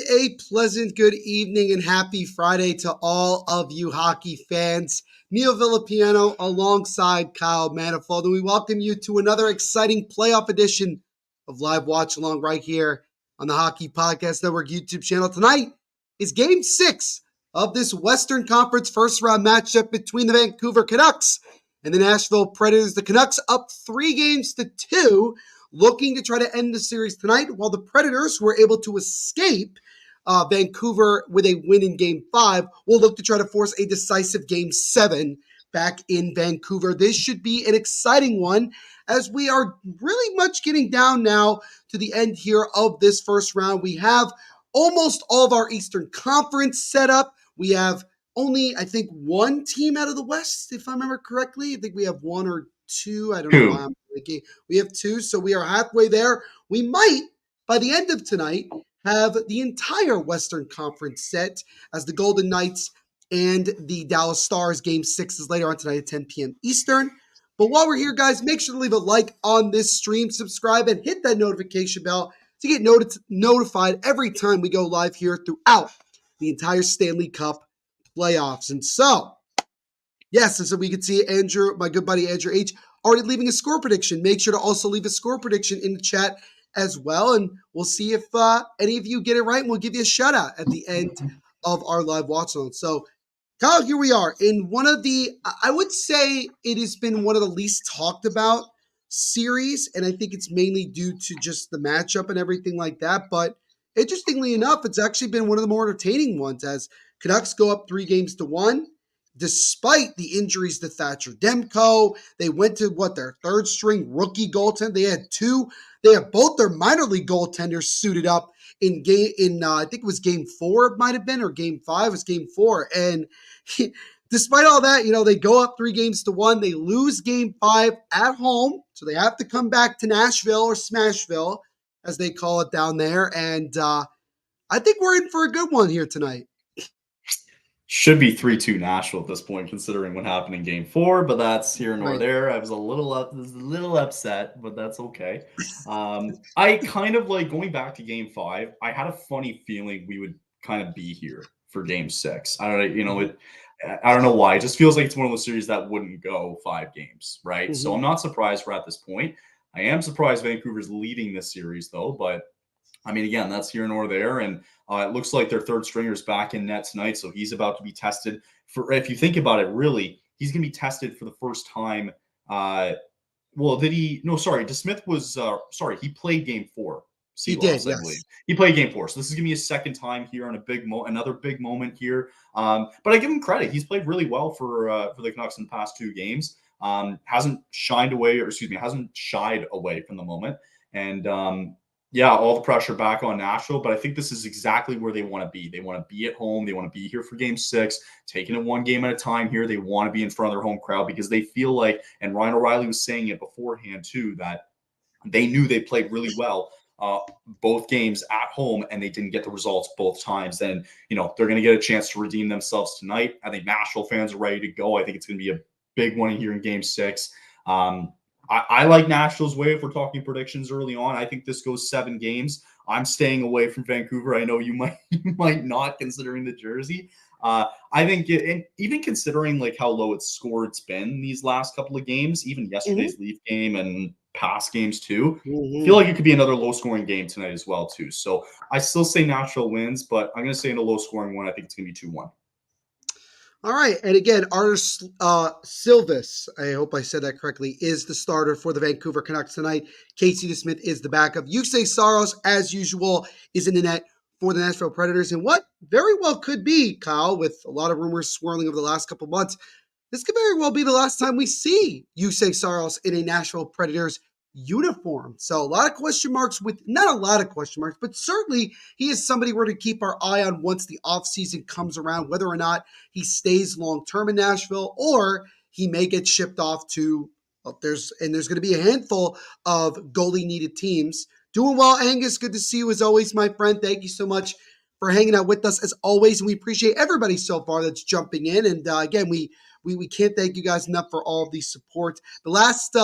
a pleasant good evening and happy Friday to all of you hockey fans. Neil Villapiano alongside Kyle Manifold, and we welcome you to another exciting playoff edition of Live Watch Along right here on the Hockey Podcast Network YouTube channel. Tonight is Game 6 of this Western Conference first round matchup between the Vancouver Canucks and the Nashville Predators. The Canucks up 3-2, looking to try to end the series tonight, while the Predators were able to escape Vancouver with a win in Game 5. Will look to try to force a decisive Game 7 back in Vancouver. This should be an exciting one, as we are really much getting down now to the end here of this first round. We have almost all of our Eastern Conference set up. We have only, I think, one team out of the West, if I remember correctly. I think we have one or two. I don't know why I'm thinking. We have two, so we are halfway there. We might, by the end of tonight, have the entire Western Conference set, as the Golden Knights and the Dallas Stars Game 6 is later on tonight at 10 p.m. Eastern. But while we're here, guys, make sure to leave a like on this stream, subscribe, and hit that notification bell to get notified every time we go live here throughout the entire Stanley Cup playoffs. And so, yes, and so we can see Andrew, my good buddy Andrew H., already leaving a score prediction. Make sure to also leave a score prediction in the chat as well, and we'll see if any of you get it right, and we'll give you a shout out at the end of our live watch on. So, Kyle, here we are in one of the, I would say it has been one of the least talked about series, and I think it's mainly due to just the matchup and everything like that. But interestingly enough, it's actually been one of the more entertaining ones, as Canucks go up 3-1. Despite the injuries to Thatcher Demko, they went to their third string rookie goaltender. They had both their minor league goaltenders suited up in I think it was Game 4, it might have been, or Game 5, it was Game 4. And despite all that, they go up 3-1. They lose Game 5 at home, so they have to come back to Nashville, or Smashville, as they call it down there. And I think we're in for a good one here tonight. Should be 3-2 Nashville at this point, considering what happened in Game 4, but that's here nor there. I was a little upset, but that's okay. I kind of like going back to Game 5. I had a funny feeling we would kind of be here for Game 6. I don't know why. It just feels like it's one of those series that wouldn't go 5 games, right? Mm-hmm. So I'm not surprised we're at this point. I am surprised Vancouver's leading this series, though, but I mean, again, that's here nor there, and it looks like their third stringer's back in net tonight, so he's about to be tested. If you think about it, really, he's going to be tested for the first time. DeSmith was he played Game 4. He did, I believe. He played Game 4, so this is going to be his second time here on another big moment here. But I give him credit; he's played really well for the Canucks in the past 2 games. Hasn't shied away from the moment, and all the pressure back on Nashville, but I think this is exactly where they want to be. They want to be at home. They want to be here for Game 6, taking it one game at a time here. They want to be in front of their home crowd because they feel like, and Ryan O'Reilly was saying it beforehand too, that they knew they played really well both games at home, and they didn't get the results both times. And, they're going to get a chance to redeem themselves tonight. I think Nashville fans are ready to go. I think it's going to be a big one here in Game 6. I like Nashville's way if we're talking predictions early on. I think this goes 7 games. I'm staying away from Vancouver. I know you might not, considering the jersey. I think and even considering like how low it's been these last couple of games, even yesterday's Leaf game and past games too, I feel like it could be another low-scoring game tonight as well too. So I still say Nashville wins, but I'm going to say in a low-scoring one, I think it's going to be 2-1. All right, and again, Artis Silvis, I hope I said that correctly, is the starter for the Vancouver Canucks tonight. Casey DeSmith is the backup. Jussi Saros, as usual, is in the net for the Nashville Predators. And what very well could be, Kyle, with a lot of rumors swirling over the last couple months, this could very well be the last time we see Jussi Saros in a Nashville Predators uniform. So a lot of question marks not a lot of question marks, but certainly he is somebody we're to keep our eye on once the offseason comes around, whether or not he stays long-term in Nashville or he may get shipped off to, there's going to be a handful of goalie-needed teams. Doing well, Angus. Good to see you as always, my friend. Thank you so much for hanging out with us as always. And we appreciate everybody so far that's jumping in. And again, we can't thank you guys enough for all of the support. The last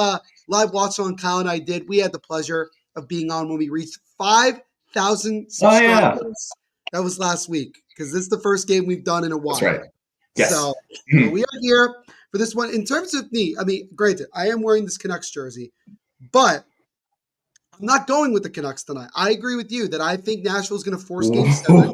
live watch on Kyle and I did, we had the pleasure of being on when we reached 5,000 subscribers. That was last week because this is the first game we've done in a while. That's right. Yes. So but we are here for this one. In terms of me, I mean, granted, I am wearing this Canucks jersey, but I'm not going with the Canucks tonight. I agree with you that I think Nashville's going to force Game 7.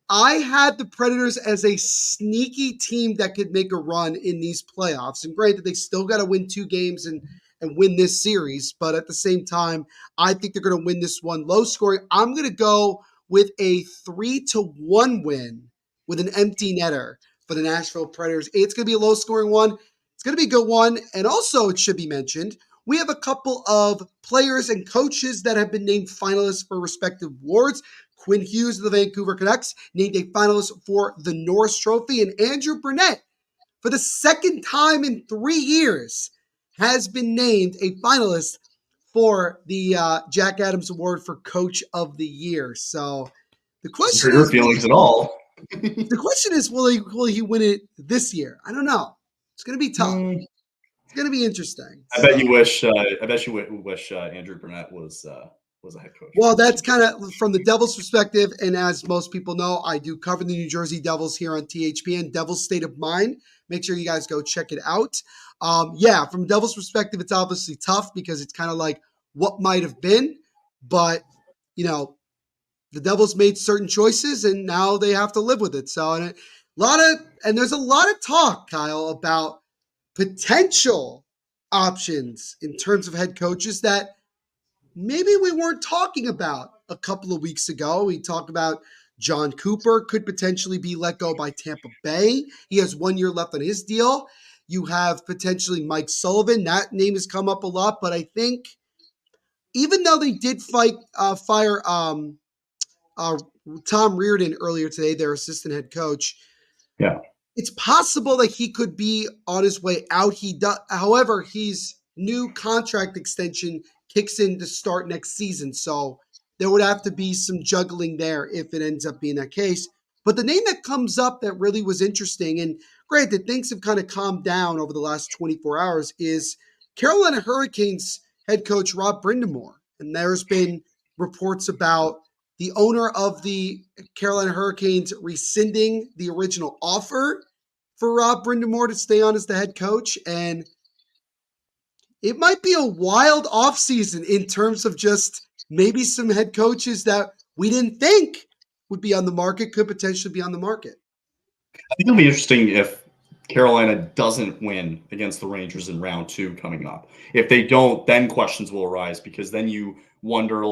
I had the Predators as a sneaky team that could make a run in these playoffs. And granted, they still got to win 2 games and win this series. But at the same time, I think they're going to win this one low scoring. I'm going to go with a 3-1 win with an empty netter for the Nashville Predators. It's going to be a low scoring one. It's going to be a good one. And also, it should be mentioned, we have a couple of players and coaches that have been named finalists for respective awards. Quinn Hughes of the Vancouver Canucks named a finalist for the Norris Trophy, and Andrew Burnett, for the second time in 3 years, has been named a finalist for the Jack Adams Award for Coach of the Year. So the question your feelings at all. The question is, will he win it this year? I don't know. It's going to be tough. It's going to be interesting. I bet you wish. I bet you wish Andrew Burnett was a head coach. Well, that's kind of from the Devils' perspective, and as most people know, I do cover the New Jersey Devils here on THPN, Devils State of Mind. Make sure you guys go check it out. From Devils' perspective, it's obviously tough because it's kind of like what might have been, but the Devils made certain choices, and now they have to live with it. So, there's a lot of talk, Kyle, about potential options in terms of head coaches that maybe we weren't talking about a couple of weeks ago. We talked about John Cooper could potentially be let go by Tampa Bay. He has 1 year left on his deal. You have potentially Mike Sullivan. That name has come up a lot, but I think even though they did fire Tom Reardon earlier today, their assistant head coach, it's possible that he could be on his way out. However, his new contract extension kicks in to start next season. So there would have to be some juggling there if it ends up being that case. But the name that comes up that really was interesting, and granted, things have kind of calmed down over the last 24 hours, is Carolina Hurricanes head coach Rob Brind'Amour. And there's been reports about the owner of the Carolina Hurricanes rescinding the original offer for Rob Brind'Amour to stay on as the head coach. And it might be a wild offseason in terms of just maybe some head coaches that we didn't think would be on the market could potentially be on the market. I think it'll be interesting if Carolina doesn't win against the Rangers in round 2 coming up. If they don't, then questions will arise, because then you wonder,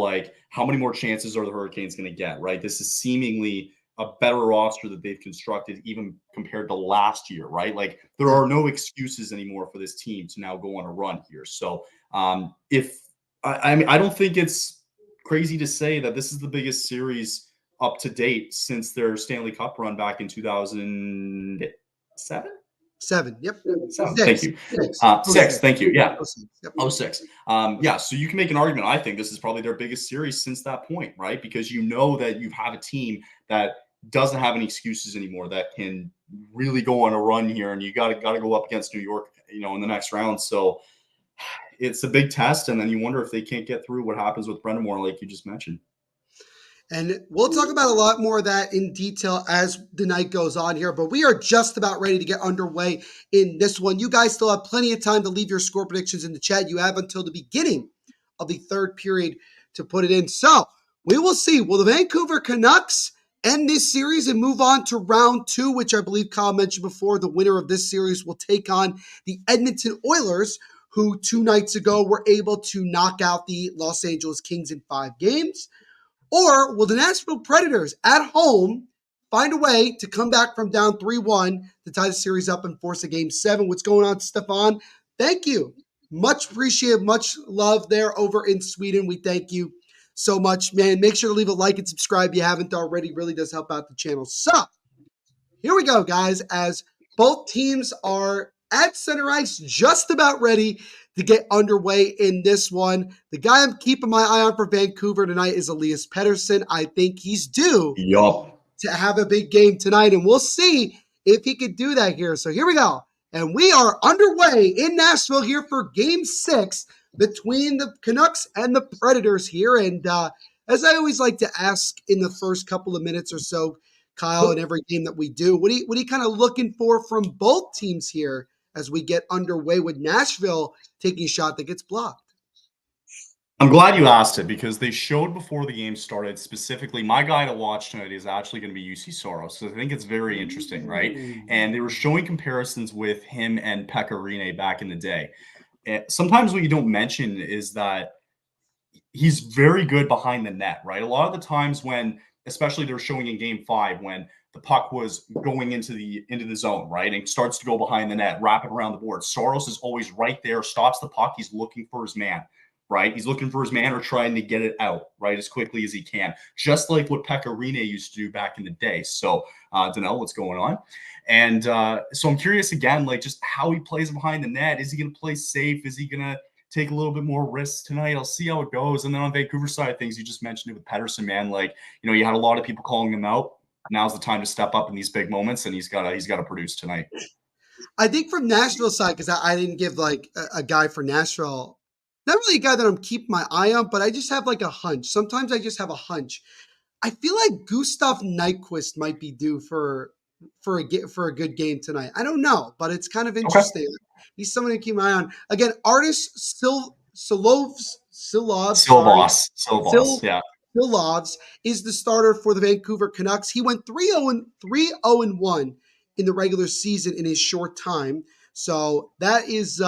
how many more chances are the Hurricanes going to get, right? This is seemingly a better roster that they've constructed even compared to last year, right? There are no excuses anymore for this team to now go on a run here. So I don't think it's crazy to say that this is the biggest series up to date since their Stanley Cup run back in 2007. 7. Yep. 7. Thank you. 6. Thank you. Yeah. 06. So you can make an argument. I think this is probably their biggest series since that point, right? Because you know that you have a team that doesn't have any excuses anymore, that can really go on a run here, and you got to go up against New York, in the next round. So it's a big test, and then you wonder if they can't get through what happens with Brind'Amour, like you just mentioned. And we'll talk about a lot more of that in detail as the night goes on here, but we are just about ready to get underway in this one. You guys still have plenty of time to leave your score predictions in the chat. You have until the beginning of the third period to put it in. So we will see. Will the Vancouver Canucks end this series and move on to round 2, which I believe Kyle mentioned before? The winner of this series will take on the Edmonton Oilers, who 2 nights ago were able to knock out the Los Angeles Kings in 5 games. Or will the Nashville Predators at home find a way to come back from down 3-1 to tie the series up and force a Game 7? What's going on, Stefan? Thank you. Much appreciated. Much love there over in Sweden. We thank you so much, man. Make sure to leave a like and subscribe if you haven't already. Really does help out the channel. So here we go, guys, as both teams are at center ice, just about ready to get underway in this one. The guy I'm keeping my eye on for Vancouver tonight is Elias Pettersson. I think he's due to have a big game tonight, and we'll see if he could do that here. So here we go. And we are underway in Nashville here for Game 6 between the Canucks and the Predators here. And As I always like to ask in the first couple of minutes or so, Kyle, in every game that we do, what are you kind of looking for from both teams here as we get underway with Nashville taking a shot that gets blocked? I'm glad you asked it because they showed before the game started specifically. My guy to watch tonight is actually going to be UC Soros. So I think it's very interesting, right? Ooh. And they were showing comparisons with him and Pekka Rinne back in the day. And sometimes what you don't mention is that he's very good behind the net, right? A lot of the times when, especially they're showing in Game 5, when the puck was going into the zone, right, and starts to go behind the net, wrap it around the board. Soros is always right there, stops the puck. He's looking for his man. Right, he's looking for his man or trying to get it out right as quickly as he can, just like what Pekka Rinne used to do back in the day. So, Danelle, what's going on? And so I'm curious again, like just how he plays behind the net. Is he going to play safe? Is he going to take a little bit more risks tonight? I'll see how it goes. And then on Vancouver side of things, you just mentioned it with Pettersson, man. Like, you had a lot of people calling him out. Now's the time to step up in these big moments, and he's got to produce tonight. I think from Nashville side, because I didn't give like a guy for Nashville. Not really a guy that I'm keeping my eye on, but I just have like a hunch. Sometimes I just have a hunch. I feel like Gustav Nyquist might be due for a good game tonight. I don't know, but it's kind of Okay. interesting. He's someone to keep my eye on. Again, Artis Silovs, Yeah. Silovs is the starter for the Vancouver Canucks. He went 3-0-1 in the regular season in his short time. So that is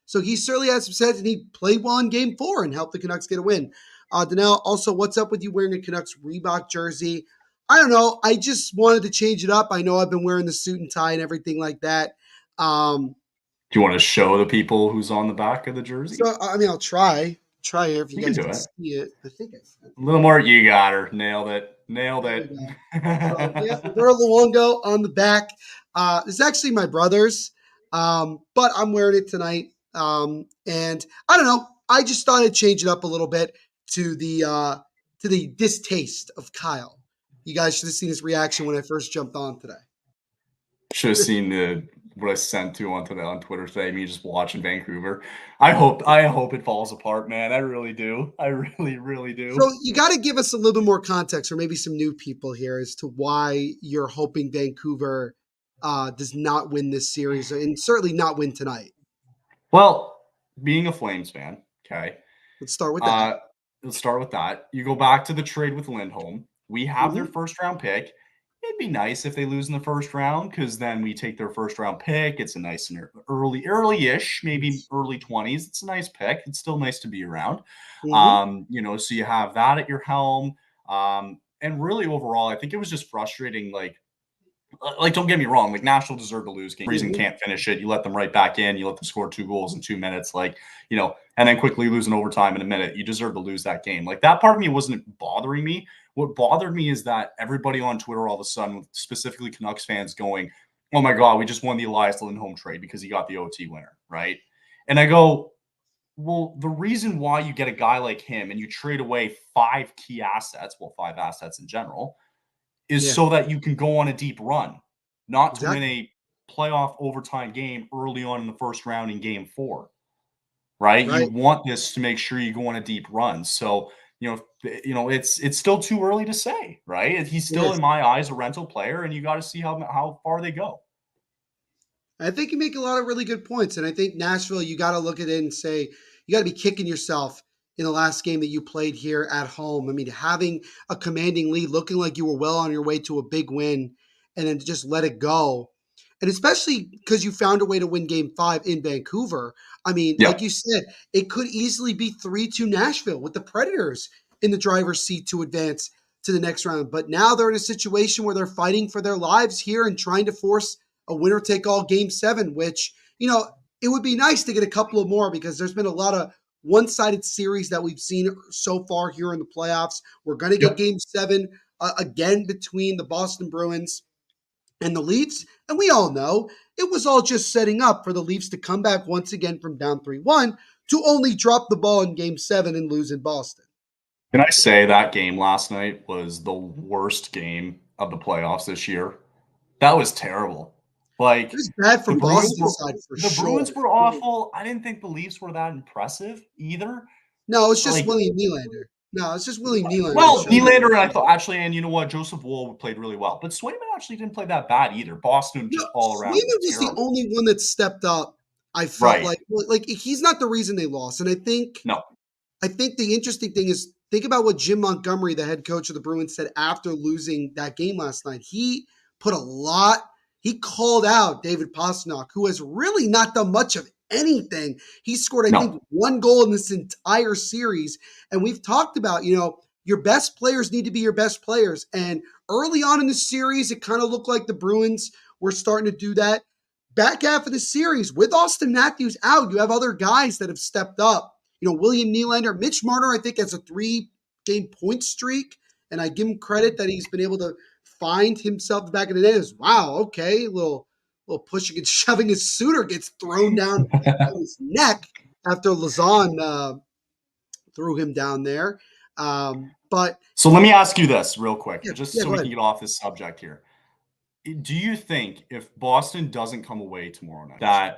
so he certainly has some sense, and he played well in Game 4 and helped the Canucks get a win. Danelle, also, what's up with you wearing a Canucks Reebok jersey? I don't know. I just wanted to change it up. I know I've been wearing the suit and tie and everything like that. Do you want to show the people who's on the back of the jersey? So, I mean, I'll try here if you guys can do it. see it. I think A little more. You got her. Nailed it. So, yeah, Burl Luongo on the back. It's actually my brother's, but I'm wearing it tonight. And I don't know. I just thought I'd change it up a little bit to the distaste of Kyle. You guys should have seen his reaction when I first jumped on today. Should have seen what I sent to on Twitter today. Me just watching Vancouver. I hope it falls apart, man. I really do. I really, really do. So you got to give us a little bit more context, or maybe some new people here, as to why you're hoping Vancouver does not win this series, and certainly not win tonight. Well, being a Flames fan, okay. Let's start with that. You go back to the trade with Lindholm. We have their first round pick. It'd be nice if they lose in the first round, because then we take their first round pick. It's a nice early-ish, maybe early 20s. It's a nice pick. It's still nice to be around. So you have that at your helm. And really overall, I think it was just frustrating. Like, don't get me wrong, like Nashville deserved to lose game. Reason can't finish it. You let them right back in. You let them score 2 goals in 2 minutes, and then quickly lose in overtime in a minute. You deserve to lose that game. Like, that part of me wasn't bothering me. What bothered me is that everybody on Twitter all of a sudden, specifically Canucks fans, going, "Oh my God, we just won the Elias Lindholm trade because he got the OT winner," right? And I go, well, the reason why you get a guy like him and you trade away 5 key assets, 5 assets in general, is so that you can go on a deep run, not to win a playoff overtime game early on in the first round in Game 4, right? You want this to make sure you go on a deep run. So, it's still too early to say, right? He's still, in my eyes, a rental player, and you got to see how far they go. I think you make a lot of really good points, and I think Nashville, you got to look at it and say you got to be kicking yourself in the last game that you played here at home. I mean, having a commanding lead, looking like you were well on your way to a big win, and then just let it go. And especially because you found a way to win Game 5 in Vancouver. I mean, like you said, it could easily be 3-2 Nashville with the Predators in the driver's seat to advance to the next round. But now they're in a situation where they're fighting for their lives here and trying to force a winner-take-all Game 7, which, it would be nice to get a couple of more, because there's been a lot of one-sided series that we've seen so far here in the playoffs. We're going to get Game 7 again between the Boston Bruins and the Leafs. And we all know it was all just setting up for the Leafs to come back once again from down 3-1 to only drop the ball in Game 7 and lose in Boston. Can I say that game last night was the worst game of the playoffs this year? That was terrible. Like, it was bad from Boston's side for sure. The Bruins were awful. I didn't think the Leafs were that impressive either. No, it's just William Nylander. No, it's just William Nylander. Well, Nylander, I thought actually, and you know what, Joseph Wool played really well, but Swayman actually didn't play that bad either. Boston just all around. Swayman was the only one that stepped up. I felt like he's not the reason they lost, and I think the interesting thing is think about what Jim Montgomery, the head coach of the Bruins, said after losing that game last night. He called out David Pastrnak, who has really not done much of anything. He scored, I think, one goal in this entire series. And we've talked about, your best players need to be your best players. And early on in the series, it kind of looked like the Bruins were starting to do that. Back half of the series, with Austin Matthews out, you have other guys that have stepped up. William Nylander, Mitch Marner, I think, has a 3-game point streak. And I give him credit that he's been able to find himself back in the day. Wow, okay, a little pushing and shoving. His suitor gets thrown down on his neck after Lazan threw him down there. But so let me ask you this real quick, so we can get off this subject here. Do you think if Boston doesn't come away tomorrow night,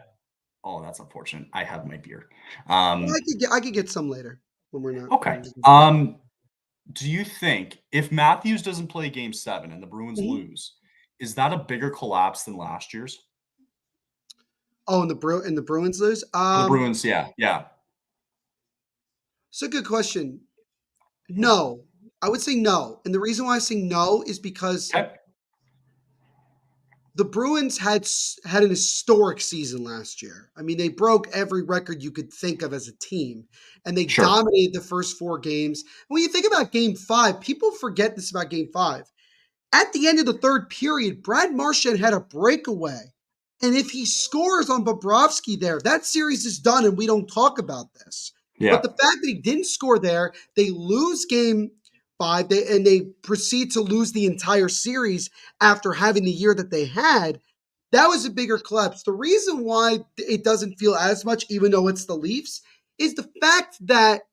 that's unfortunate. I have my beer. I could get some later when we're not. Okay. Do you think if Matthews doesn't play Game 7 and the Bruins lose, is that a bigger collapse than last year's? Oh, and the Bruins lose? The Bruins, yeah. It's a good question. No, I would say no. And the reason why I say no is because the Bruins had an historic season last year. I mean, they broke every record you could think of as a team, and they dominated the first 4 games. When you think about Game 5, people forget this about Game 5. At the end of the third period, Brad Marchand had a breakaway. And if he scores on Bobrovsky there, that series is done and we don't talk about this. Yeah. But the fact that he didn't score there, they lose Game 5, and they proceed to lose the entire series after having the year that they had, that was a bigger collapse. The reason why it doesn't feel as much, even though it's the Leafs, is the fact that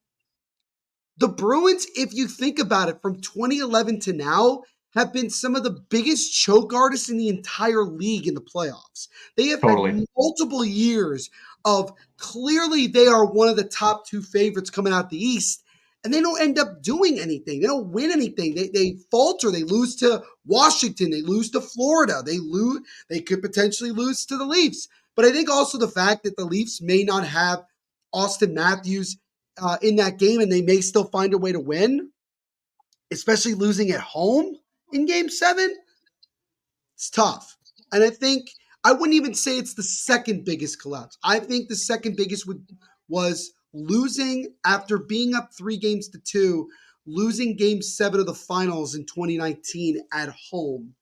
the Bruins, if you think about it, from 2011 to now, have been some of the biggest choke artists in the entire league in the playoffs. They have had multiple years of clearly they are one of the top 2 favorites coming out the East, and they don't end up doing anything. They don't win anything. They falter. They lose to Washington. They lose to Florida. They could potentially lose to the Leafs. But I think also the fact that the Leafs may not have Austin Matthews in that game, and they may still find a way to win, especially losing at home in Game 7, it's tough. And I think I wouldn't even say it's the second biggest collapse. I think the second biggest was losing after being up 3-2, losing Game 7 of the finals in 2019 at home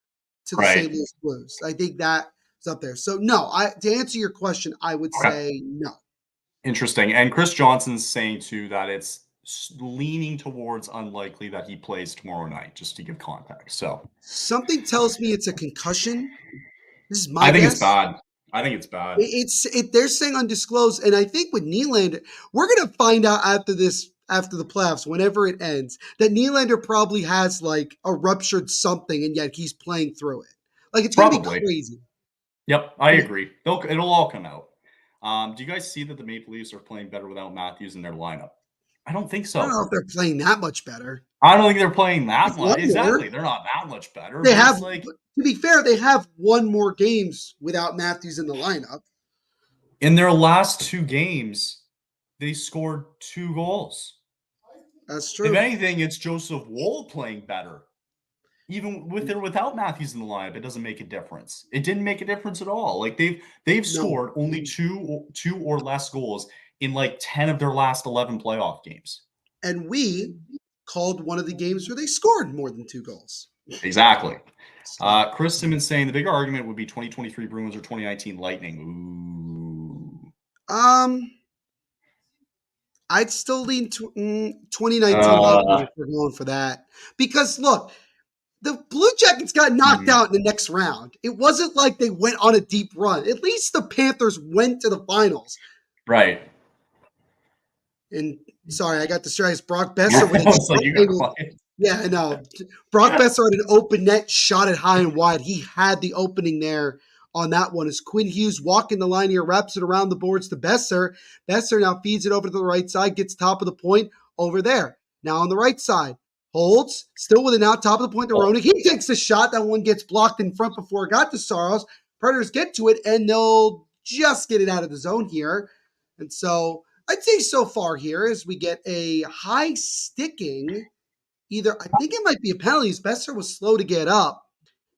to the St. Louis Blues. I think that's up there. So no, to answer your question, I would say no. Interesting. And Chris Johnson's saying too that it's leaning towards unlikely that he plays tomorrow night, just to give context. So something tells me it's a concussion. This is my guess. It's bad. I think it's bad. They're saying undisclosed, and I think with Nylander, we're gonna find out after the playoffs, whenever it ends, that Nylander probably has like a ruptured something, and yet he's playing through it. Like it's gonna be crazy. Yep, I agree. It'll all come out. Do you guys see that the Maple Leafs are playing better without Matthews in their lineup? I don't think so. I don't know if they're playing that much better. I don't think they're playing that much. Exactly. They're not that much better. They have, to be fair, they have won more games without Matthews in the lineup. In their last 2 games, they scored 2 goals. That's true. If anything, it's Joseph Woll playing better. Even with or without Matthews in the lineup, it doesn't make a difference. It didn't make a difference at all. Like they've scored only two or less goals in like 10 of their last 11 playoff games. And we called one of the games where they scored more than 2 goals. Exactly. Chris Simmons saying the bigger argument would be 2023 Bruins or 2019 Lightning. Ooh. I'd still lean to 2019 Lightning if we're going for that. Because look, the Blue Jackets got knocked out in the next round. It wasn't like they went on a deep run. At least the Panthers went to the finals. Right. And sorry, I got distracted. Brock Besser. Yeah, I know. Brock Besser had an open net, shot it high and wide. He had the opening there on that one. As Quinn Hughes walking the line here, wraps it around the boards to Besser. Besser now feeds it over to the right side, gets top of the point over there. Now on the right side, holds, still with it now, top of the point to Roenick. He takes a shot. That one gets blocked in front before it got to Saros. Predators get to it, and they'll just get it out of the zone here. And so I'd say so far here as we get a high sticking, either I think it might be a penalty. Besser was slow to get up.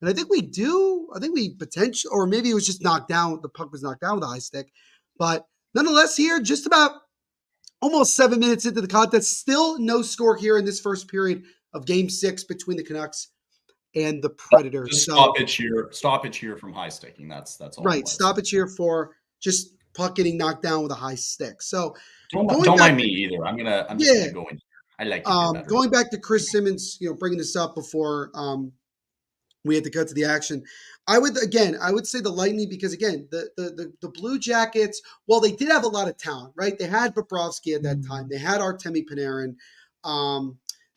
And I think we potentially, or maybe it was just knocked down. The puck was knocked down with a high stick. But nonetheless, here, just about almost 7 minutes into the contest, still no score here in this first period of Game 6 between the Canucks and the Predators. Just stoppage here from high sticking. That's all. Right, stoppage here for just puck getting knocked down with a high stick. So don't mind me either. I'm just gonna go in. I like it. Going back to Chris Simmons, bringing this up before we had to cut to the action. I would say the Lightning, because again, the Blue Jackets, well, they did have a lot of talent, right? They had Bobrovsky at that time. They had Artemi Panarin.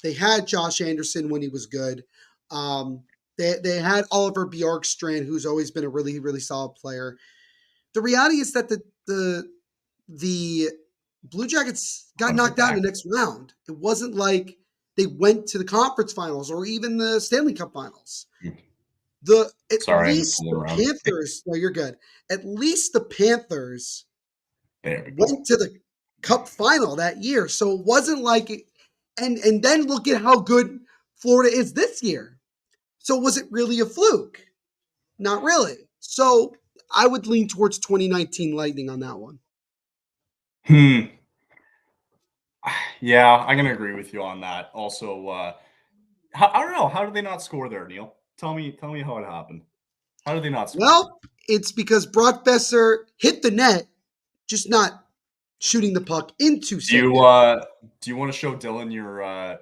They had Josh Anderson when he was good. They had Oliver Bjorkstrand, who's always been a really, really solid player. The reality is that the Blue Jackets got knocked out in the next round. It wasn't like they went to the conference finals or even the Stanley Cup finals. At least the Panthers, no, you're good. At least the Panthers went to the Cup final that year. So it wasn't like it. And then look at how good Florida is this year. So was it really a fluke? Not really. So I would lean towards 2019 Lightning on that one. Yeah, I'm going to agree with you on that. Also, I don't know. How did they not score there, Neil? Tell me how it happened. How did they not score? Well, it's because Brock Besser hit the net, just not shooting the puck into. Do you want to show Dylan your? I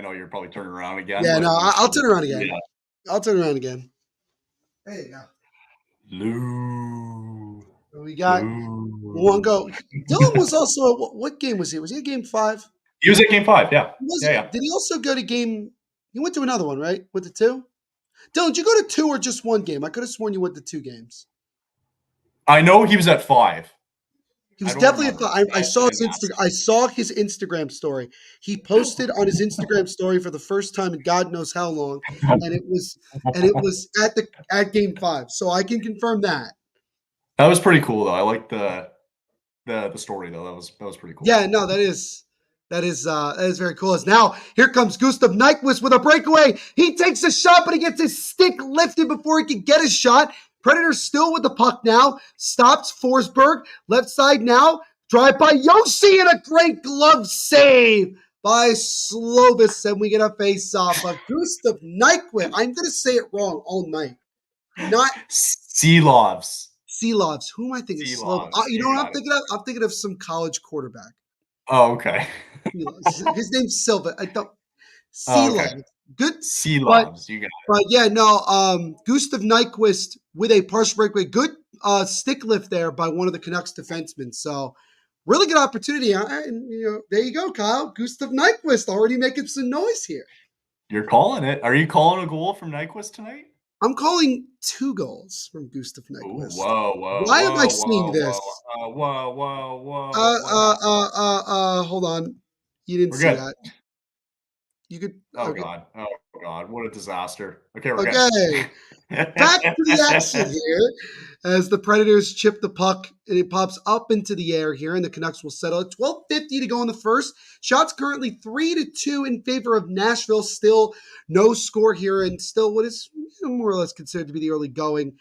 know you're probably turning around again. Yeah, no, I'll turn around again. Yeah. I'll turn around again. There you go. Lou. We got one go. Dylan was also what game was he? Was he at Game 5? He was at Game 5. Yeah. Yeah. Did he also go to game? He went to another one, right? With the 2. Dylan, did you go to 2 or just one game? I could have sworn you went to 2 games. I know he was at 5. He was definitely at 5. I saw his Instagram. I saw his Instagram story. He posted on his Instagram story for the first time in God knows how long, and it was at Game 5. So I can confirm that. That was pretty cool, though. I like the story, though. That was pretty cool. Yeah, no, that is very cool. As now here comes Gustav Nyquist with a breakaway. He takes a shot, but he gets his stick lifted before he can get his shot. Predators still with the puck now. Stops Forsberg. Left side now. Drive by Yoshi and a great glove save by Slovis. And we get a face-off of Gustav Nyquist. I'm going to say it wrong all night. Not Seelovs. Seelovs. Who am I thinking? Slovis. You know what I'm thinking of? I'm thinking of some college quarterback. Oh, okay. His name's Silva. I don't. Seelovs. Okay. Good. Seelovs. You got it. But yeah, no. Gustav Nyquist with a partial breakaway. Good stick lift there by one of the Canucks defensemen. So really good opportunity. And there you go, Kyle. Gustav Nyquist already making some noise here. You're calling it. Are you calling a goal from Nyquist tonight? I'm calling 2 goals from Gustav Nyquist. Ooh, whoa. Why am I seeing this? Whoa. Hold on. You didn't see that. You could. Oh, okay. God. What a disaster. Okay, we're good. Back to the action here as the Predators chip the puck and it pops up into the air here, and the Canucks will settle at 12:50 to go in the first. Shots currently 3-2 in favor of Nashville. Still no score here, and still what is more or less considered to be the early going.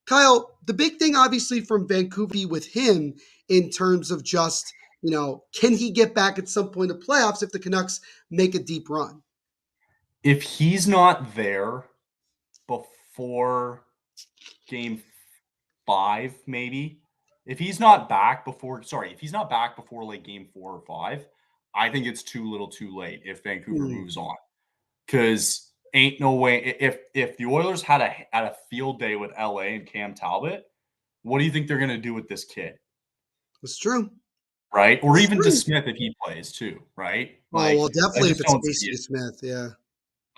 Kyle, the big thing obviously from Vancouver with him in terms of just, can he get back at some point in the playoffs if the Canucks make a deep run? If he's not there before Game 5, maybe. If he's not back before like Game 4 or 5, I think it's too little too late if Vancouver moves on. Because ain't no way. If the Oilers had a field day with LA and Cam Talbot, what do you think they're going to do with this kid? That's true. Right? Or even DeSmith if he plays too, right? Well, definitely if it's Casey Smith, yeah.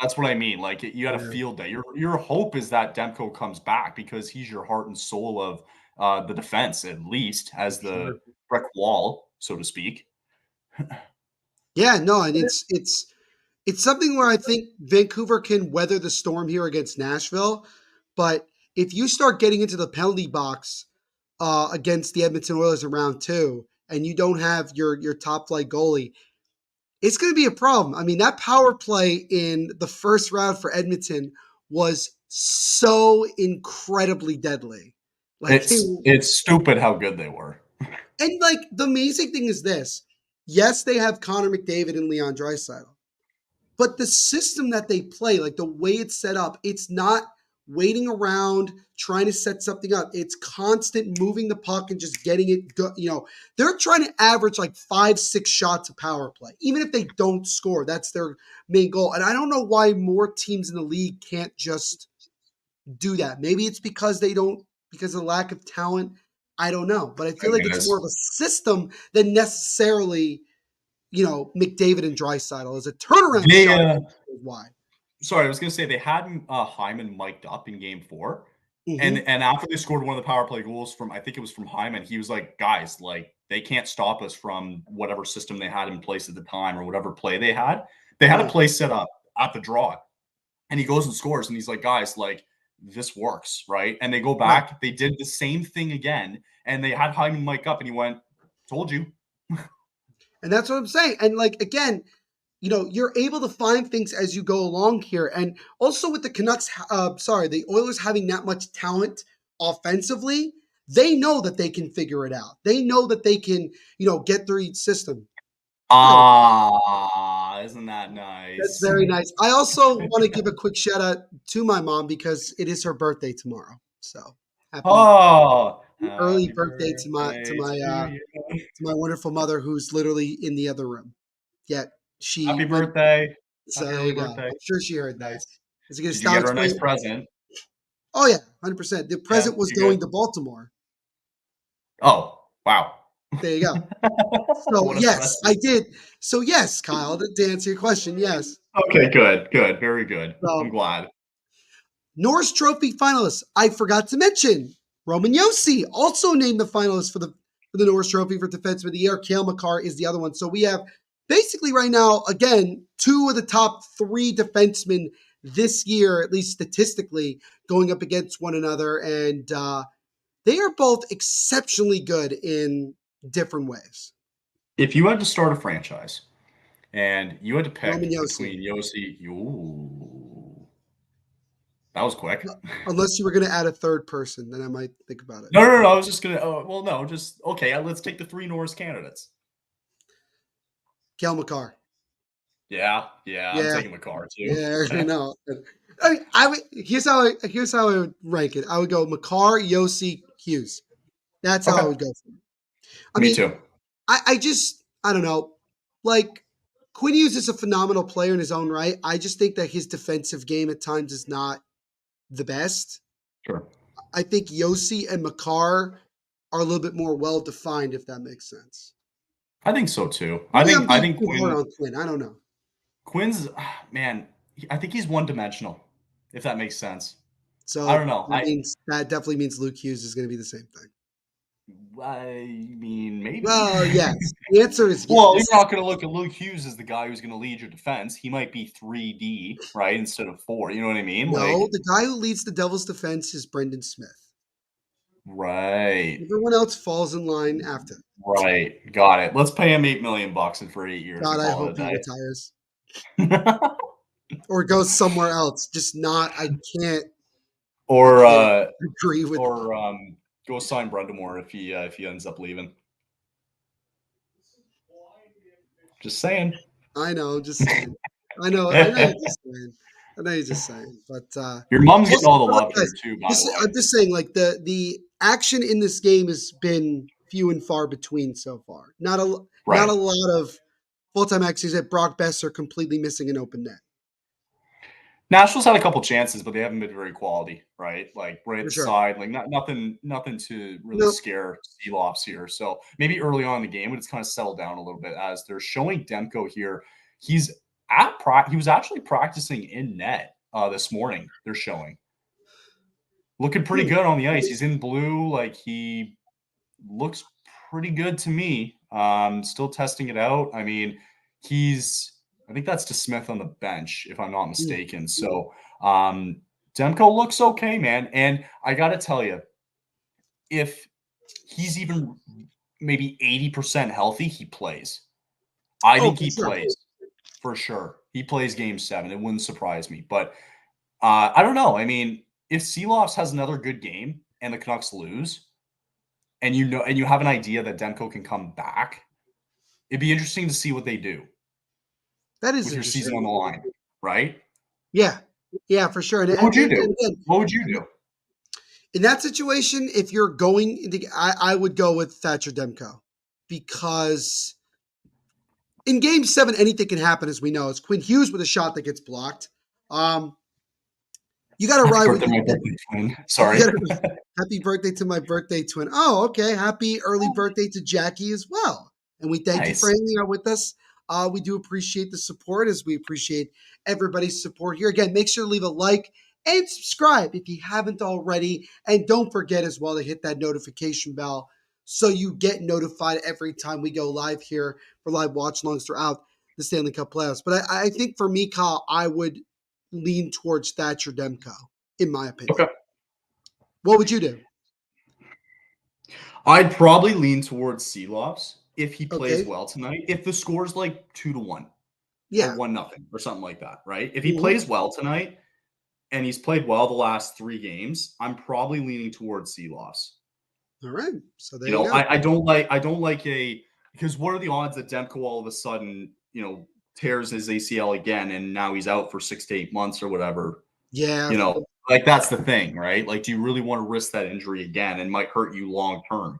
That's what I mean. Like, you had a field day. Your hope is that Demko comes back because he's your heart and soul of the defense, at least, as the brick wall, so to speak. Yeah, no, and it's something where I think Vancouver can weather the storm here against Nashville, but if you start getting into the penalty box against the Edmonton Oilers in round two, and you don't have your top flight goalie, it's going to be a problem. I mean, that power play in the first round for Edmonton was so incredibly deadly. Like they, It's stupid how good they were. and like the amazing thing is this: yes, they have Connor McDavid and Leon Draisaitl, but the system that they play, like the way it's set up, it's not waiting around trying to set something up. It's constant moving the puck and just getting it. They're trying to average like 5-6 shots of power play, even if they don't score. That's their main goal. And I don't know why more teams in the league can't just do that. Maybe it's because because of the lack of talent. I don't know, but I feel like it's more of a system than necessarily McDavid and Draisaitl as a turnaround shot. Why? Sorry, I was going to say they had Hyman mic'd up in game 4. Mm-hmm. And after they scored one of the power play goals I think it was from Hyman, he was like, guys, like they can't stop us from whatever system they had in place at the time or whatever play they had. They had a play set up at the draw. And he goes and scores. And he's like, guys, like this works, right? And they go back. Right. They did the same thing again. And they had Hyman mic up and he went, told you. And that's what I'm saying. And like, again, you're able to find things as you go along here. And also with the the Oilers having that much talent offensively, they know that they can figure it out. They know that they can, get through each system. Isn't that nice? That's very nice. I also want to give a quick shout out to my mom because it is her birthday tomorrow. So early birthday to my wonderful mother, who's literally in the other room. Yet happy birthday! So there you go. I'm sure she heard that. Is it Did you get her a nice present? Oh yeah, 100%. The present was going to Baltimore. Oh wow! There you go. So yes, I did. So yes, Kyle, to answer your question, yes. Okay, good, very good. So, I'm glad. Norris Trophy finalists. I forgot to mention Roman Josi also named the finalist for the Norris Trophy for Defenseman of the Year. Cale Makar is the other one. So we have basically right now, again, 2 of the top 3 defensemen this year, at least statistically, going up against one another. And they are both exceptionally good in different ways. If you had to start a franchise and you had to pick between Josi, that was quick. Unless you were going to add a third person, then I might think about it. No. I was just going to, okay. Let's take the 3 Norris candidates. Cale Makar. Yeah. I'm taking Makar too. Yeah, I know. I mean, here's how I would rank it. I would go Makar, Josi, Hughes. That's how I would go for it. Me too. I don't know. Like, Quinn Hughes is a phenomenal player in his own right. I just think that his defensive game at times is not the best. Sure. I think Josi and Makar are a little bit more well-defined, if that makes sense. I think so too. Maybe I think Quinn. I don't know. Quinn's, man, I think he's one-dimensional, if that makes sense. So I don't know. That definitely means Luke Hughes is going to be the same thing. I mean, maybe. Well, yes. The answer is yes. Well, you're not going to look at Luke Hughes as the guy who's going to lead your defense. He might be 3D, right, instead of 4. You know what I mean? No, the guy who leads the Devils' defense is Brendan Smith. Right. Everyone else falls in line after. Right. Got it. Let's pay him $8 million for 8 years. God, I hope he retires. Or goes somewhere else. Just not. I can't. Or agree with. Or go sign Brundamore if he ends up leaving. Just saying. I know. Just saying. I know. You're just saying. But your mom's getting all the love here too. By the way, I'm just saying, like the action in this game has been few and far between so far. Not a lot of full-time actions at Brock Besser completely missing an open net. Nashville's had a couple chances, but they haven't been very quality, right? Like right at the side, like nothing to really scare Sealops here. So maybe early on in the game, but it's kind of settled down a little bit as they're showing Demko here. He was actually practicing in net this morning. They're showing looking pretty good on the ice. He's in blue, like he looks pretty good to me. Still testing it out. I mean, I think that's DeSmith on the bench, if I'm not mistaken. So Demko looks okay, man. And I got to tell you, if he's even maybe 80% healthy, he plays. I think he plays for sure. He plays game 7. It wouldn't surprise me. But I don't know. I mean, if Seeloffs has another good game and the Canucks lose, and you have an idea that Demko can come back, it'd be interesting to see what they do. That is with your season on the line, right? Yeah, for sure. What would you do? What would you do? In that situation, if you're going, I would go with Thatcher Demko, because in Game 7, anything can happen, as we know. It's Quinn Hughes with a shot that gets blocked. You got to ride with my birthday twin. Sorry. Happy birthday to my birthday twin. Oh, okay. Happy early birthday to Jackie as well. And we thank you for hanging out with us. We do appreciate the support, as we appreciate everybody's support here. Again, make sure to leave a like and subscribe if you haven't already. And don't forget as well to hit that notification bell so you get notified every time we go live here for live watch-alongs throughout the Stanley Cup playoffs. But I think for me, Kyle, I would lean towards Thatcher Demko, in my opinion. Okay. What would you do? I'd probably lean towards Seeloffs if he plays well tonight. If the score's like 2-1, or 1-0, or something like that, right? If he plays well tonight, and he's played well the last 3 games, I'm probably leaning towards Seeloffs. All right, so there you go. I don't like because what are the odds that Demko all of a sudden tears his ACL again and now he's out for 6 to 8 months or whatever? Yeah, like that's the thing, right? Like, do you really want to risk that injury again? And might hurt you long term.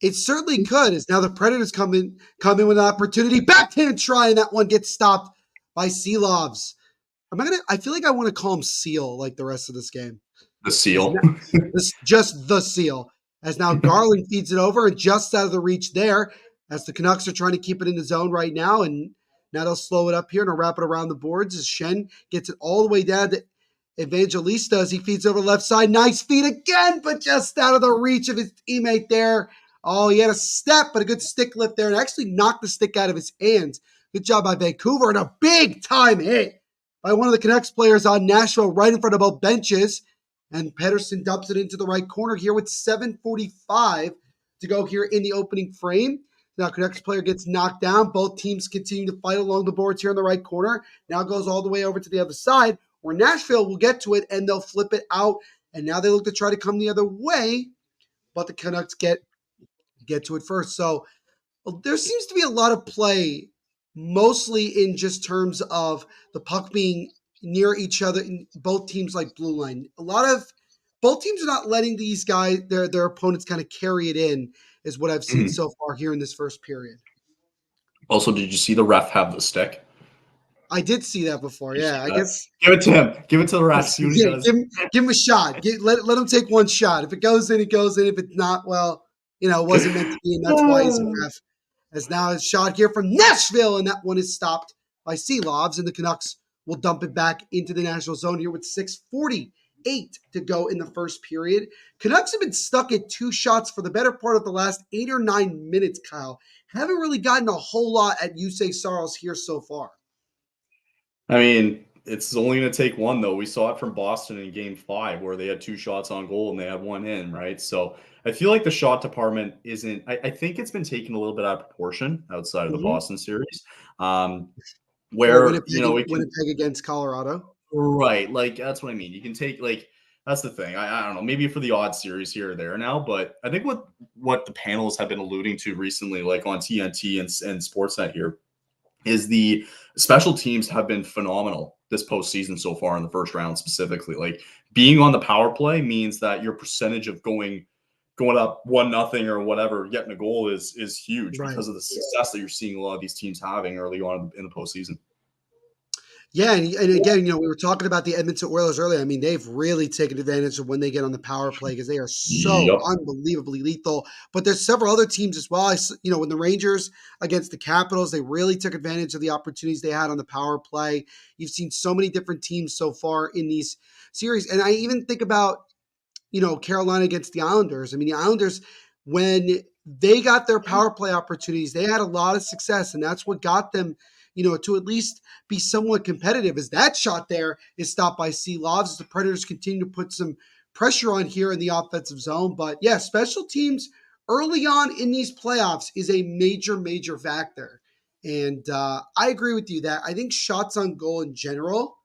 It certainly could. As now the Predators come in with an opportunity, backhand try, and that one gets stopped by Seelovs. I feel like I want to call him Seal like the rest of this game. The Seal. Just the Seal. As now Garland feeds it over and just out of the reach there, as the Canucks are trying to keep it in the zone right now. And now they'll slow it up here and wrap it around the boards as Shen gets it all the way down to Evangelista as he feeds over left side. Nice feed again, but just out of the reach of his teammate there. Oh, he had a step, but a good stick lift there and actually knocked the stick out of his hands. Good job by Vancouver, and a big time hit by one of the Canucks players on Nashville right in front of both benches. And Pedersen dumps it into the right corner here with 7:45 to go here in the opening frame. Now, Canucks player gets knocked down. Both teams continue to fight along the boards here in the right corner. Now goes all the way over to the other side, where Nashville will get to it, and they'll flip it out. And now they look to try to come the other way, but the Canucks get to it first. So there seems to be a lot of play, mostly in just terms of the puck being near each other in both teams, like blue line. Both teams are not letting these guys, their opponents, kind of carry it in, is what I've seen so far here in this first period. Also, did you see the ref have the stick? I did see that before. Yeah, I guess. Give it to him. Give it to the ref. See what he does. Give him a shot. Let him take one shot. If it goes in, it goes in. If it's not, well, it wasn't meant to be, and that's why he's a ref. As now a shot here from Nashville, and that one is stopped by Seelovs, and the Canucks will dump it back into the Nashville zone here with 6:48 to go in the first period. Canucks have been stuck at 2 shots for the better part of the last 8 or 9 minutes, Kyle. Haven't really gotten a whole lot at UC Saros here so far. I mean, it's only going to take one, though. We saw it from Boston in Game 5, where they had 2 shots on goal and they had 1 in, right? So I feel like the shot department isn't – I think it's been taken a little bit out of proportion outside of the Boston series. Where, Winnipeg against Colorado. Right. Like, that's what I mean. You can take, like, that's the thing. I don't know, maybe for the odd series here or there now, but I think what the panels have been alluding to recently, like on TNT and Sportsnet here, is the special teams have been phenomenal this postseason so far in the first round specifically. Like, being on the power play means that your percentage of going up 1-0 or whatever, getting a goal is huge because of the success that you're seeing a lot of these teams having early on in the postseason. Yeah, and again, we were talking about the Edmonton Oilers earlier. I mean, they've really taken advantage of when they get on the power play because they are so unbelievably lethal. But there's several other teams as well. When the Rangers against the Capitals, they really took advantage of the opportunities they had on the power play. You've seen so many different teams so far in these series. And I even think about, Carolina against the Islanders. I mean, the Islanders, when they got their power play opportunities. They had a lot of success, and that's what got them, to at least be somewhat competitive. As that shot there is stopped by Seelovs. The Predators continue to put some pressure on here in the offensive zone. But yeah, special teams early on in these playoffs is a major, major factor. And I agree with you that I think shots on goal in general.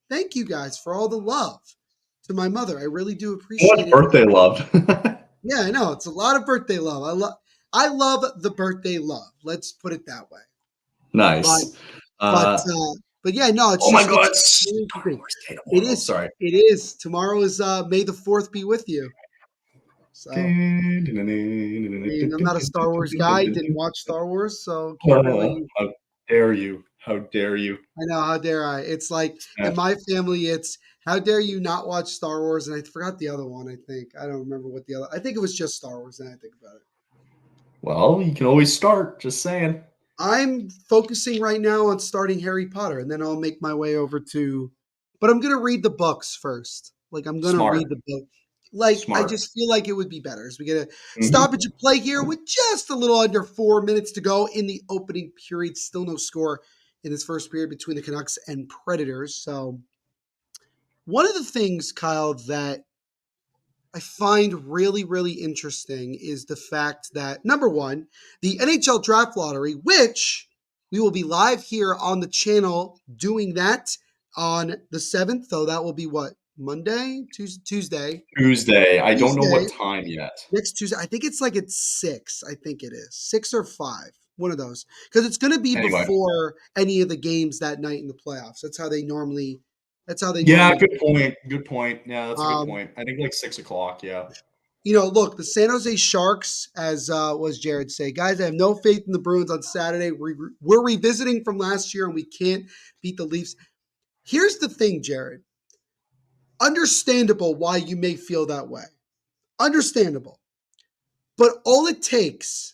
Thank you guys for all the love to my mother. I really do So appreciate much it. birthday love. Yeah, I know. It's a lot of birthday love. I love the birthday love. Let's put it that way. But Nice. but but yeah, no, it's Oh my just God, it's really Star interesting. Wars Day It tomorrow. is. Sorry. It is. Tomorrow is May the 4th be with you. So I mean, I'm not a Star Wars guy. Didn't watch Star Wars, so can't really. How dare you? How dare you? I know, how dare I? It's like Yeah. in my family, it's how dare you not watch Star Wars? And I forgot the other one. I think I don't remember what the other. I think it was just Star Wars. And I think about it. Well, you can always start. Just saying. I'm focusing right now on starting Harry Potter, and then I'll make my way over to. But I'm gonna read the books first. Like I'm gonna Smart. read the book. Like I Smart. just feel like it would be better as we get a Mhm. stoppage of play here with just a little under 4 minutes to go in the opening period. Still no score in this first period between the Canucks and Predators. So one of the things, Kyle, that I find really, really interesting is the fact that, number one, the NHL Draft Lottery, which we will be live here on the channel doing that on the 7th, though that will be what? Monday? Tuesday? Tuesday. I don't know Tuesday. what time yet. Next Tuesday. I think it's like at 6. I think it is. 6 or 5. One of those. Because it's going to be Anyway. before any of the games that night in the playoffs. That's how they normally. Yeah, good point. Good point. Yeah, that's a good Um, point. I think like 6 o'clock. Yeah. Look, the San Jose Sharks, as was Jared say, guys, I have no faith in the Bruins on Saturday. We're revisiting from last year, and we can't beat the Leafs. Here's the thing, Jared. Understandable why you may feel that way. Understandable. But all it takes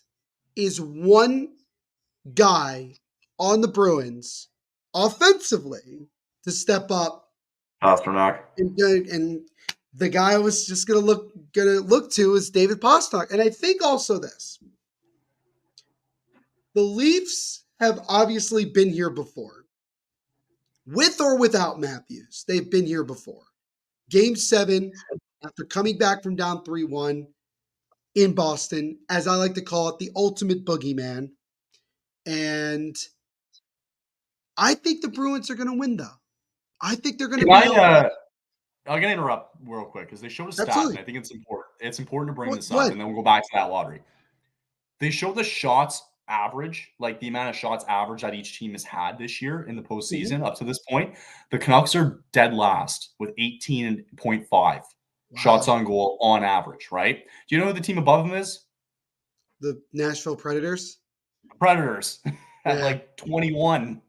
is one guy on the Bruins offensively to step up. Pasternak. And the guy I was just gonna look to is David Pastrnak. And I think also this. The Leafs have obviously been here before. With or without Matthews, they've been here before. Game 7, after coming back from down 3-1 in Boston, as I like to call it, the ultimate boogeyman. And I think the Bruins are going to win, though. I think they're going to be okay. I'm going to interrupt real quick because they showed a stat, Absolutely. and I think it's important. It's important to bring this What? up, and then we'll go back to that lottery. They showed the shots average, like the amount of shots average that each team has had this year in the postseason up to this point. The Canucks are dead last with 18.5 shots on goal on average, right? Do you know who the team above them is? The Nashville Predators. Predators at like 21.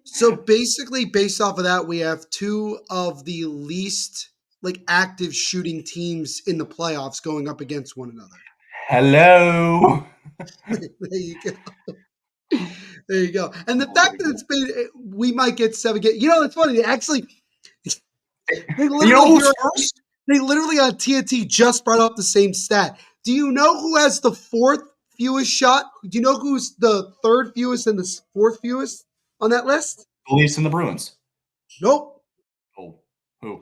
So basically, based off of that, we have two of the least active shooting teams in the playoffs going up against one another. Hello. There you go. There you go. And the fact that it's been, we might get 7 games. It's funny. They actually, they literally on TNT just brought up the same stat. Do you know who has the 4th fewest shot? Do you know who's the 3rd fewest and the 4th fewest on that list? The Leafs and the Bruins. Nope. Oh, who?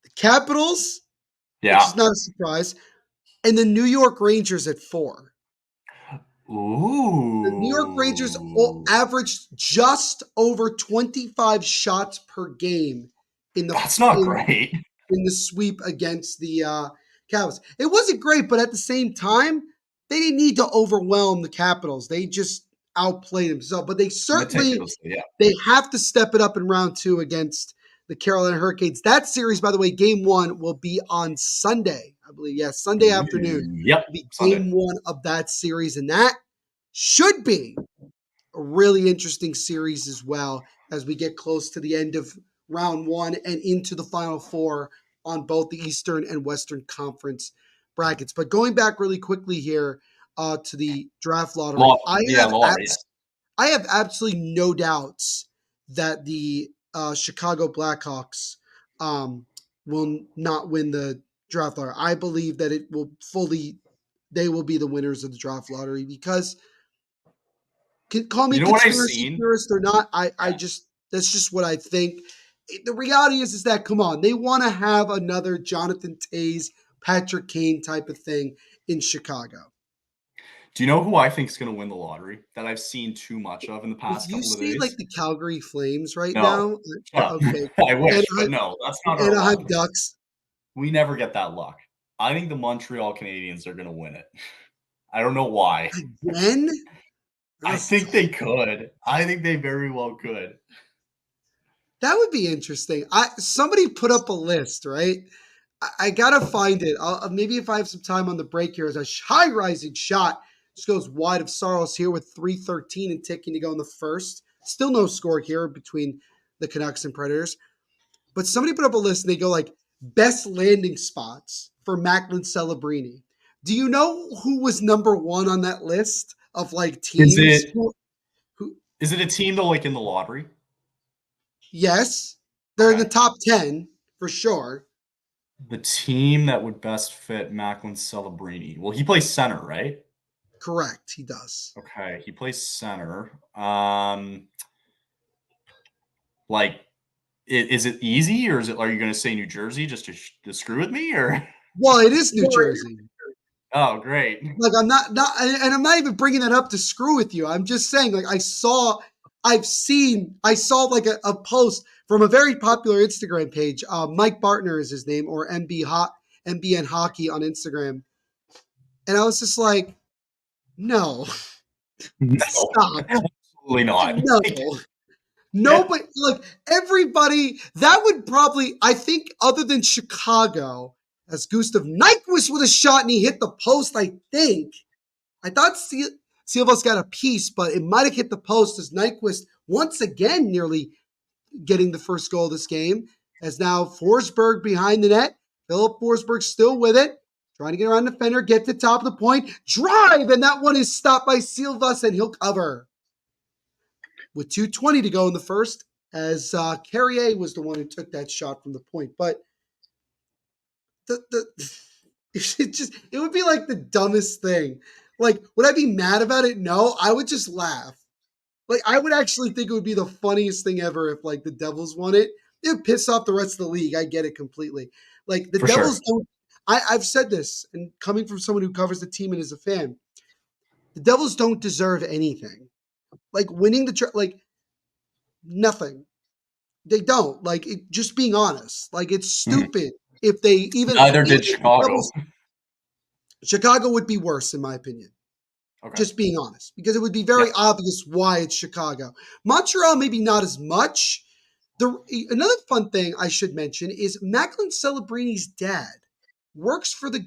The Capitals. Yeah. Which is not a surprise. And the New York Rangers at 4. Ooh. The New York Rangers averaged just over 25 shots per game That's not great. In the sweep against the Capitals. It wasn't great, but at the same time, they didn't need to overwhelm the Capitals. They just outplayed themselves. But they certainly they have to step it up in round 2 against the Carolina Hurricanes. That series, by the way, game 1 will be on Sunday, I believe. Yes, Sunday afternoon. Yep. It'll be game 1 of that series, and that should be a really interesting series as well as we get close to the end of round 1 and into the final 4 on both the Eastern and Western Conference brackets. But going back really quickly here to the draft lottery, I have absolutely no doubts that the Chicago Blackhawks will not win the draft lottery. I believe that they will be the winners of the draft lottery because call me You know what I've conspiracy seen? theorist or not. I just that's just what I think. The reality is that come on, they want to have another Jonathan Toews, Patrick Kane type of thing in Chicago. Do you know who I think is going to win the lottery that I've seen too much of in the If past you couple of see like days? the Calgary Flames right No. now, Shut up. okay, I wish, but Anaheim, no, that's not the our luck. Anaheim Ducks. We never get that luck. I think the Montreal Canadiens are going to win it. I don't know why. Again? I think they could. I think they very well could. That would be interesting. Somebody put up a list, right? I gotta find it. Maybe if I have some time on the break here, as a high rising shot just goes wide of Saros here with 3:13 and ticking to go in the first. Still no score here between the Canucks and Predators. But somebody put up a list and they go like best landing spots for Macklin Celebrini. Do you know who was number one on that list of like Is teams? it Who is it a team though, like in the lottery? yes, they're in the Okay. top 10 for sure. The team that would best fit Macklin Celebrini. Well, he plays center, right? Correct, he does. Okay, he plays center. Like, is it easy, or are you going to say New Jersey just to screw with me, or? Well, it is New Jersey. Oh, great. Like I'm not, and I'm not even bringing that up to screw with you. I'm just saying, like I saw like a post from a very popular Instagram page. Mike Bartner is his name, or MBN Hockey on Instagram, and I was just like, no, No, stop, absolutely not. no. Nobody, like everybody, that would probably, I think, other than Chicago, as Gustav Nyquist with a shot and he hit the post, I think. I thought Silva's got a piece, but it might have hit the post as Nyquist once again nearly getting the first goal of this game. As now Forsberg behind the net. Philip Forsberg still with it. Trying to get around the defender, get to the top of the point, drive, and that one is stopped by Silvas, and he'll cover. With 2:20 to go in the first, as Carrier was the one who took that shot from the point. But the it would be like the dumbest thing. Like, would I be mad about it? No, I would just laugh. Like, I would actually think it would be the funniest thing ever if like the Devils won it. It would piss off the rest of the league. I get it completely. Like the For sure. Devils don't. I've said this, and coming from someone who covers the team and is a fan, the Devils don't deserve anything. Like winning like nothing. They don't. Like just being honest. Like it's stupid if they Neither even did Chicago. Chicago would be worse in my opinion. Okay. Just being honest, because it would be very obvious why it's Chicago. Montreal, maybe not as much. Another fun thing I should mention is Macklin Celebrini's dad works for the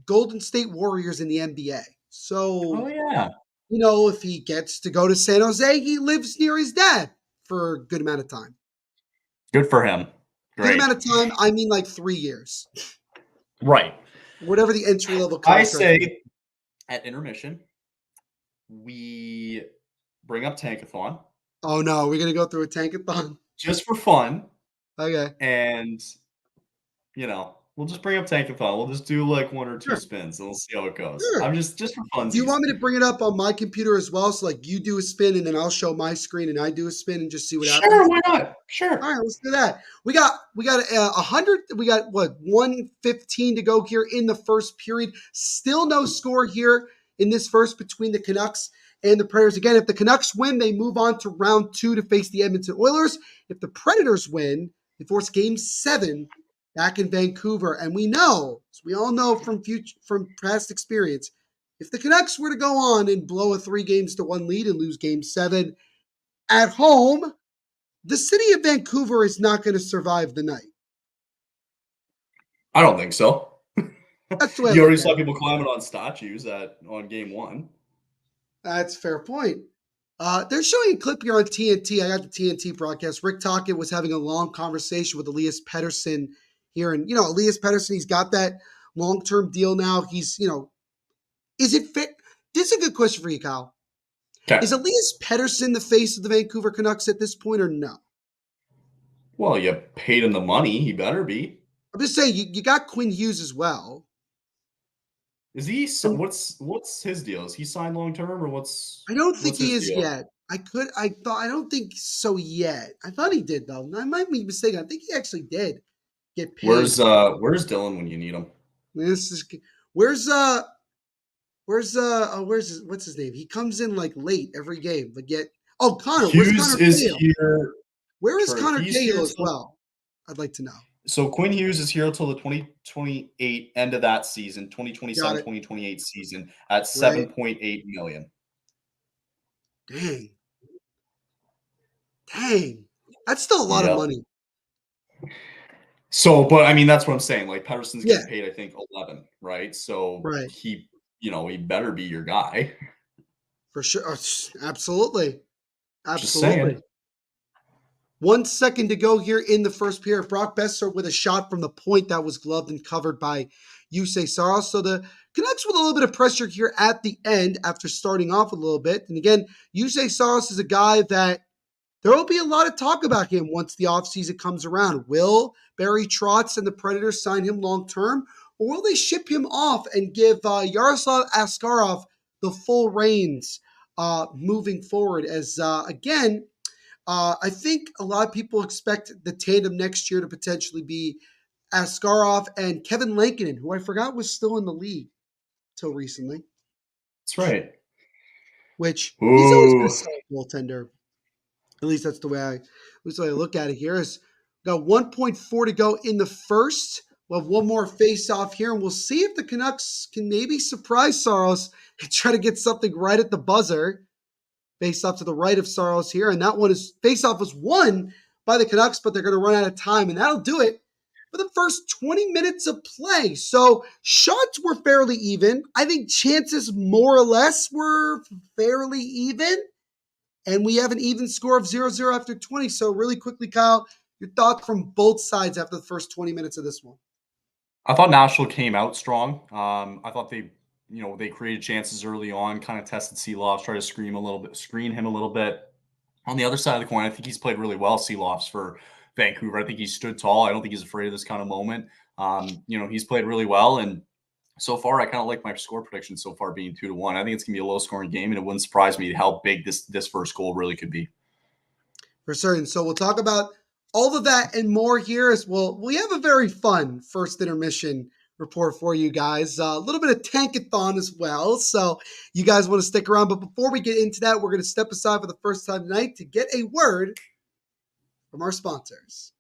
Golden State Warriors in the NBA. So, Oh yeah. if he gets to go to San Jose, he lives near his dad for a good amount of time. Good for him. Good Great. amount of time, I mean like 3 years. Right. Whatever the entry level I contract. say at intermission, we bring up Tankathon Oh no, we're gonna go through a tankathon. just for fun, Okay. and we'll just bring up Tankathon. We'll just do like one or two Sure. spins, and we'll see how it goes. Sure. I'm just for fun. Do you want me to bring it up on my computer as well? So like you do a spin and then I'll show my screen and I do a spin and just see what happens. Sure, why not? Sure. All right, let's do that. We got 100. We got 115 to go here in the first period. Still no score here in this first between the Canucks and the Predators. Again, if the Canucks win, they move on to round 2 to face the Edmonton Oilers. If the Predators win, they force Game 7 back in Vancouver. And we know, as we all know from past experience, if the Canucks were to go on and blow a 3-1 lead and lose Game 7 at home, the city of Vancouver is not going to survive the night. I don't think so. That's the way You already saw people climbing on statues on Game 1. That's a fair point. They're showing a clip here on TNT. I got the TNT broadcast. Rick Tocchet was having a long conversation with Elias Pettersson here. And, Elias Pettersson, he's got that long-term deal now. He's, is it fit? This is a good question for you, Kyle. Okay. Is Elias Pettersson the face of the Vancouver Canucks at this point or no? Well, you paid him the money. He better be. I'm just saying, you got Quinn Hughes as well. Is he? And What's his deal? Is he signed long term or I don't think what's he his is deal? yet. I don't think so yet. I thought he did though. I might be mistaken. I think he actually did get paid. Where's Dylan when you need him? This is where's what's his name? He comes in like late every game, but yet Connor. Where's Hughes Connor is Cahill? here. Where is Sorry, Connor he's here Cahill as till well? I'd like to know. so Quinn Hughes is here until the 2028 end of that season, Got 2027, it. 2028 season at Right. 7.8 million. Dang. Dang. That's still a lot of Yep. money. So, but I mean, that's what I'm saying. Like Pettersson's Yeah. getting paid, I think, 11, right? So Right. he better be your guy. For sure. Absolutely. Just Absolutely. saying. 1 second to go here in the first period. Brock Besser with a shot from the point that was gloved and covered by Yusei Saros. So the Canucks with a little bit of pressure here at the end after starting off a little bit. And again, Yusei Saros is a guy that there will be a lot of talk about him once the offseason comes around. Will Barry Trotz and the Predators sign him long term, or will they ship him off and give Yaroslav Askarov the full reins moving forward? As again, I think a lot of people expect the tandem next year to potentially be Askarov and Kevin Lankinen, who I forgot was still in the league till recently, That's right. which he's always been a Ooh. solid goaltender. At least that's the way I look at it here. Is got 1.4 to go in the first. We'll have one more face off here, and we'll see if the Canucks can maybe surprise Saros and try to get something right at the buzzer. Face off to the right of Saros here, and that one is face off was won by the Canucks, but they're going to run out of time, and that'll do it for the first 20 minutes of play. So shots were fairly even. I think chances more or less were fairly even. And we have an even score of 0-0 after 20. So really quickly, Kyle, your thoughts from both sides after the first 20 minutes of this one. I thought Nashville came out strong. I thought they created chances early on, kind of tested Seeloffs, tried to screen him a little bit. On the other side of the coin, I think he's played really well, Seeloffs, for Vancouver. I think he stood tall. I don't think he's afraid of this kind of moment. He's played really well, and so far, I kind of like my score prediction so far being 2-1. I think it's gonna be a low-scoring game, and it wouldn't surprise me how big this first goal really could be. For certain. So we'll talk about all of that and more here as well. We have a very fun first intermission report for you guys. A little bit of tankathon as well. So you guys want to stick around. But before we get into that, we're going to step aside for the first time tonight to get a word from our sponsors.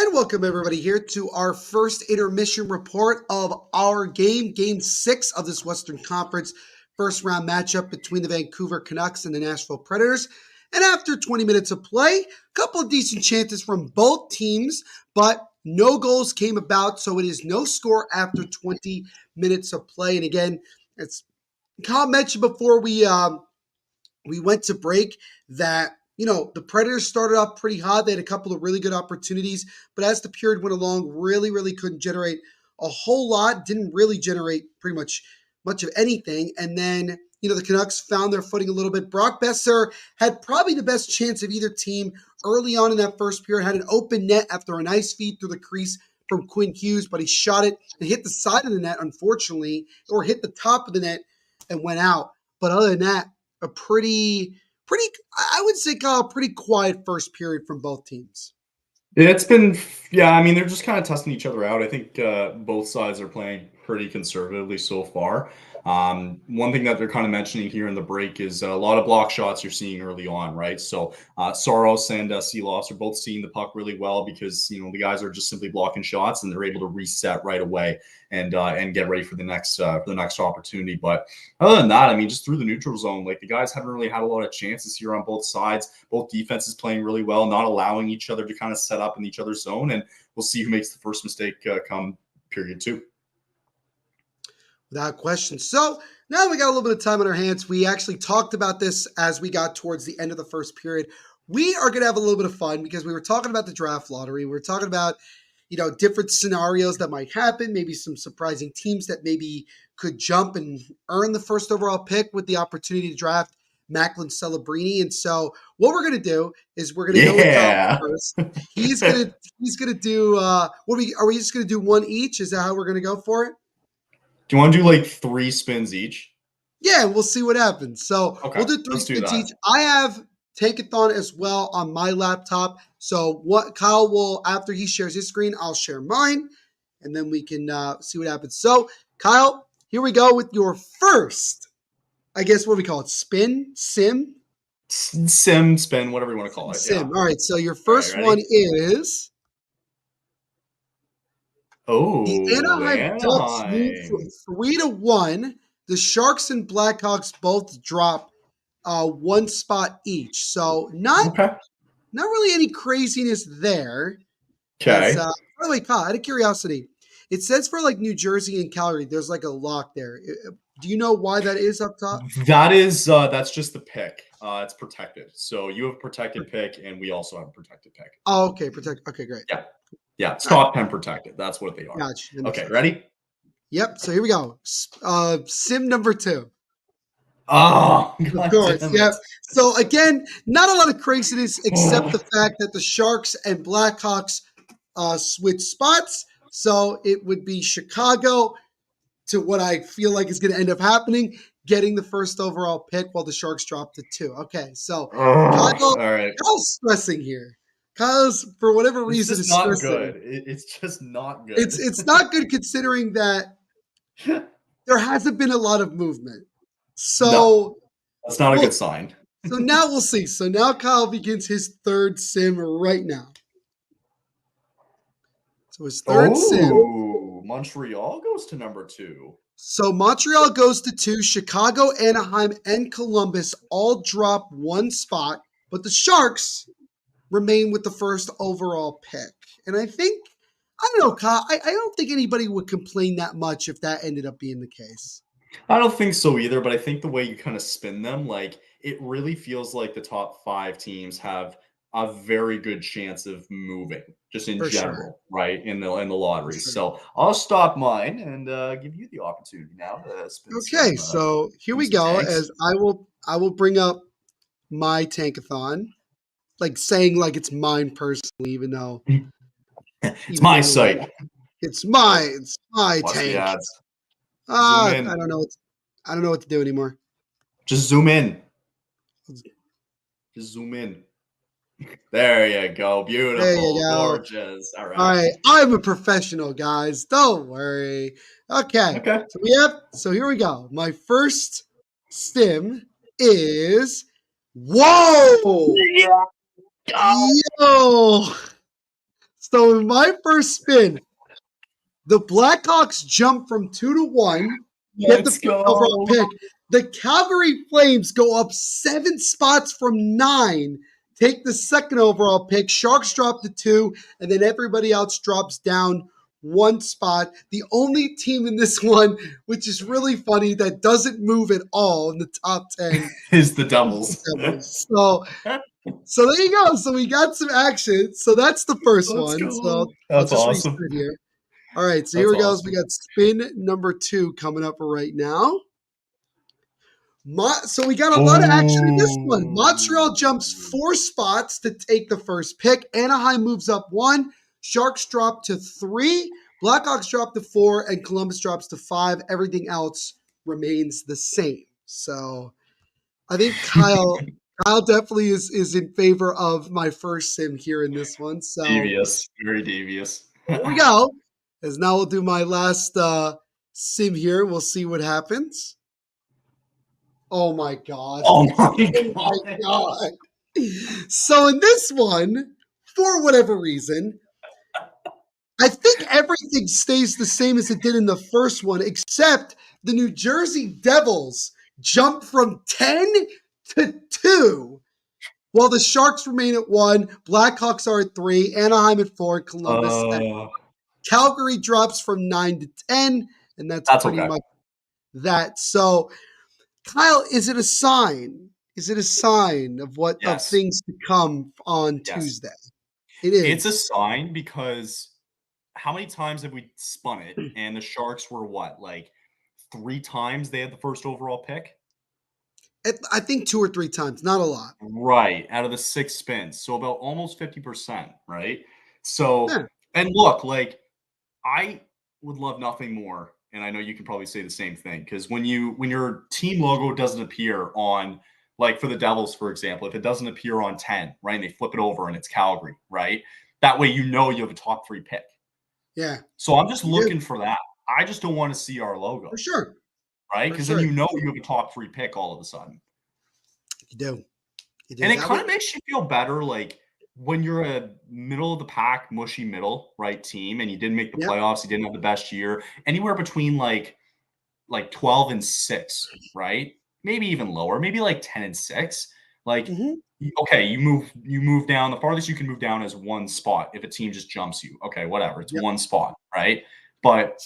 And welcome everybody here to our first intermission report of our game 6 of this Western Conference first round matchup between the Vancouver Canucks and the Nashville Predators. And after 20 minutes of play, a couple of decent chances from both teams, but no goals came about, so it is no score after 20 minutes of play. And again, as Kyle mentioned before we went to break that the Predators started off pretty hot. They had a couple of really good opportunities, but as the period went along, really couldn't generate a whole lot. Didn't really generate pretty much of anything. And then, the Canucks found their footing a little bit. Brock Besser had probably the best chance of either team early on in that first period. Had an open net after a nice feed through the crease from Quinn Hughes, but he shot it and hit the side of the net, unfortunately, or hit the top of the net and went out. But other than that, a pretty, I would say, Kyle, pretty quiet first period from both teams. It's been, they're just kind of testing each other out. I think both sides are playing pretty conservatively so far. One thing that they're kind of mentioning here in the break is a lot of block shots you're seeing early on, right? So Soros and Seeloffs are both seeing the puck really well because, the guys are just simply blocking shots and they're able to reset right away and get ready for the next opportunity. But other than that, just through the neutral zone, like the guys haven't really had a lot of chances here on both sides. Both defenses playing really well, not allowing each other to kind of set up in each other's zone. And we'll see who makes the first mistake come period 2. Without question. So now we got a little bit of time on our hands. We actually talked about this as we got towards the end of the first period. We are going to have a little bit of fun because we were talking about the draft lottery. We were talking about, different scenarios that might happen, maybe some surprising teams that maybe could jump and earn the first overall pick with the opportunity to draft Macklin Celebrini. And so what we're going to do is we're going to go with Kyle first. He's going to do, are we just going to do one each? Is that how we're going to go for it? Do you want to do like 3 spins each? Yeah, we'll see what happens. So we'll do 3 spins each. I have Tankathon as well on my laptop. So what Kyle will, after he shares his screen, I'll share mine, and then we can see what happens. So Kyle, here we go with your first, I guess what do we call it? Spin? Sim, spin, whatever you want to call it. Sim. Yeah. All right, so your first one is... the Anaheim Ducks move from 3-1. The Sharks and Blackhawks both drop 1 spot each. So not really any craziness there. Okay. By the way, Kyle, out of curiosity, it says for like New Jersey and Calgary, there's like a lock there. Do you know why that is up top? That is that's just the pick. It's protected. So you have a protected pick, and we also have a protected pick. Oh, okay, protect. Okay, great. Yeah, it's top 10 protected. That's what they are. Gotcha. Okay, ready? Yep. So here we go. Sim number 2. Oh, of course. Yep. So again, not a lot of craziness except the fact that the Sharks and Blackhawks switch spots. So it would be Chicago, to what I feel like is going to end up happening, getting the first overall pick while the Sharks drop to 2. Okay, so all right. Kyle's stressing here. Kyle's, for whatever reason, is not good. It's just not good. It's not good considering that there hasn't been a lot of movement. So that's not a good sign. So now we'll see. So now Kyle begins his third sim right now. So his third sim. Montreal goes to number 2. So Montreal goes to 2. Chicago, Anaheim, and Columbus all drop 1 spot, but the Sharks remain with the first overall pick. And I think, I don't know, Kyle, I don't think anybody would complain that much if that ended up being the case. I don't think so either, but I think the way you kind of spin them, like it really feels like the top 5 teams have a very good chance of moving, just in general, right, in the lottery. Sure. So I'll stop mine and give you the opportunity now to spin. Okay, so here we go. Tanks. As I will bring up my Tankathon, like saying like it's mine personally, even though it's my site. It's my tank. I don't know what to do anymore. Just zoom in. There you go. Beautiful. There you go. Gorgeous. All right. I'm a professional, guys. Don't worry. Okay. So here we go. My first sim is Yo! So in my first spin, the Blackhawks jump from 2-1, get the Let's first go. overall pick. The Calgary Flames go up 7 spots from 9, take the second overall pick. Sharks drop to 2, and then everybody else drops down 1 spot. The only team in this one, which is really funny, that doesn't move at all in the top 10 Is the Devils. So there you go. So we got some action. So that's the first Let's one. go. So That's I'll just awesome. reset here. All right. So That's here we go. awesome. We got spin number 2 coming up right now. So we got a lot of action in this one. Montreal jumps 4 spots to take the first pick. Anaheim moves up 1. Sharks drop to 3. Blackhawks drop to 4. And Columbus drops to 5. Everything else remains the same. So I think Kyle definitely is in favor of my first sim here in this one. So Devious. Very devious. here we go. As now we'll do my last sim here. We'll see what happens. Oh my god. Oh my Oh my god. So in this one, for whatever reason, I think everything stays the same as it did in the first one, except the New Jersey Devils jump from 10 to 2, while the Sharks remain at 1, Blackhawks are at 3, Anaheim at 4, Columbus at 5. Calgary drops from 9 to 10, and that's pretty okay. much that. So, Kyle, is it a sign? Is it a sign of what of things to come on Tuesday? It is. It's a sign because how many times have we spun it and the Sharks were what, like 3 times they had the first overall pick? I think 2 or 3 times, not a lot. Right, out of the 6 spins. So about almost 50%, right? So, and look, like I would love nothing more, and I know you can probably say the same thing, because when your team logo doesn't appear on, like for the Devils, for example, if it doesn't appear on 10, right, and they flip it over and it's Calgary, right? That way you know you have a top 3 pick. Yeah. So I'm just looking for that. I just don't want to see our logo. For sure. Right? Because then you know you have a top 3 pick all of a sudden. You do. And it kind of makes you feel better, like when you're a middle of the pack, mushy middle, right, team, and you didn't make the playoffs, you didn't have the best year, anywhere between like 12 and 6, right? Maybe even lower, maybe like 10 and 6. Like, okay, you move down. The farthest you can move down is 1 spot if a team just jumps you. Okay, whatever. It's 1 spot, right? But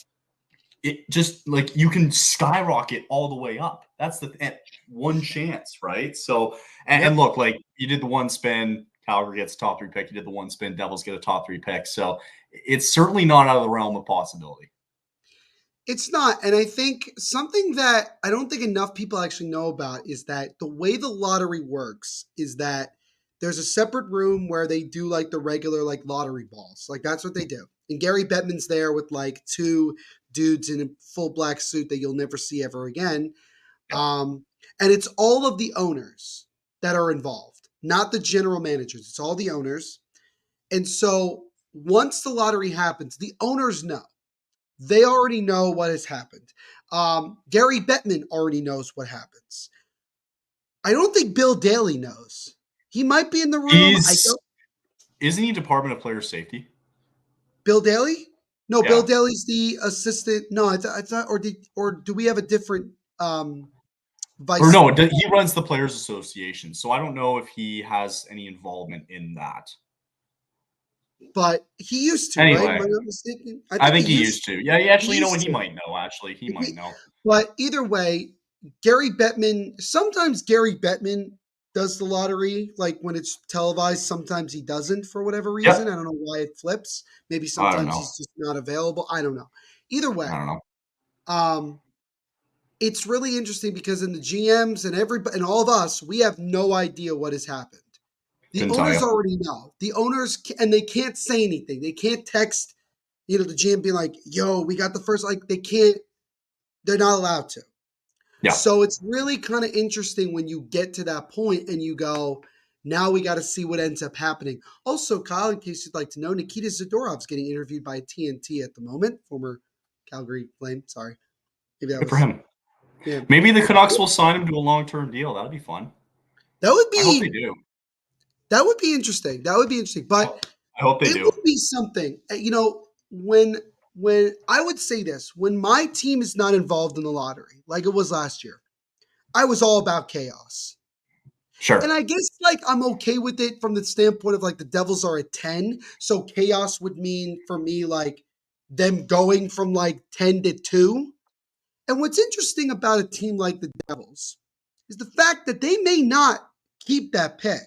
it just like you can skyrocket all the way up. That's the one chance, right? So, and look, like you did the 1 spin, Calgary gets a top 3 pick. You did the 1 spin, Devils get a top 3 pick. So it's certainly not out of the realm of possibility. It's not. And I think something that I don't think enough people actually know about is that the way the lottery works is that there's a separate room where they do like the regular like lottery balls. Like that's what they do. And Gary Bettman's there with like 2 dudes in a full black suit that you'll never see ever again. And it's all of the owners that are involved, not the general managers. It's all the owners. And so once the lottery happens, the owners know. They already know what has happened. Gary Bettman already knows what happens. I don't think Bill Daly knows. He might be in the room. Isn't he Department of Player Safety? Bill Daly? No, Bill Daly's the assistant. No, it's not. Or do we have a different vice? Or no, he runs the Players Association. So I don't know if he has any involvement in that. But he used to, anyway, right? Am I not mistaken? I think he used to. Yeah, actually, you know what? He might know, actually. He might know. But either way, sometimes Gary Bettman does the lottery, like when it's televised. Sometimes he doesn't for whatever reason. I don't know why it flips. Maybe sometimes he's just not available. I don't know. Either way, I don't know. It's really interesting because in the GMs and everybody and all of us, we have no idea what has happened. The owners already know. The owners, and they can't say anything. They can't text, the GM being like, yo, we got the first, like they can't, they're not allowed to. Yeah. So it's really kind of interesting when you get to that point and you go, now we got to see what ends up happening. Also, Kyle, in case you'd like to know, Nikita Zadorov's getting interviewed by TNT at the moment, former Calgary Flame. Sorry. Maybe that Good for him. Yeah. Maybe the Canucks will sign him to a long-term deal. That'd be fun. That would be. I hope they do. That would be interesting. But I hope they It do. would be something. When I would say this, when my team is not involved in the lottery, like it was last year, I was all about chaos. And Sure. I guess I'm okay with it from the standpoint of the Devils are at 10. So chaos would mean for me them going from 10 to 2. And what's interesting about a team like the Devils is the fact that they may not keep that pick.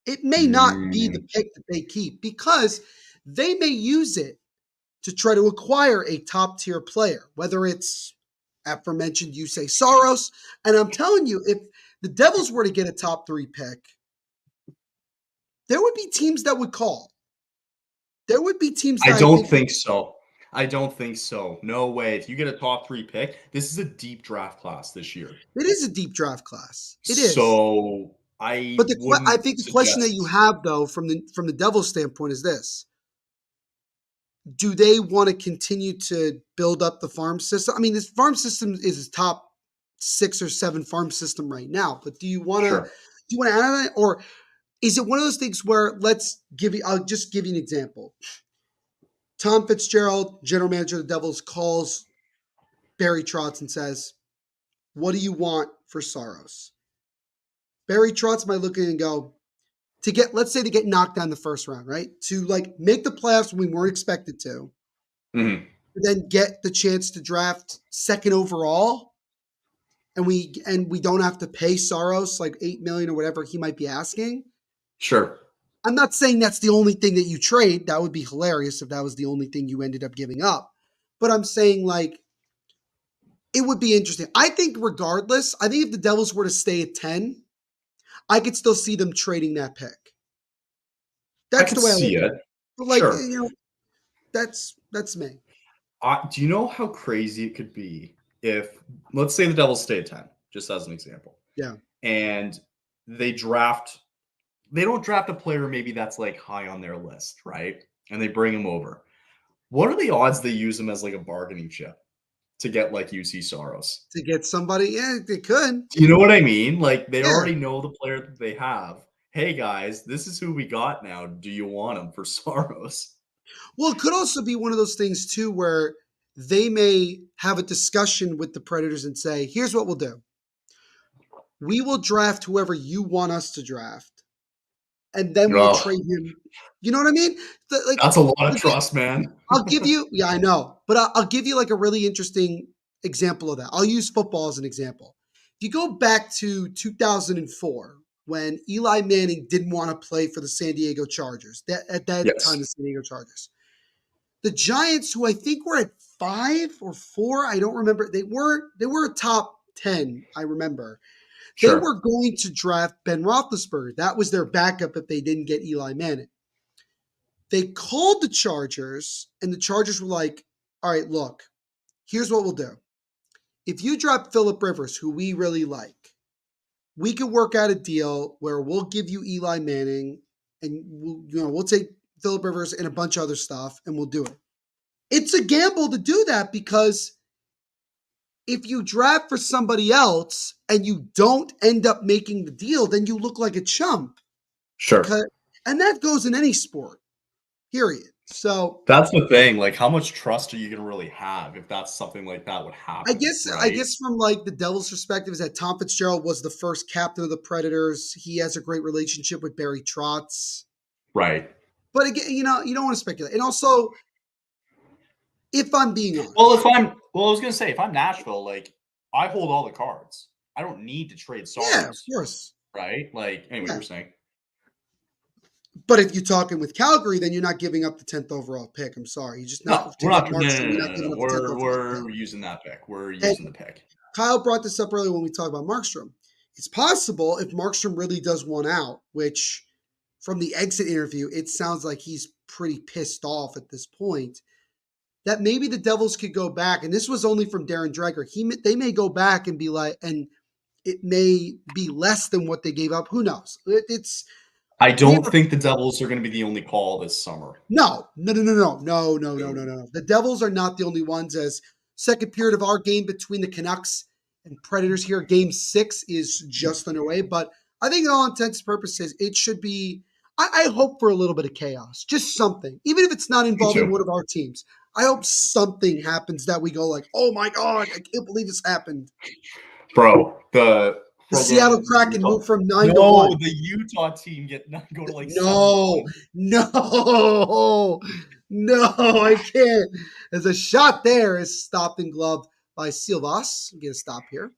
It may not be the Mm, pick that they keep because they may use it to try to acquire a top tier player, whether it's aforementioned, you say Soros. And I'm telling you, if the Devils were to get a top 3 pick, there would be teams that would call. There would be teams I that I don't think think so. I don't think so. No way. If you get a top 3 pick, this is a deep draft class this year. it is a deep draft class. It is. So I But I wouldn't think the question that you suggest. have though from the Devils standpoint is this. Do they want to continue to build up the farm system? I mean, this farm system is a top 6 or 7 farm system right now. But do you want to Sure. add on that, or is it one of those things where I'll just give you an example. Tom Fitzgerald, general manager of the Devils, calls Barry Trotz and says, "What do you want for Soros?" Barry Trotz might look at it and go, let's say to get knocked down the first round, right? To make the playoffs when we weren't expected to, Mhm. then get the chance to draft second overall, and we don't have to pay Soros like $8 million or whatever he might be asking. Sure. I'm not saying that's the only thing that you trade. That would be hilarious if that was the only thing you ended up giving up. But I'm saying it would be interesting. I think regardless, I think if the Devils were to stay at 10, I could still see them trading that pick. I That's could the way I look see at it. it. But Sure. that's me. Do you know how crazy it could be if, let's say, the Devils stay at 10, just as an example, Yeah. and they don't draft a player maybe that's high on their list, right? And they bring him over. What are the odds they use him as a bargaining chip to get UC Soros? To get somebody, yeah, they could. Do you know what I mean? They Yeah. already know the player that they have. Hey guys, this is who we got now. Do you want him for Soros? Well, it could also be one of those things too where they may have a discussion with the Predators and say, here's what we'll do. We will draft whoever you want us to draft, and then we'll Oh, trade him. You know what I mean? that's a lot of trust, man. I'll give you, yeah, I know, but I'll give you a really interesting example of that. I'll use football as an example. If you go back to 2004, when Eli Manning didn't want to play for the San Diego Chargers, at that time, Yes. the San Diego Chargers, the Giants, who I think were at 5 or 4, I don't remember, they were a top 10, I remember. They Sure. were going to draft Ben Roethlisberger. That was their backup if they didn't get Eli Manning. They called the Chargers, and the Chargers were like, all right, look, here's what we'll do. If you drop Phillip Rivers, who we really like, we can work out a deal where we'll give you Eli Manning, and we'll take Phillip Rivers and a bunch of other stuff, and we'll do it. It's a gamble to do that because if you draft for somebody else and you don't end up making the deal, then you look like a chump. Sure. And that goes in any sport, period. So That's the thing. How much trust are you gonna really have if that's something like that would I happen, guess I right? guess from the Devils' perspective is that Tom Fitzgerald was the first captain of the Predators. He has a great relationship with Barry Trotz. Right. But again, you don't want to speculate. And also, if I'm being Well, honest, I was gonna say if I'm Nashville, I hold all the cards. I don't need to trade yeah, of Soros, course. right? Anyway, Yeah. you're saying. But if you're talking with Calgary, then you're not giving up the 10th overall pick. I'm sorry. You're just No, not to we're get not. No, no, Markstrom, no, you're no, not no, giving no. up the 10th overall pick. We're using that pick. We're And using the pick. Kyle brought this up earlier when we talked about Markstrom. It's possible if Markstrom really does want out, which from the exit interview, it sounds like he's pretty pissed off at this point, that maybe the Devils could go back. And this was only from Darren Dreger. They may go back and be like, and it may be less than what they gave up. Who knows? It's I we don't were think the Devils are going to be the only call this summer. no. The Devils are not the only ones. As second period of our game between the Canucks and Predators here, Game 6 is just underway. But I think, in all intents and purposes, it should be. I hope for a little bit of chaos, just something, even if it's not involving too. one of our teams. I hope something happens that we go like, oh my God, I can't believe this happened. Bro, The Seattle Kraken moved from 9 to 1. No, the Utah team go to like 7. No, I can't. There's a shot there is stopped and gloved by Silvas. Get a stop here.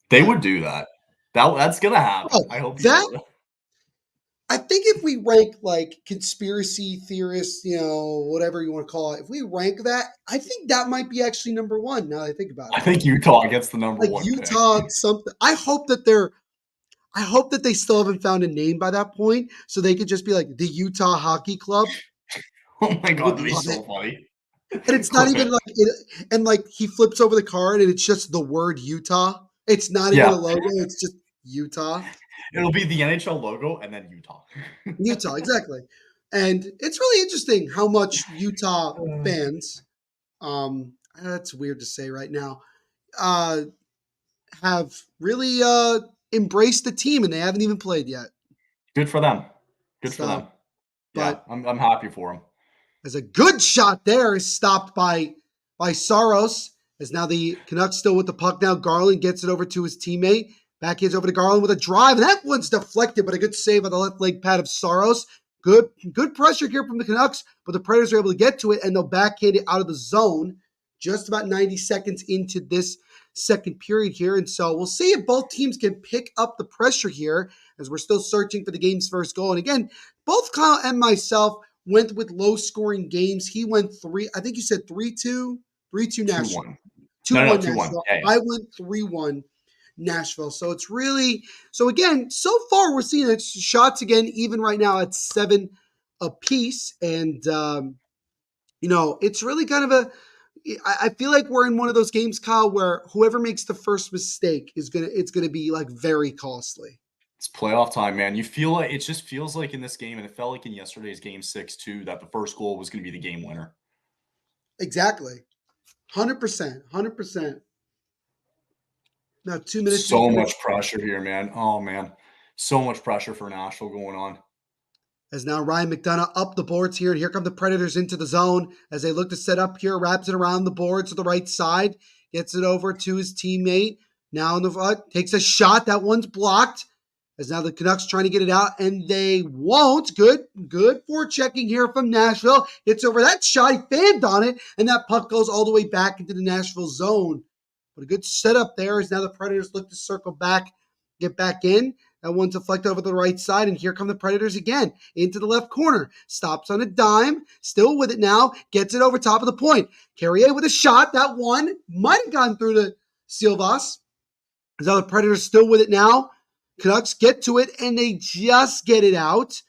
They would do that. That's gonna happen. Oh, I hope that. I think if we rank like conspiracy theorists, whatever you want to call it, if we rank that, I think that might be actually number one. Now that I think about it, I think Utah gets the number like one. Utah, pick. something. I hope that they still haven't found a name by that point, so they could just be like the Utah Hockey Club. Oh my God, that'd be so funny. And it's not even like it, and like he flips over the card and it's just the word Utah. It's not even a logo. It's just Utah. It'll be the NHL logo and then Utah. Utah, exactly. And it's really interesting how much Utah fans, that's weird to say right now, have really embraced the team, and they haven't even played yet. Good for them. For them. Yeah, I'm happy for them. There's a good shot there is stopped by Saros. As now the Canucks still with the puck now. Garland gets it over to his teammate. Backhands over to Garland with a drive. And that one's deflected, but a good save on the left leg pad of Saros. Good pressure here from the Canucks, but the Predators are able to get to it, and they'll backhand it out of the zone just about 90 seconds into this second period here. And so we'll see if both teams can pick up the pressure here as we're still searching for the game's first goal. And again, both Kyle and myself went with low-scoring games. He went 3, I think you said 3-2? 3-2 Nashville. 2-1 Nashville. Yeah. I went 3-1 Nashville. So it's really, so again, so far we're seeing it shots again, even right now at 7 apiece. And, it's really kind of I feel like we're in one of those games, Kyle, where whoever makes the first mistake it's going to be like very costly. It's playoff time, man. You feel like it just feels like in this game, and it felt like in yesterday's game 6 too, that the first goal was going to be the game winner. Exactly. 100%. Now 2 minutes. So much pressure here, man. Oh, man. So much pressure for Nashville going on. As now Ryan McDonough up the boards here, and here come the Predators into the zone as they look to set up here, wraps it around the boards to the right side, gets it over to his teammate. Now in the front, takes a shot. That one's blocked. As now the Canucks trying to get it out, and they won't. Good forechecking here from Nashville. Hits over that shot. He fanned on it, and that puck goes all the way back into the Nashville zone. But a good setup there as now the Predators look to circle back, get back in. That one deflected over the right side, and here come the Predators again into the left corner. Stops on a dime, still with it now, gets it over top of the point. Carrier with a shot. That one might have gone through to Silvas. As now the Predators still with it now. Canucks get to it, and they just get it out.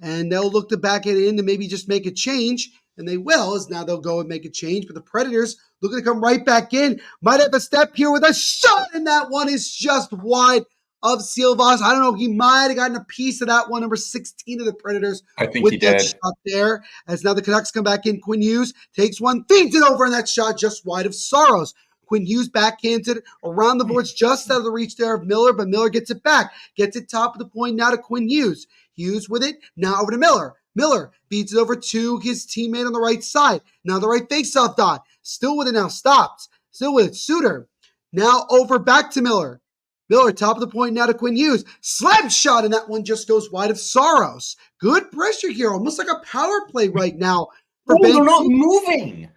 And they'll look to back it in to maybe just make a change. And they will, as now they'll go and make a change. But the Predators looking to come right back in. Might have a step here with a shot, and that one is just wide of Silvas. I don't know. He might have gotten a piece of that one, number 16 of the Predators. I think he did. Shot there. As now the Canucks come back in. Quinn Hughes takes one, feeds it over, and that shot just wide of Saros. Quinn Hughes backhands it around the boards, just out of the reach there of Miller, but Miller gets it back. Gets it top of the point now to Quinn Hughes. Hughes with it, now over to Miller. Miller beats it over to his teammate on the right side. Now the right faceoff dot. Still with it now, stops. Still with it, Suter. Now over back to Miller. Miller, top of the point now to Quinn Hughes. Slap shot, and that one just goes wide of Saros. Good pressure here, almost like a power play right now. They're not moving.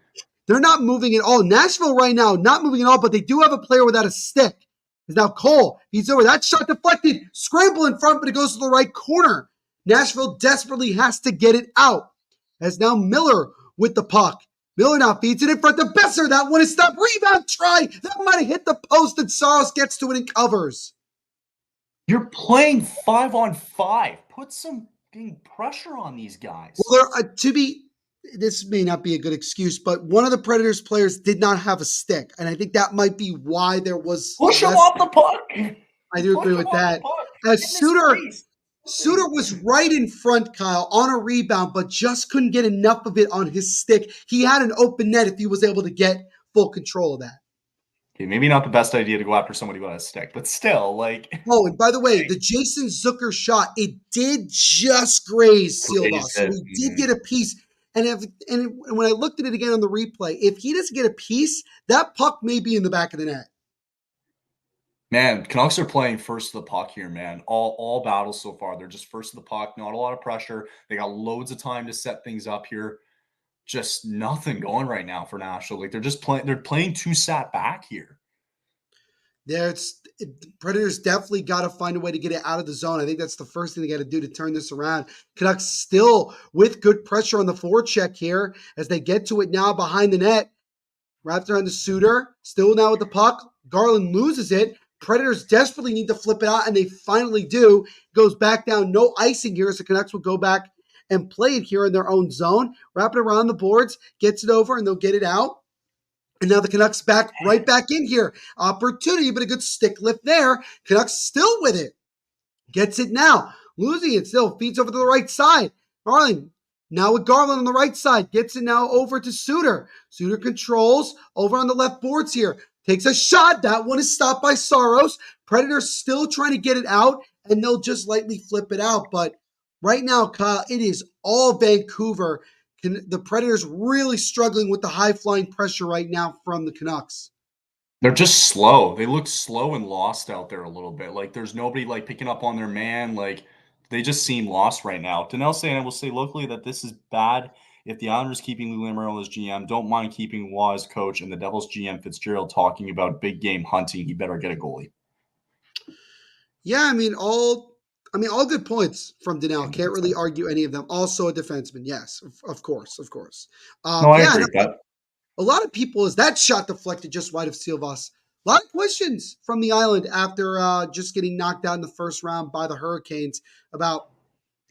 They're not moving at all. Nashville right now, not moving at all, but they do have a player without a stick. Is now Cole. He's over. That shot deflected. Scramble in front, but it goes to the right corner. Nashville desperately has to get it out. As now Miller with the puck. Miller now feeds it in front to Besser. That one is stopped. Rebound try. That might have hit the post, and Saros gets to it and covers. You're playing 5-on-5. Put some pressure on these guys. Well, this may not be a good excuse, but one of the Predators players did not have a stick, and I think that might be why there was push him off the puck. I do agree with that. As Suter was right in front, Kyle, on a rebound, but just couldn't get enough of it on his stick. He had an open net if he was able to get full control of that. Okay, maybe not the best idea to go after somebody with a stick, but still, like, Oh, and by the way, the Jason Zucker shot, it did just graze Silva. praise So it. he did get a piece. And when I looked at it again on the replay, if he doesn't get a piece, that puck may be in the back of the net. Man, Canucks are playing first to the puck here, man. All battles so far, they're just first to the puck. Not a lot of pressure. They got loads of time to set things up here. Just nothing going right now for Nashville. Like they're just playing. They're playing too sat back here. Predators definitely got to find a way to get it out of the zone. I think that's the first thing they got to do to turn this around. Canucks still with good pressure on the forecheck here as they get to it now behind the net. Wrapped around the Suter, still now with the puck. Garland loses it. Predators desperately need to flip it out, and they finally do. Goes back down, no icing here, as the Canucks will go back and play it here in their own zone. Wrap it around the boards, gets it over, and they'll get it out. And now the Canucks right back in here. Opportunity, but a good stick lift there. Canucks still with it. Gets it now. Losing it still. Feeds over to the right side. Garland now with Garland on the right side. Gets it now over to Suter. Suter controls over on the left boards here. Takes a shot. That one is stopped by Saros. Predators still trying to get it out, and they'll just lightly flip it out. But right now, Kyle, it is all Vancouver. The Predators really struggling with the high-flying pressure right now from the Canucks. They're just slow. They look slow and lost out there a little bit. Like there's nobody like picking up on their man. Like they just seem lost right now. Danelle saying, I will say locally that this is bad. If the Islanders keeping Lou Lamoriello as GM, don't mind keeping Waugh as coach, and the Devils GM Fitzgerald talking about big game hunting. He better get a goalie. Yeah, I mean all good points from Danelle. Can't really argue any of them. Also a defenseman, yes, of course, of course. No, I Yeah, agree with that. a lot of people, as that shot deflected just wide of Silvas. A lot of questions from the island after just getting knocked out in the first round by the Hurricanes about,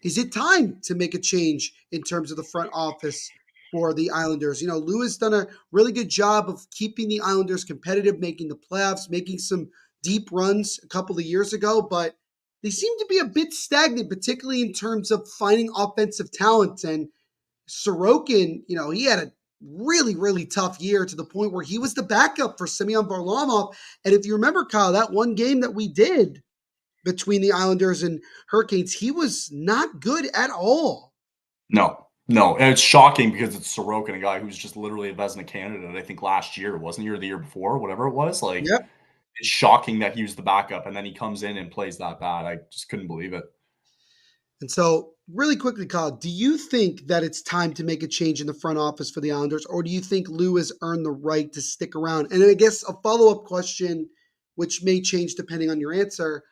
is it time to make a change in terms of the front office for the Islanders? You know, Lou has done a really good job of keeping the Islanders competitive, making the playoffs, making some deep runs a couple of years ago, but they seem to be a bit stagnant, particularly in terms of finding offensive talent. And Sorokin, you know, he had a really, really tough year to the point where he was the backup for Semyon Varlamov. And if you remember, Kyle, that one game that we did between the Islanders and Hurricanes, he was not good at all. No. And it's shocking because it's Sorokin, a guy who's just literally a Vezina candidate, I think last year, wasn't he, or the year before, whatever it was. Like, Yep. it's shocking that he was the backup and then he comes in and plays that bad. I just couldn't believe it. And so, really quickly, Kyle, do you think that it's time to make a change in the front office for the Islanders, or do you think Lou has earned the right to stick around? And I guess a follow-up question, which may change depending on your answer,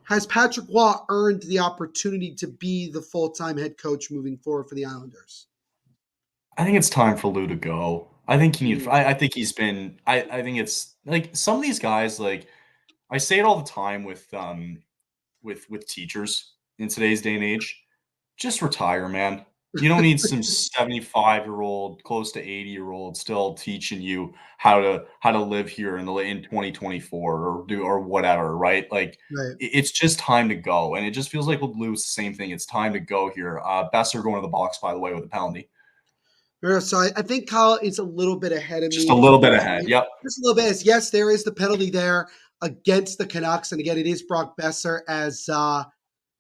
has Patrick Waugh earned the opportunity to be the full-time head coach moving forward for the Islanders? I think it's time for Lou to go. I think he need. I think he's been. I think it's like some of these guys. Like I say it all the time with teachers in today's day and age. Just retire, man. You don't need some 75-year-old, close to 80-year-old still teaching you how to live here in 2024 or whatever, right? Like Right. it's just time to go. And it just feels like with Lou, it's the same thing. It's time to go here. Besser going to the box, by the way, with a penalty. So I think Kyle is a little bit ahead of me. Just a little bit ahead. Yep. Just a little bit. Yes, there is the penalty there against the Canucks. And again, it is Brock Besser as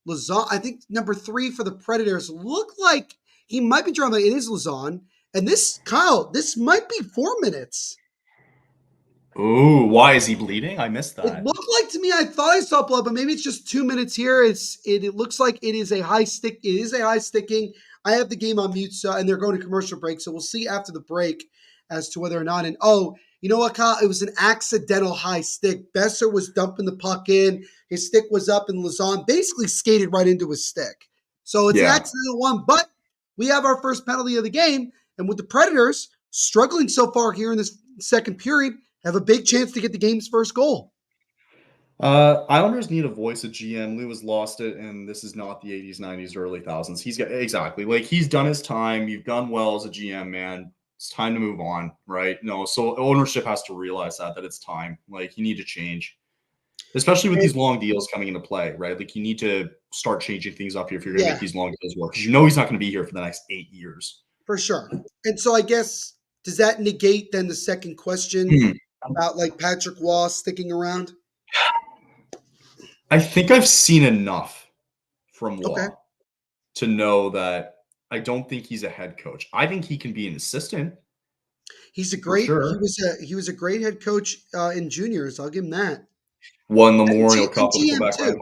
Lazon. I think number 3 for the Predators look like he might be drawn, but it is Lazon. And this, Kyle, this might be 4 minutes. Ooh, why is he bleeding? I missed It that. looked like to me, I thought I saw blood, but maybe it's just 2 minutes here. It looks like it is a high stick. It is a high sticking. I have the game on mute, so and they're going to commercial break, so we'll see after the break as to whether or not. And you know what, Kyle? It was an accidental high stick. Besser was dumping the puck in. His stick was up, and Lazon basically skated right into his stick. So it's an accidental one, but we have our first penalty of the game. And with the Predators struggling so far here in this second period, have a big chance to get the game's first goal. Islanders need a voice at GM. Lou has lost it, and this is not the 80s, 90s, or early thousands. He's got exactly like he's done his time. You've done well as a GM, man. It's time to move on, right? No, so ownership has to realize that it's time. Like you need to change, especially with these long deals coming into play, right? Like you need to start changing things up here if you're going to make these long deals work, because you know he's not going to be here for the next 8 years for sure. And so I guess does that negate then the second question? about like Patrick Waugh sticking around? I think I've seen enough from Okay. Waugh to know that I don't think he's a head coach. I think he can be an assistant He's a for great sure. he was a great head coach in juniors. I'll give him that. Won the And, Memorial And Cup with the GM Quebec too. Remparts. And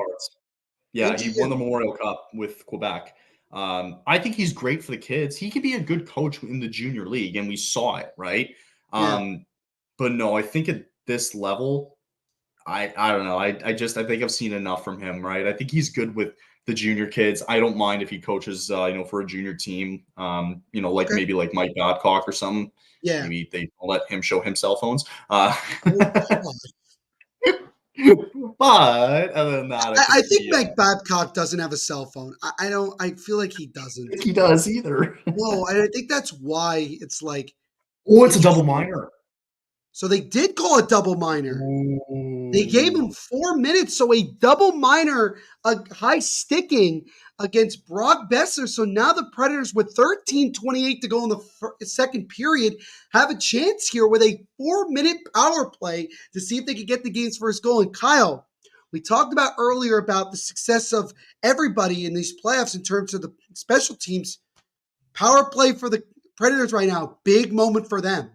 Yeah, he won GM. the Memorial Cup with Quebec. I think he's great for the kids. He could be a good coach in the junior league, and we saw it, right? Yeah. But no, I think at this level, I don't know. I think I've seen enough from him, right? I think he's good with the junior kids. I don't mind if he coaches, for a junior team, like Okay. maybe like Mike Babcock or something. Yeah. Maybe they let him show him cell phones. Oh God. But other than that, I I think think he, Mike Babcock doesn't have a cell phone. I don't. I feel like he doesn't. he does either. No, and I think that's why it's like Oh, it's a double interesting. minor. So they did call a double minor. They gave him Ooh. 4 minutes, so a double minor, a high sticking against Brock Besser. So now the Predators, with 13:28 to go in the second period, have a chance here with a 4-minute power play to see if they can get the game's first goal. And Kyle, we talked about earlier about the success of everybody in these playoffs in terms of the special teams. Power play for the Predators right now, big moment for them.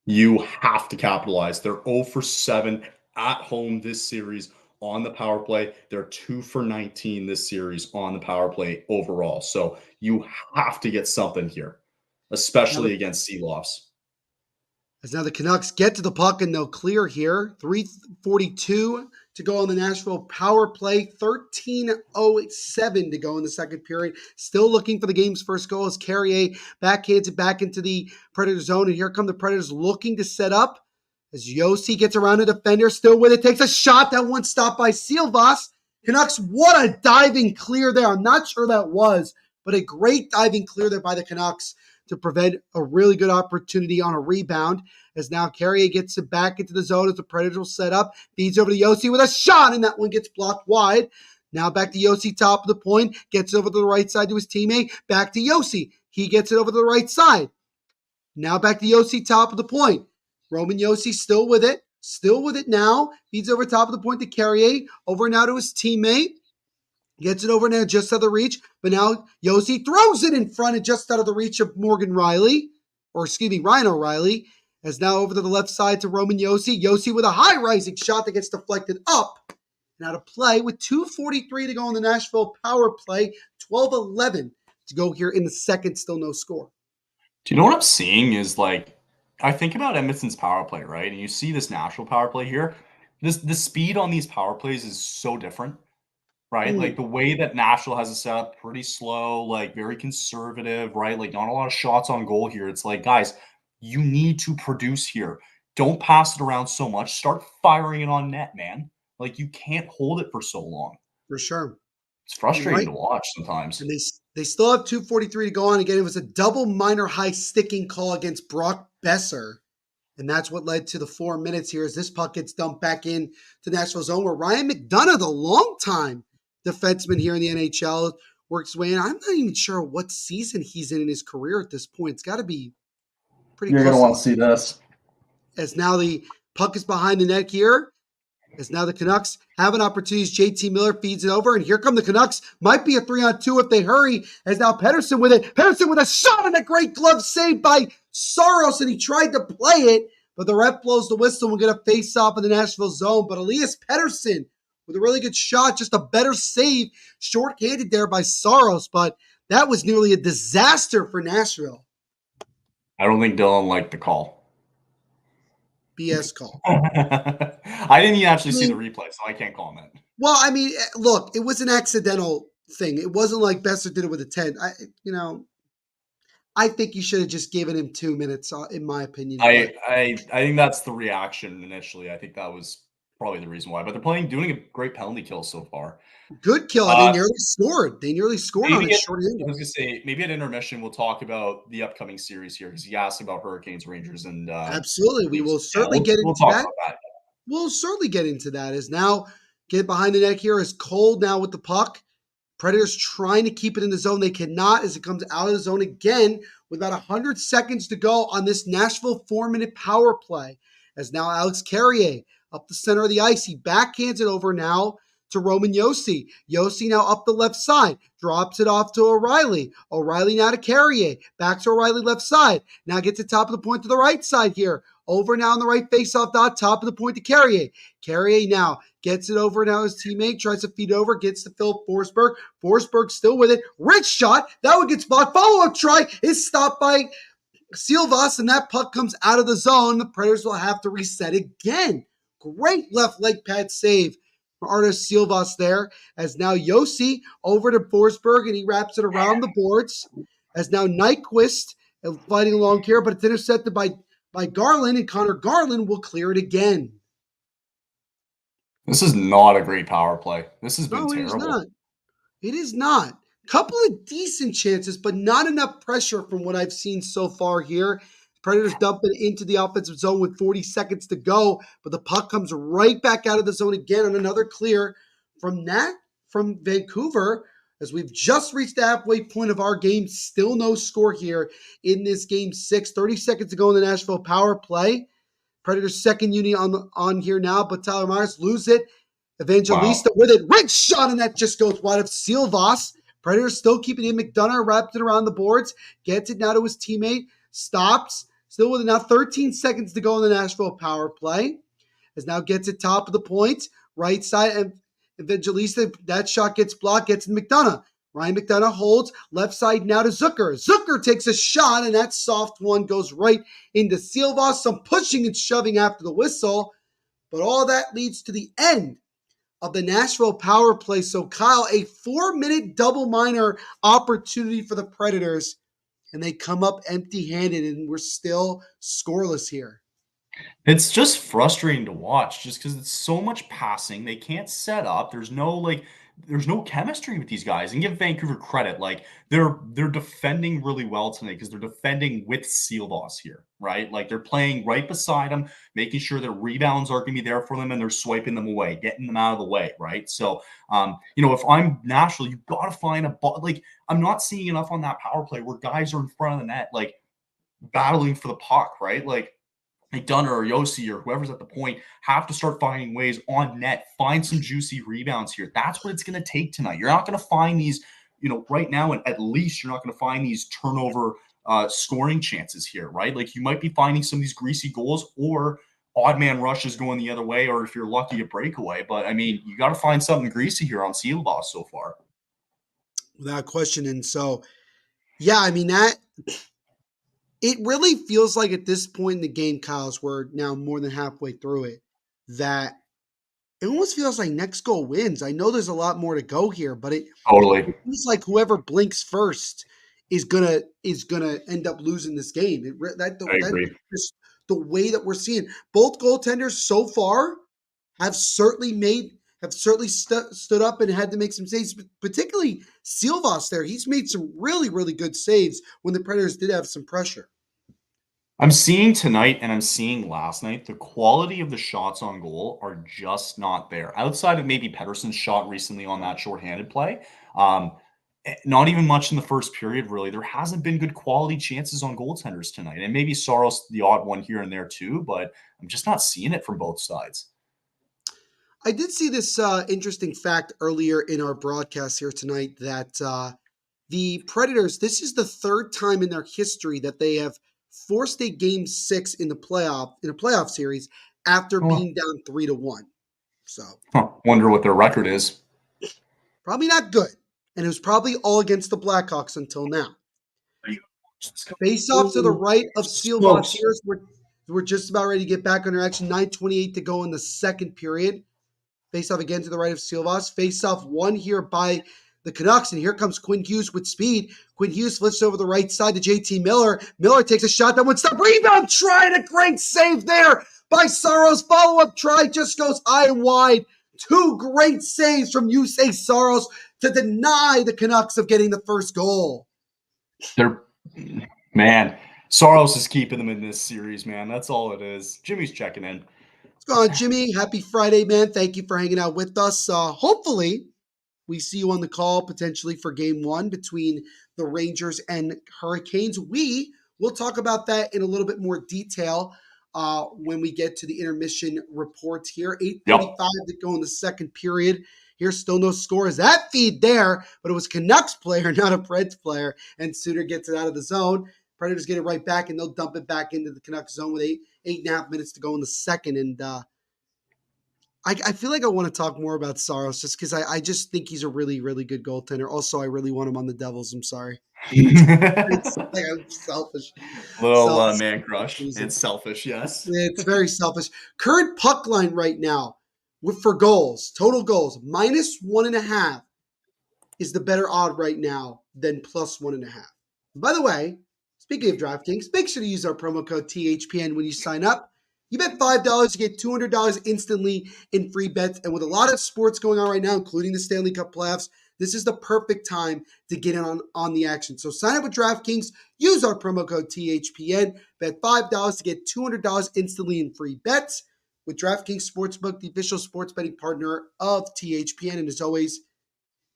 You have to capitalize. They're 0 for 7 at home this series on the power play. They're 2 for 19 this series on the power play overall. So you have to get something here, Now, especially against Sealofts. as now the Canucks get to the puck and they'll clear here. 3:42 to go on the Nashville power play. 13:07 to go in the second period. Still looking for the game's first goal as Carrier backhands it back into the Predator zone. And here come the Predators looking to set up. As Yossi gets around a defender, still with it, takes a shot. That one stopped by Sealvas. Canucks, what a diving clear there. I'm not sure that was, but a great diving clear there by the Canucks to prevent a really good opportunity on a rebound. As now Carrier gets it back into the zone as the Predators will set up. Feeds over to Yossi with a shot, and that one gets blocked wide. Now back to Yossi, top of the point. Gets over to the right side to his teammate. Back to Yossi. He gets it over to the right side. Now back to Yossi, top of the point. Roman Yossi still with it. Still with it now. Feeds over top of the point to Carrier. Over now to his teammate. Gets it over now just out of the reach. But now Yossi throws it in front and just out of the reach of Ryan O'Reilly. As now over to the left side to Roman Yossi. Yossi with a high rising shot that gets deflected up and out of play with 2:43 to go in the Nashville power play. 12:11 to go here in the second. Still no score. Do you know what I'm seeing is I think about Edmonton's power play, right? And you see this Nashville power play here. The speed on these power plays is so different, right? Like the way that Nashville has it set up, pretty slow, very conservative, right? Like not a lot of shots on goal here. It's like, guys, you need to produce here. Don't pass it around so much. Start firing it on net, man. Like you can't hold it for so long. For sure. It's You're frustrating right. to watch sometimes. And they still have 2:43 to go on. Again, it was a double minor high sticking call against Brock Besser. And that's what led to the 4 minutes here as this puck gets dumped back in to Nashville's zone where Ryan McDonough, the longtime defenseman here in the NHL, works his way in. I'm not even sure what season he's in his career at this point. It's got to be pretty You're close. going to want to see this. As now the puck is behind the net here. As now the Canucks have an opportunity. JT Miller feeds it over, and here come the Canucks. Might be a 3-on-2 if they hurry. As now Pettersson with it. Pettersson with a shot and a great glove save by Saros, and he tried to play it, but the ref blows the whistle and we'll get a face-off in the Nashville zone. But Elias Pettersson with a really good shot, just a better save, short-handed there by Saros, but that was nearly a disaster for Nashville. I don't think Dylan liked the call. BS call. I didn't even actually see the replay, so I can't comment. Well, I mean, look, it was an accidental thing. It wasn't like Besser did it with a 10. I think you should have just given him 2 minutes, in my opinion. I think that's the reaction initially. I think that was probably the reason why. But they're doing a great penalty kill so far. Good kill. They nearly scored. They nearly scored on it short end. I was going to say, maybe at intermission, we'll talk about the upcoming series here because he asked about Hurricanes, Rangers, and absolutely. We will certainly get into that. We'll certainly get into that. As now get behind the net here is Cole now with the puck. Predators trying to keep it in the zone. They cannot as it comes out of the zone again with about 100 seconds to go on this Nashville 4-minute power play. as now Alex Carrier up the center of the ice. He backhands it over now to Roman Josi. Josi now up the left side, drops it off to O'Reilly. O'Reilly now to Carrier, back to O'Reilly left side. Now gets the top of the point to the right side here. Over now on the right faceoff dot, top of the point to Carrier. Carrier now gets it over now his teammate, tries to feed over, gets to Philip Forsberg. Forsberg still with it. Rich shot. That one gets blocked. Follow-up try is stopped by Silvas, and that puck comes out of the zone. The Predators will have to reset again. Great left leg pad save for Artis Silvas there, as now Josi over to Forsberg, and he wraps it around the boards, as now Nyquist fighting along here, but it's intercepted by Garland, and Connor Garland will clear it again. This is not a great power play. This has been terrible. It is not. It is not. Couple of decent chances, but not enough pressure from what I've seen so far here. Predators dump it into the offensive zone with 40 seconds to go, but the puck comes right back out of the zone again on another clear from Vancouver, as we've just reached the halfway point of our game. Still no score here in this game 6. 30 seconds to go in the Nashville power play. Predators second unit on here now, but Tyler Myers lose it. Evangelista with it. Red shot, and that just goes wide of Silvas. Predators still keeping it. McDonough wrapped it around the boards. Gets it now to his teammate. Stops. Still with it now. 13 seconds to go in the Nashville power play. As now gets it top of the point. Right side. And Evangelista, that shot gets blocked. Gets to McDonough. Ryan McDonough holds. Left side now to Zucker. Zucker takes a shot, and that soft one goes right into Silvas. Some pushing and shoving after the whistle. But all that leads to the end of the Nashville power play. So, Kyle, a 4-minute double minor opportunity for the Predators, and they come up empty-handed, and we're still scoreless here. It's just frustrating to watch just because it's so much passing. They can't set up. There's no chemistry with these guys. And give Vancouver credit. Like they're defending really well tonight because they're defending with Silvas here, right? Like they're playing right beside him, making sure their rebounds are going to be there for them, and they're swiping them away, getting them out of the way, right? So, if I'm Nashville, you've got to find a ball. Like I'm not seeing enough on that power play where guys are in front of the net, like battling for the puck, right? Like McDonough or Josi or whoever's at the point have to start finding ways on net, find some juicy rebounds here. That's what it's going to take tonight. You're not going to find these, right now, and at least you're not going to find these turnover scoring chances here, right? Like you might be finding some of these greasy goals or odd man rushes going the other way, or if you're lucky, a breakaway. But I mean, you got to find something greasy here on Silvas so far. Without question. And so, yeah, I mean, it really feels like at this point in the game, Kyle's, we're now more than halfway through it, that it almost feels like next goal wins. I know there's a lot more to go here, but it feels like whoever blinks first is gonna end up losing this game. I agree. Just the way that we're seeing both goaltenders so far have certainly stood up and had to make some saves, particularly Silvas there. He's made some really, really good saves when the Predators did have some pressure. I'm seeing tonight and I'm seeing last night, the quality of the shots on goal are just not there. Outside of maybe Pettersson's shot recently on that shorthanded play, not even much in the first period, really. There hasn't been good quality chances on goaltenders tonight. And maybe Saros, the odd one here and there too, but I'm just not seeing it from both sides. I did see this interesting fact earlier in our broadcast here tonight that the Predators, this is the third time in their history that they have forced a game 6 in a playoff series after being down 3-1. So wonder what their record is. Probably not good. And it was probably all against the Blackhawks until now. Face off to the right of Silvas here. We're just about ready to get back under action. 9:28 to go in the second period. Face off again to the right of Silvas. Face off one here by the Canucks, and here comes Quinn Hughes with speed. Quinn Hughes flips over the right side to JT Miller. Miller takes a shot that would stop. Rebound try, and a great save there by Saros. Follow-up try just goes eye wide. Two great saves from Yusei Saros to deny the Canucks of getting the first goal. Saros is keeping them in this series, man. That's all it is. Jimmy's checking in. What's going on, Jimmy? Happy Friday, man. Thank you for hanging out with us. Hopefully, we see you on the call potentially for game 1 between the Rangers and Hurricanes. We will talk about that in a little bit more detail when we get to the intermission reports here. 8:45 to go in the second period. Here's still no score. Is that feed there? But it was Canucks player, not a Preds player. And Suter gets it out of the zone. Predators get it right back, and they'll dump it back into the Canucks zone with 8.5 minutes to go in the second. And I feel like I want to talk more about Saros just because I just think he's a really, really good goaltender. Also, I really want him on the Devils. I'm sorry. It's like I'm selfish. Little man crush. It's selfish, yes. It's very selfish. Current puck line right now for goals, total goals, -1.5 is the better odd right now than +1.5. By the way, speaking of DraftKings, make sure to use our promo code THPN when you sign up. You bet $5, you get $200 instantly in free bets. And with a lot of sports going on right now, including the Stanley Cup playoffs, this is the perfect time to get in on the action. So sign up with DraftKings, use our promo code THPN, bet $5 to get $200 instantly in free bets with DraftKings Sportsbook, the official sports betting partner of THPN. And as always,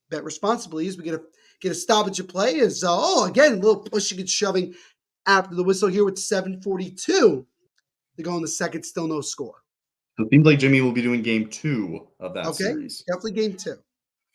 bet responsibly as we get a stoppage of play. Again, a little pushing and shoving after the whistle here with 7:42 to go in the second, still no score. So it seems like Jimmy will be doing game 2 of that series. Definitely game 2.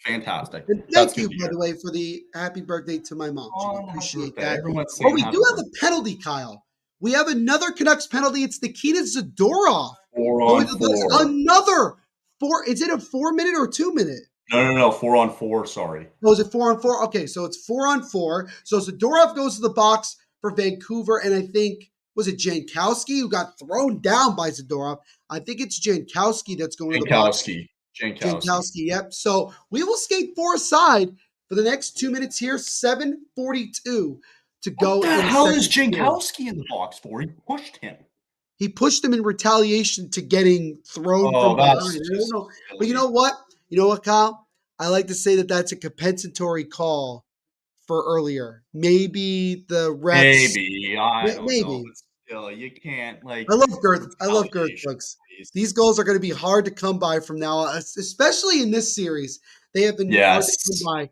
Fantastic. And thank you, by the way, for the happy birthday to my mom. I appreciate that. We do have a penalty, Kyle. We have another Canucks penalty. It's Nikita Zadorov. 4-on-4. Another 4. Is it a 4-minute or 2-minute? No. 4-on-4, sorry. Oh, is it 4-on-4? Okay, so it's 4-on-4. So Zadorov goes to the box for Vancouver, and I think, was it Jankowski who got thrown down by Zadorov? I think it's Jankowski that's going to the box. Jankowski, yep. So we will skate 4 aside for the next 2 minutes here, 7:42 to go. What the hell is Jankowski in the box for? He pushed him. He pushed him in retaliation to getting thrown from behind. I don't know. But you know what? You know what, Kyle? I like to say that that's a compensatory call for earlier. Maybe the refs. Maybe. I don't know. But still, you can't, I love girth. Folks. These goals are going to be hard to come by from now on, especially in this series. They have been hard to come by.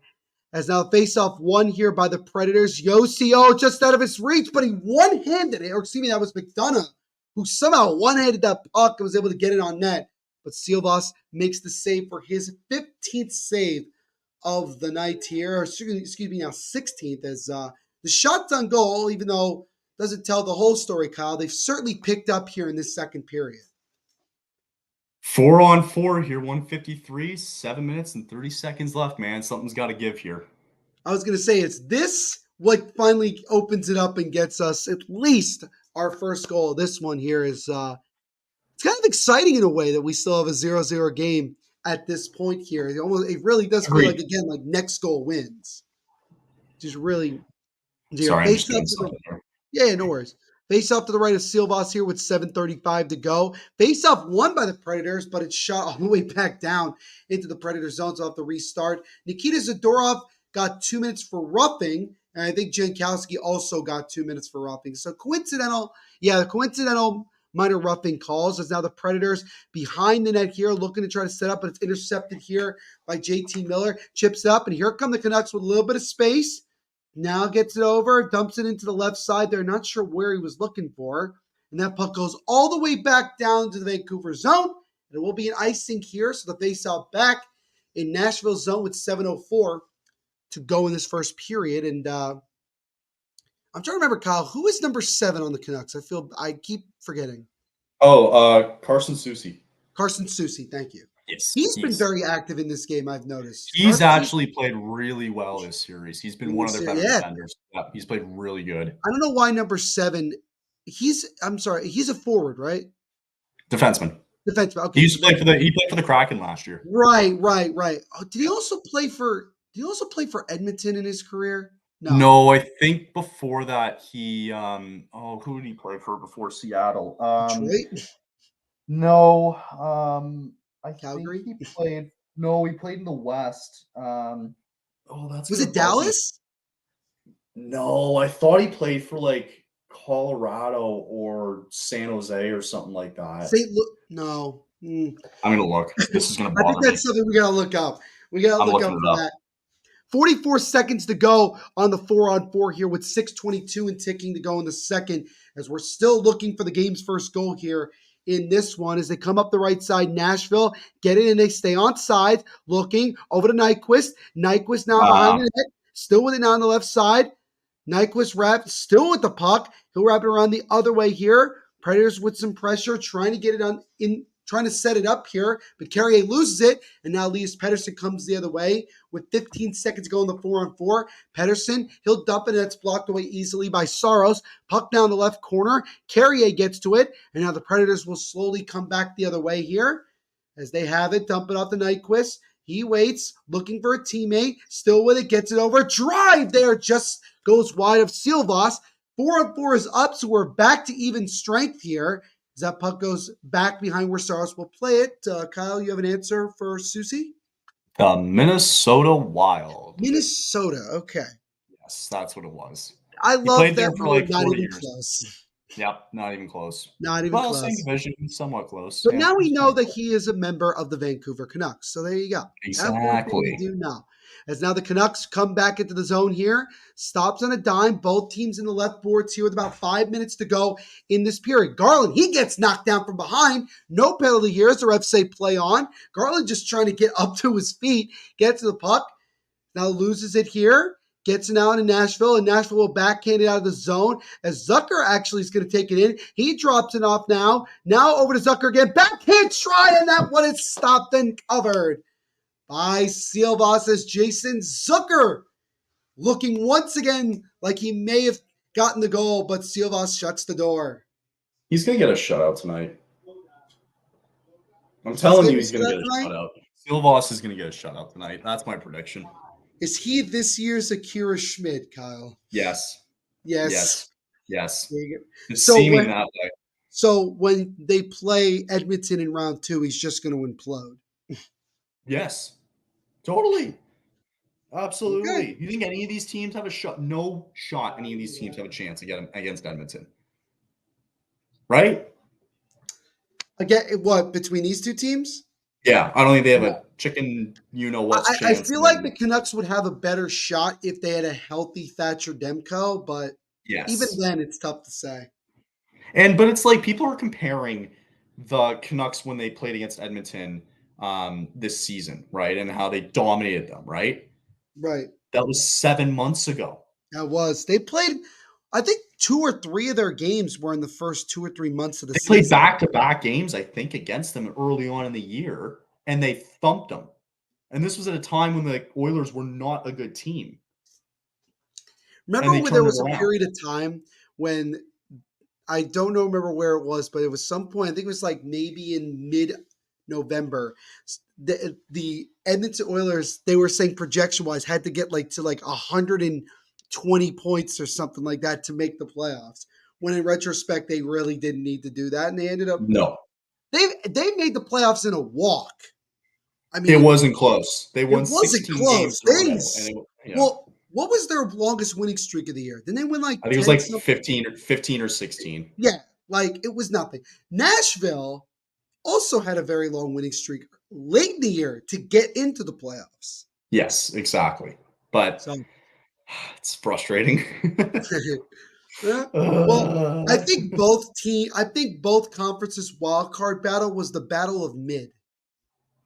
As now face-off won here by the Predators. Yosio just out of his reach, but he one-handed it. Or excuse me, that was McDonough, who somehow one-handed that puck and was able to get it on net. But Silvas makes the save for his 15th save of the night here. Or excuse me, now 16th. As the shots on goal, even though it doesn't tell the whole story, Kyle, they've certainly picked up here in this second period. 4-on-4 here, 153, 7 minutes and 30 seconds left, man. Something's got to give here. I was going to say, it's this what finally opens it up and gets us at least our first goal. This one here is it's kind of exciting in a way that we still have a 0-0 game at this point here. It really does feel like, again, like next goal wins. Just really. Sorry, I'm just doing something there. Yeah, no worries. Face-off to the right of Silvas here with 7:35 to go. Face-off won by the Predators, but it's shot all the way back down into the Predator zone, so I'll have to restart. Nikita Zadorov got 2 minutes for roughing, and I think Jankowski also got 2 minutes for roughing. So coincidental minor roughing calls as now the Predators behind the net here looking to try to set up, but it's intercepted here by JT Miller. Chips up, and here come the Canucks with a little bit of space. Now gets it over, dumps it into the left side. They're not sure where he was looking for. And that puck goes all the way back down to the Vancouver zone. And it will be an icing here. So the face-off back in Nashville zone with 7:04 to go in this first period. And I'm trying to remember, Kyle, who is number 7 on the Canucks? I keep forgetting. Carson Soucy. Carson Soucy, thank you. Yes, he's been very active in this game, I've noticed. He's actually played really well this series. He's been one of their better defenders. Yeah, he's played really good. I don't know why number 7. He's a forward, right? Defenseman. Okay. He played for the Kraken last year. Right. Oh, did he also play for Edmonton in his career? No, I think before that he who did he play for before Seattle? Detroit? No, I Calgary? think he played in the West. Was it Dallas? No, I thought he played for Colorado or San Jose or something like that. No. I'm gonna look. This is gonna bother me. I think that's something we gotta look up. We gotta look up for that. 44 seconds to go on the 4-on-4 here with 6:22 and ticking to go in the second, as we're still looking for the game's first goal here in this one as they come up the right side. Nashville get it and they stay on side, looking over to Nyquist. Nyquist now behind the net, still with it now on the left side. Nyquist wrapped, still with the puck. He'll wrap it around the other way here. Predators with some pressure, trying to get it on in, trying to set it up here, but Carrier loses it, and now Elias Pettersson comes the other way with 15 seconds to go in the 4-on-4. Pettersson, he'll dump it, and it's blocked away easily by Saros. Puck down the left corner. Carrier gets to it, and now the Predators will slowly come back the other way here as they have it, dump it off the Nyquist. He waits, looking for a teammate, still with it, gets it over. Drive there, just goes wide of Silvas. 4-on-4 is up, so we're back to even strength here. As that puck goes back behind where Saros will play it. Kyle, you have an answer for Susie? The Minnesota Wild. Minnesota, okay. Yes, that's what it was. I He love played that. there for like Not 40 even years. close. Yep, not even close. Not even well, close. Same division, somewhat close. But now we know that he is a member of the Vancouver Canucks. So there you go. Exactly. That's what we do now. As now the Canucks come back into the zone here. Stops on a dime. Both teams in the left boards here with about 5 minutes to go in this period. Garland, he gets knocked down from behind. No penalty here as the refs say play on. Garland just trying to get up to his feet. Gets to the puck. Now loses it here. Gets it out in Nashville, and Nashville will backhand it out of the zone as Zucker actually is going to take it in. He drops it off now. Now over to Zucker again. Backhand try, and that one is stopped and covered by Silvas as Jason Zucker looking once again like he may have gotten the goal, but Silvas shuts the door. He's going to get a shutout tonight. I'm telling you he's going to get a shutout. Silvas is going to get a shutout tonight. That's my prediction. Is he this year's Akira Schmid, Kyle? Yes. Yes. It's seeming that way. So when they play Edmonton in round 2, he's just going to implode. Yes. Totally. Absolutely. Okay. You think any of these teams have a shot? No shot any of these teams have a chance against Edmonton. Right? Again, what, between these two teams? Yeah, I don't think they have a chicken you-know-what chance. I feel like the Canucks would have a better shot if they had a healthy Thatcher Demko, but even then, it's tough to say. But it's like people are comparing the Canucks when they played against Edmonton this season, right? And how they dominated them, right? Right. That was 7 months ago. That was. They played, I think 2 or 3 of their games were in the first 2 or 3 months of the season. They played back-to-back games, I think, against them early on in the year, and they thumped them. And this was at a time when the Oilers were not a good team. Remember when there was a period of time when, I don't remember where it was, but it was some point, I think it was like maybe in mid-November, the Edmonton Oilers, they were saying projection-wise, had to get like to like 120 points or something like that to make the playoffs. When in retrospect, they really didn't need to do that, and they ended up. No, they made the playoffs in a walk. I mean, it wasn't close. They won 16 close. games. Well, what was their longest winning streak of the year? Didn't they win like? I think it was like 15 or 16. Yeah, like it was nothing. Nashville also had a very long winning streak late in the year to get into the playoffs. Yes, exactly. But it's frustrating. Well, I think both conferences wild card battle was the battle of mid.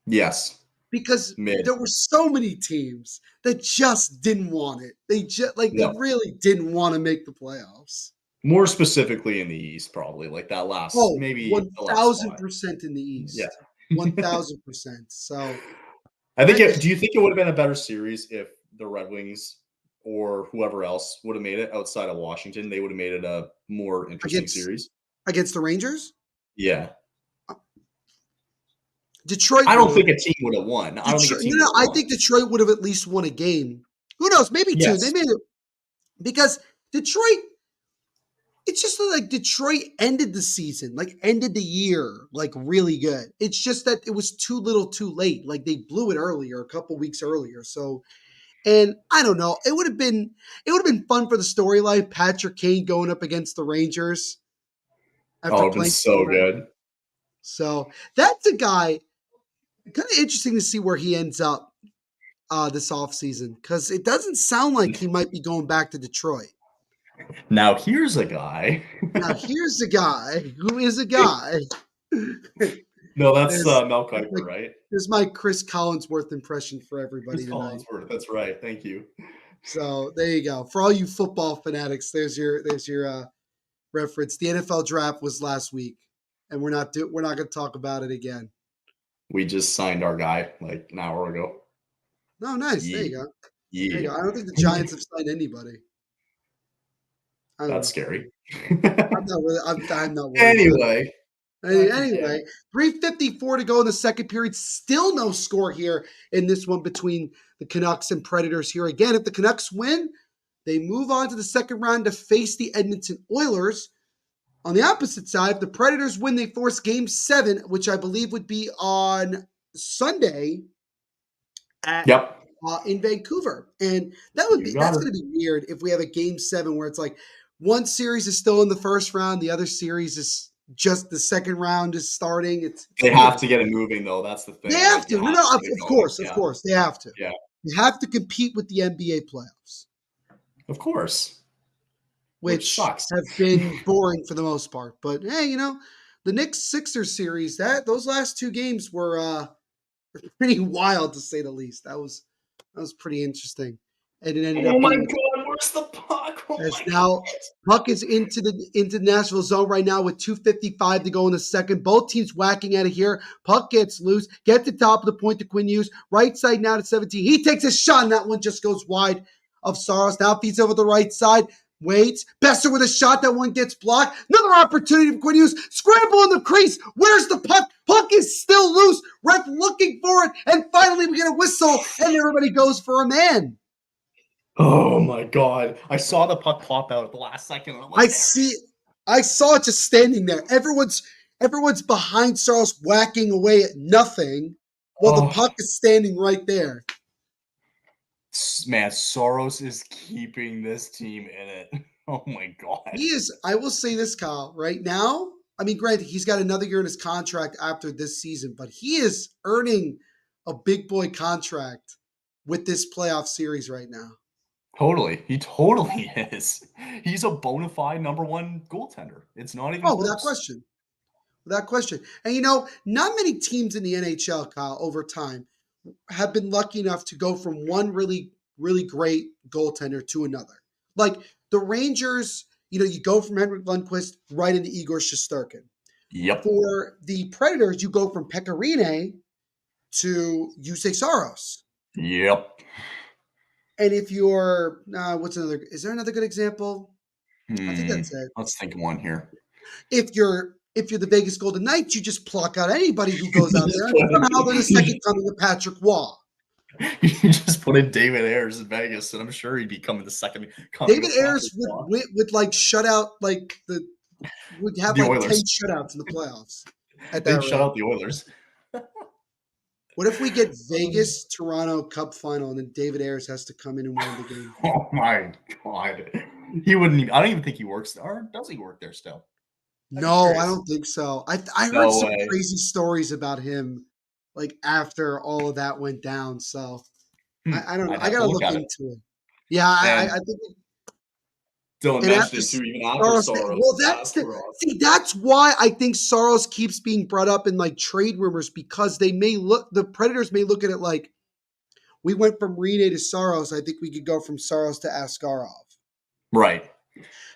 Yes. Because there were so many teams that just didn't want it. They they really didn't want to make the playoffs. More specifically in the East, probably like that last maybe 1,000% in the East. Yeah, 1,000%. So, I think. Do you think it would have been a better series if the Red Wings or whoever else would have made it outside of Washington? They would have made it a more interesting series against the Rangers. Yeah. Detroit. I don't think a team would have won. I think Detroit would have at least won a game. Who knows? Maybe 2. They made it because Detroit. It's just like Detroit ended the season, ended the year, really good. It's just that it was too little, too late. Like they blew it earlier, a couple weeks earlier. So, and I don't know. It would have been fun for the storyline. Patrick Kane going up against the Rangers. It would have been so good. So that's a guy. Kind of interesting to see where he ends up this offseason? Because it doesn't sound like he might be going back to Detroit. Now here's a guy. Now here's a guy who is a guy. No, that's Mel Kiper, right? Here's my Chris Collinsworth impression for everybody tonight. Collinsworth, that's right. Thank you. So there you go. For all you football fanatics, there's your reference. The NFL draft was last week, and we're not going to talk about it again. We just signed our guy like an hour ago. Oh, nice. Yeah. There you go. Yeah. There you go. I don't think the Giants have signed anybody. That's scary. I'm not worried. Anyway. Anyway, 3:54 to go in the second period. Still no score here in this one between the Canucks and Predators here. Again, if the Canucks win, they move on to the second round to face the Edmonton Oilers. On the opposite side, if the Predators win, they force Game 7, which I believe would be on Sunday in Vancouver. And that's going to be weird if we have a Game 7 where it's like one series is still in the first round, the other series is just the second round is starting. They have to get it moving, though. That's the thing. They have to. Of course. They have to. Yeah. They have to compete with the NBA playoffs. Of course. Which sucks. Have been boring for the most part. But, hey, the Knicks-Sixers series, those last two games were pretty wild, to say the least. That was pretty interesting. And it ended up. Oh, my God. Where's the puck? Now puck is into the Nashville zone right now with 2:55 to go in the second. Both teams whacking out of here. Puck gets loose. Get to top of the point to Quinn Hughes. Right side now to 17. He takes a shot, and that one just goes wide of Saros. Now feeds over the right side. Waits. Besser with a shot. That one gets blocked. Another opportunity for Quinn Hughes. Scramble in the crease. Where's the puck? Puck is still loose. Ref looking for it. And finally we get a whistle, and everybody goes for a man. Oh my God. I saw the puck pop out at the last second. I saw it just standing there. Everyone's behind Saros whacking away at nothing while the puck is standing right there. Man, Saros is keeping this team in it. Oh my God. He is, I will say this, Kyle, right now. I mean, granted, he's got another year in his contract after this season, but he is earning a big boy contract with this playoff series right now. Totally. He totally is. He's a bona fide number one goaltender. It's not even without question. Without question. And, not many teams in the NHL, Kyle, over time have been lucky enough to go from one really, really great goaltender to another. Like the Rangers, you go from Henrik Lundqvist right into Igor Shesterkin. Yep. For the Predators, you go from Pekka Rinne to Jussi Saros. Yep. And if you're, is there another good example? I think that's it. Let's think of one here. If you're the Vegas Golden Knights, you just pluck out anybody who goes out there. And somehow they're the second coming of Patrick Waugh. You just put in David Ayres in Vegas, and I'm sure he'd be coming the second. David Ayres would like shut out would have like Oilers. 10 shutouts in the playoffs. They'd shut out the Oilers. What if we get Vegas, Toronto Cup final, and then David Ayres has to come in and win the game? Oh my God. He wouldn't even, I don't even think he works there. Or does he work there still? No, I don't think so. I heard some crazy stories about him, like after all of that went down. So I don't know. I gotta look into it. Yeah, I think. Don't mention it too, even after Saros. Well, that's why I think Saros keeps being brought up in like trade rumors, because the Predators may look at it like, we went from Rinne to Saros. I think we could go from Saros to Askarov. Right.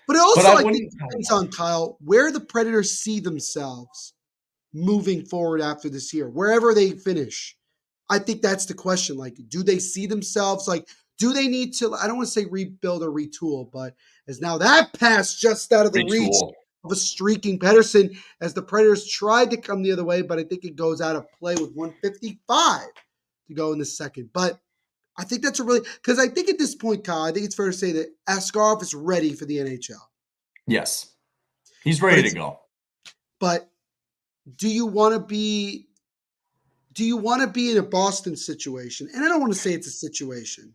But it also, I think, depends on, Kyle, where the Predators see themselves moving forward after this year, wherever they finish. I think that's the question. Like, do they see themselves like, do they need to, I don't want to say rebuild or retool, but as now that pass just out of the reach of a streaking Pettersson as the Predators tried to come the other way, but I think it goes out of play with 1:55 to go in the second. But I think that's because I think at this point, Kyle, I think it's fair to say that Askarov is ready for the NHL. Yes. He's ready to go. But do you want to be in a Boston situation? And I don't want to say it's a situation.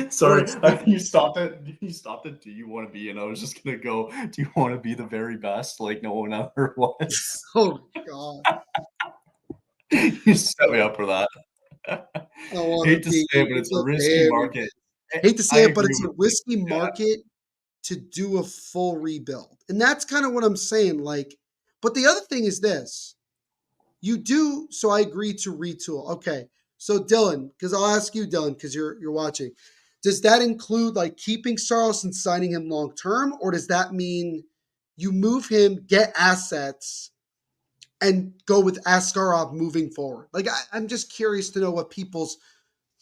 Sorry, you stopped it. Do you want to be? And I was just gonna go. Do you want to be the very best, like no one ever was? Oh God! You set me up for that. I don't want Hate to to say be it, but it's a risky market. hate to I say it, but agree it's a with you. risky Yeah. market to do a full rebuild. And that's kind of what I'm saying. Like, but the other thing is this. You do, so I agree to retool. Okay. So Dylan, because I'll ask you, Dylan, because you're watching. Does that include like keeping Saros and signing him long term, or does that mean you move him, get assets, and go with Askarov moving forward? Like I'm just curious to know what people's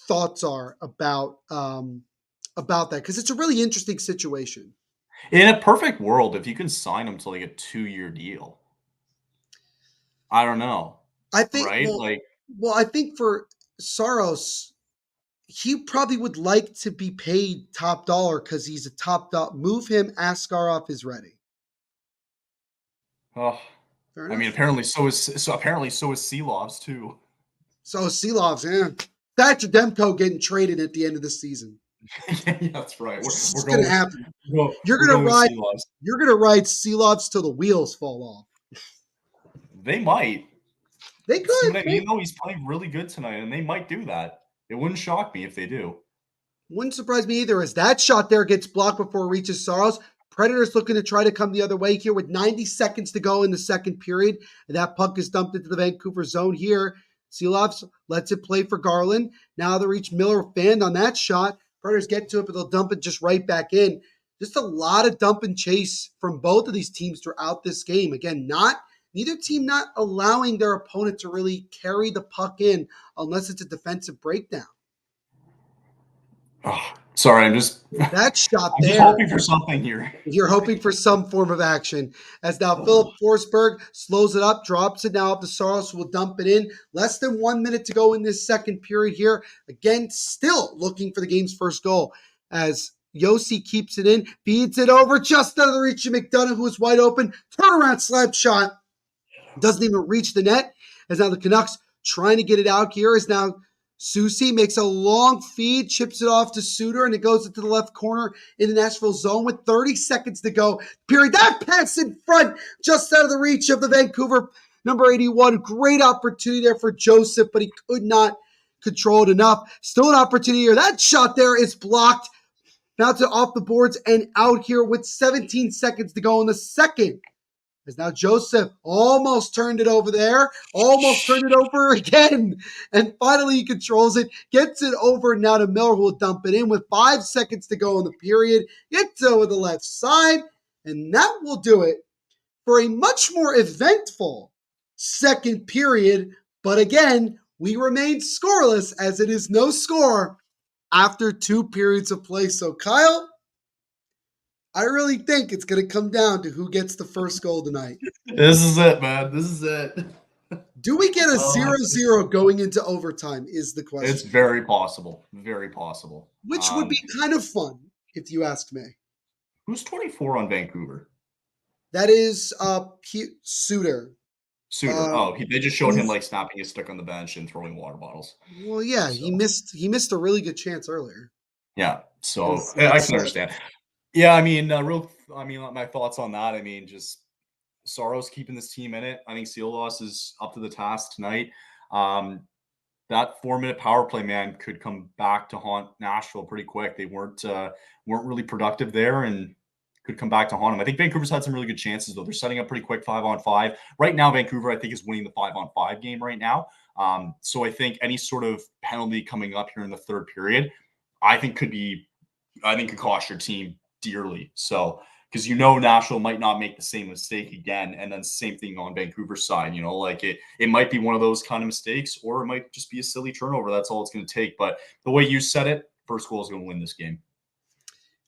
thoughts are about that, because it's a really interesting situation. In a perfect world, if you can sign him to like a 2-year deal, I don't know, I think right? Like, I think for Saros, he probably would like to be paid top dollar because he's a top dollar. Move him. Askarov is ready. oh, Fair I mean, enough. apparently so is Seelovs too. So Seelovs, yeah. Thatcher Demko getting traded at the end of the season. Yeah, that's right. It's We're gonna going. happen. We're, You're we're gonna going with ride. Seelovs. You're gonna ride Seelovs till the wheels fall off. They might. They Stephen could. A. You know he's playing really good tonight, and they might do that. It wouldn't shock me if they do. Wouldn't surprise me either, as that shot there gets blocked before it reaches Saros. Predators looking to try to come the other way here with 90 seconds to go in the second period. And that puck is dumped into the Vancouver zone here. Seelovs lets it play for Garland. Now they reach Miller, fanned on that shot. Predators get to it, but they'll dump it just right back in. Just a lot of dump and chase from both of these teams throughout this game. Again, neither team not allowing their opponent to really carry the puck in unless it's a defensive breakdown. Oh, sorry, I'm just That shot there. hoping for something here. You're hoping for some form of action. As now Philip Forsberg slows it up, drops it now up to Saros, who will dump it in. Less than 1 minute to go in this second period here. Again, still looking for the game's first goal. As Yossi keeps it in, feeds it over just out of the reach of McDonough, who is wide open. Turnaround slap shot. Doesn't even reach the net. As now the Canucks trying to get it out here. As now Susie makes a long feed, chips it off to Suter, and it goes into the left corner in the Nashville zone with 30 seconds to go. Period. That pass in front, just out of the reach of the Vancouver number 81. Great opportunity there for Joseph, but he could not control it enough. Still an opportunity here. That shot there is blocked. Now to off the boards and out here with 17 seconds to go in the second. As now Joseph almost turned it over there, almost turned it over again, and finally he controls it, gets it over now to Miller, who will dump it in with 5 seconds to go in the period, gets over the left side, and that will do it for a much more eventful second period. But again, we remain scoreless as it is no score after 2 periods of play. So Kyle, I really think it's going to come down to who gets the first goal tonight. This is it, man. This is it. Do we get a 0-0 going into overtime is the question. It's very possible. Very possible. Which would be kind of fun, if you ask me. Who's 24 on Vancouver? That is Suter. Suter. They just showed him like snapping his stick on the bench and throwing water bottles. Well, yeah, he missed a really good chance earlier. Yeah, so I can understand. Yeah, I mean, my thoughts on that. I mean, just Saros keeping this team in it. I think Seelovs is up to the task tonight. That 4-minute power play, man, could come back to haunt Nashville pretty quick. They weren't really productive there, and could come back to haunt them. I think Vancouver's had some really good chances, though. They're setting up pretty quick 5-on-5. Right now, Vancouver, I think, is winning the 5-on-5 game right now. So I think any sort of penalty coming up here in the third period, I think could cost your team dearly. So, because Nashville might not make the same mistake again, and then same thing on Vancouver's side. Like it might be one of those kind of mistakes, or it might just be a silly turnover. That's all it's going to take. But the way you said it, first goal is going to win this game.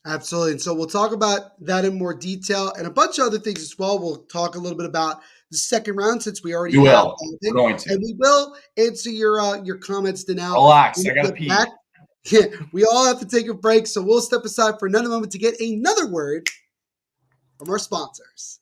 Absolutely. And so we'll talk about that in more detail and a bunch of other things as well. We'll talk a little bit about the second round since we already have. We're going to. And we will answer your comments to now. Relax. I got to pee. Yeah, we all have to take a break, so we'll step aside for another moment to get another word from our sponsors.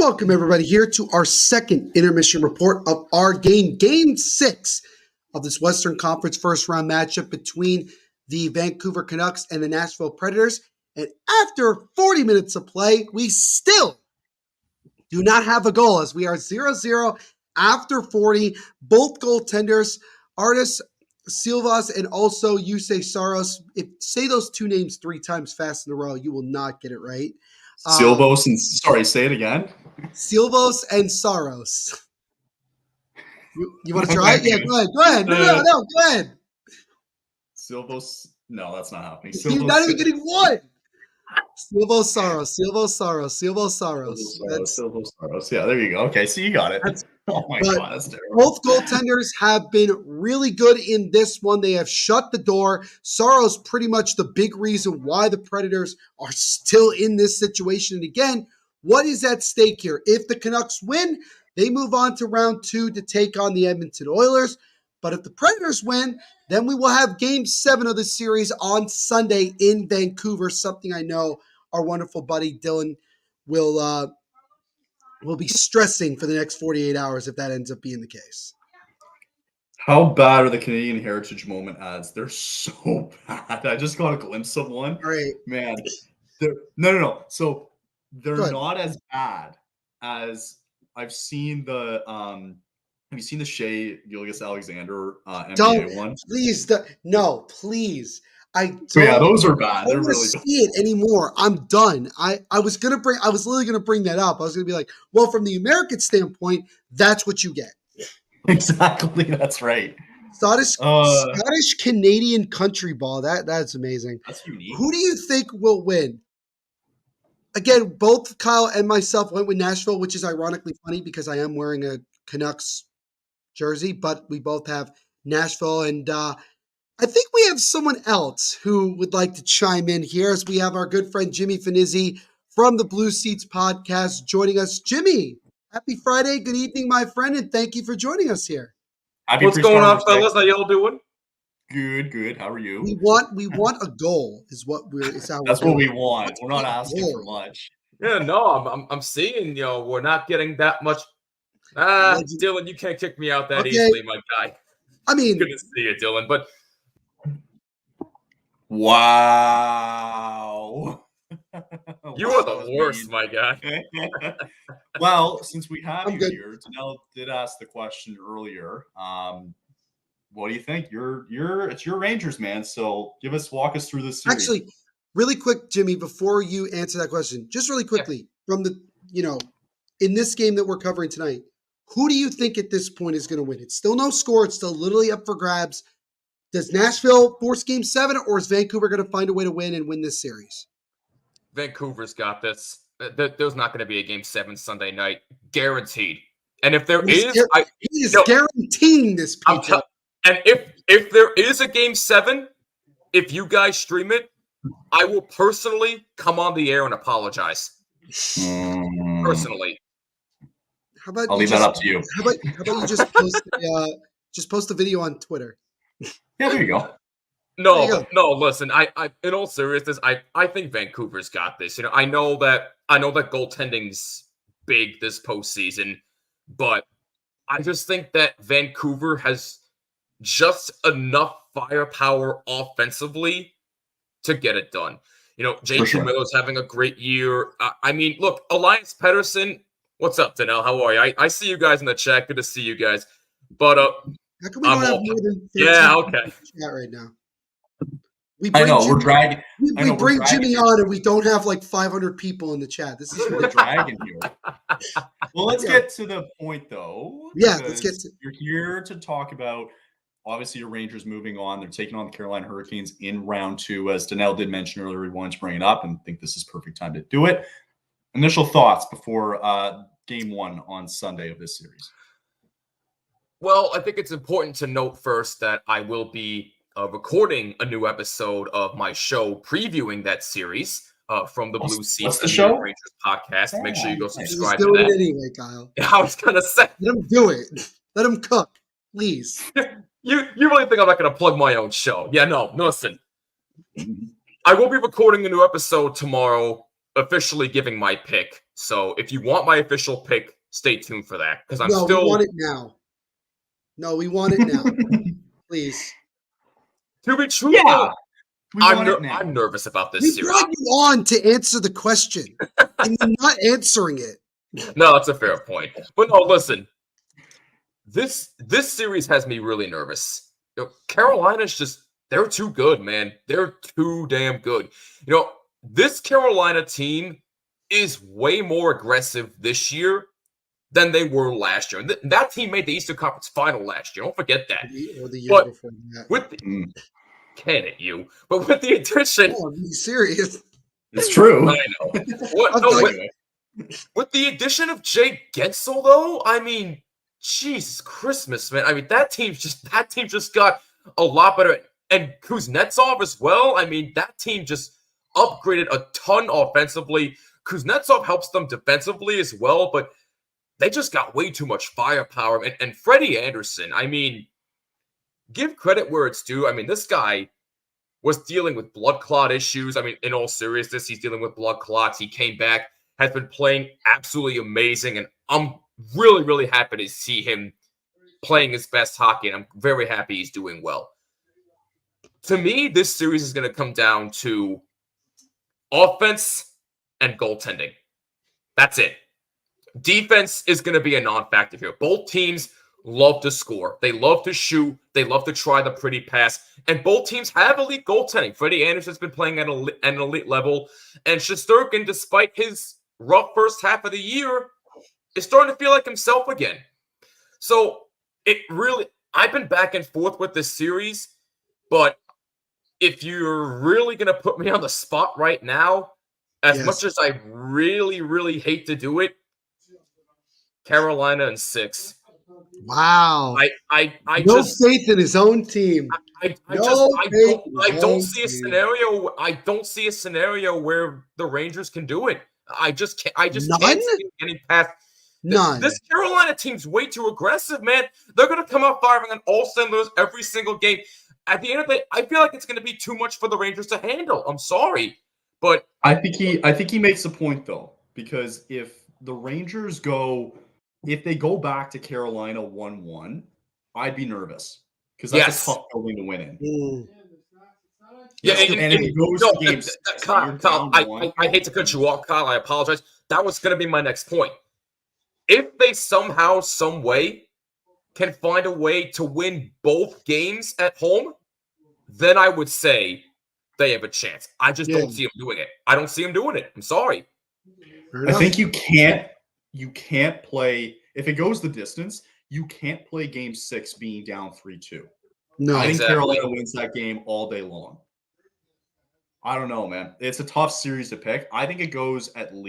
Welcome, everybody, here to our second intermission report of our Game 6 of this Western Conference first-round matchup between the Vancouver Canucks and the Nashville Predators. And after 40 minutes of play, we still do not have a goal as we are 0-0 after 40. Both goaltenders, Artis Silvas and also Yusei Saros. Say those two names 3 times fast in a row, you will not get it right. Silvos and sorry, say it again. Silvos and Saros. You want to try it? Yeah, go ahead. No, go ahead. Silvos. No, that's not happening. You're not even getting one. Silvos Saros. Yeah, there you go. Okay, so you got it. Oh my God, that's terrible. Both goaltenders have been really good in this one. They have shut the door. Saros pretty much the big reason why the Predators are still in this situation. And again, what is at stake here? If the Canucks win, they move on to round 2 to take on the Edmonton Oilers. But if the Predators win, then we will have Game 7 of the series on Sunday in Vancouver, something I know our wonderful buddy Dylan will be stressing for the next 48 hours if that ends up being the case. How bad are the Canadian Heritage Moment ads? They're so bad. I just got a glimpse of one. All right. Man, no. So they're not as bad as I've seen the have you seen the Shea Gilgeous-Alexander NBA one? Please, please. I don't. Yeah, those are bad. I don't want to see it anymore. I'm done. I was literally gonna bring that up. I was gonna be like, well, from the American standpoint, that's what you get. Exactly, that's right. Scottish Canadian country ball. That's amazing. That's unique. Who do you think will win? Again, both Kyle and myself went with Nashville, which is ironically funny because I am wearing a Canucks jersey, but we both have Nashville, and I think we have someone else who would like to chime in here as we have our good friend Jimmy Finizzi from the Blue Seats podcast joining us. Jimmy, happy Friday. Good evening, my friend, and thank you for joining us here. What's going on, fellas? How y'all doing? Good. How are you? We want a goal is what That's what we want. We're not asking for much. Yeah, no, I'm seeing, we're not getting that much. Dylan, you can't kick me out that easily, my guy. I mean, good to see you, Dylan, but wow. You are the worst, my guy. Well, since we have you here, Danelle did ask the question earlier. What do you think? It's your Rangers, man. So walk us through this series. Actually, really quick, Jimmy, before you answer that question, just really quickly, from the, in this game that we're covering tonight, who do you think at this point is going to win? It's still no score. It's still literally up for grabs. Does Nashville force Game 7, or is Vancouver going to find a way to win and win this series? Vancouver's got this. There's not going to be a Game 7 Sunday night. Guaranteed. And if there is... he is guaranteeing this, people. And if there is a Game 7, if you guys stream it, I will personally come on the air and apologize. Personally. How about I'll leave that up to you. How about you just post a video on Twitter? Yeah, there you go. No, listen, I in all seriousness, I think Vancouver's got this. I know that goaltending's big this postseason, but I just think that Vancouver has just enough firepower offensively to get it done. James Miller's having a great year. I mean, look, Elias Pettersson. What's up, Danelle? How are you? I see you guys in the chat. Good to see you guys. But how come we don't have more than 13 okay. in the chat right now? We're dragging. We bring Jimmy on, and we don't have like 500 people in the chat. This is we're dragging here. Well, let's get to the point, though. Yeah, let's get to. You're here to talk about. Obviously, your Rangers moving on. They're taking on the Carolina Hurricanes in round 2. As Danelle did mention earlier, we wanted to bring it up and think this is perfect time to do it. Initial thoughts before Game 1 on Sunday of this series. Well, I think it's important to note first that I will be recording a new episode of my show previewing that series from the Blue Seats. What's the show? Rangers podcast. Make sure you go subscribe to that. It anyway, Kyle. I was going to say. Let him do it. Let him cook, please. You really think I'm not going to plug my own show? Yeah, no, listen. I will be recording a new episode tomorrow, officially giving my pick So if you want my official pick, stay tuned for that because I'm No, still. we want it now. No, we want it now. Please. To be truthful, Yeah, we want it now. I'm nervous about this We series. brought you on to answer the question, and you're not answering it. No, that's a fair point. But no, listen. This series has me really nervous. Carolina's just they're too good, man. They're too damn good. This Carolina team is way more aggressive this year than they were last year. And that team made the Eastern Conference Final last year. Don't forget that. Or the year before that. Can it you? But with the addition, I'm being serious. It's true. I know. With the addition of Jay Gensel, though, I mean, Jesus Christmas, man. I mean, that team just got a lot better. And Kuznetsov as well. I mean, that team just upgraded a ton offensively. Kuznetsov helps them defensively as well, but they just got way too much firepower. And Freddie Anderson, I mean, give credit where it's due. I mean, this guy was dealing with blood clot issues. I mean, in all seriousness, he's dealing with blood clots. He came back, has been playing absolutely amazing, and I'm really, really happy to see him playing his best hockey, and I'm very happy he's doing well. To me, this series is going to come down to offense and goaltending. That's it. Defense is going to be a non-factor here. Both teams love to score. They love to shoot. They love to try the pretty pass. And both teams have elite goaltending. Freddie Anderson's been playing at an elite level. And Shesterkin, despite his rough first half of the year, is starting to feel like himself again. So I've been back and forth with this series, but if you're really going to put me on the spot right now, as much as I really, really hate to do it, Carolina in 6. Wow. I no faith in his own team. I don't see a scenario. I don't see a scenario where the Rangers can do it. I just can't see it getting past. None. This Carolina team's way too aggressive, man. They're going to come out firing on all cylinders every single game. At the end of the day, I feel like it's going to be too much for the Rangers to handle. I'm sorry, but I think he makes a point though, because if the Rangers if they go back to Carolina 1-1, I'd be nervous because that's a tough building to win in. Yeah, and if it goes to game 6, Kyle, I hate to cut you off, Kyle. I apologize. That was going to be my next point. If they somehow, some way, can find a way to win both games at home, then I would say they have a chance. I just don't see them doing it. I don't see them doing it. I'm sorry. I think you can't play, if it goes the distance, you can't play game 6 being down 3-2. No, I think Carolina wins that game all day long. I don't know, man. It's a tough series to pick. I think it goes 7,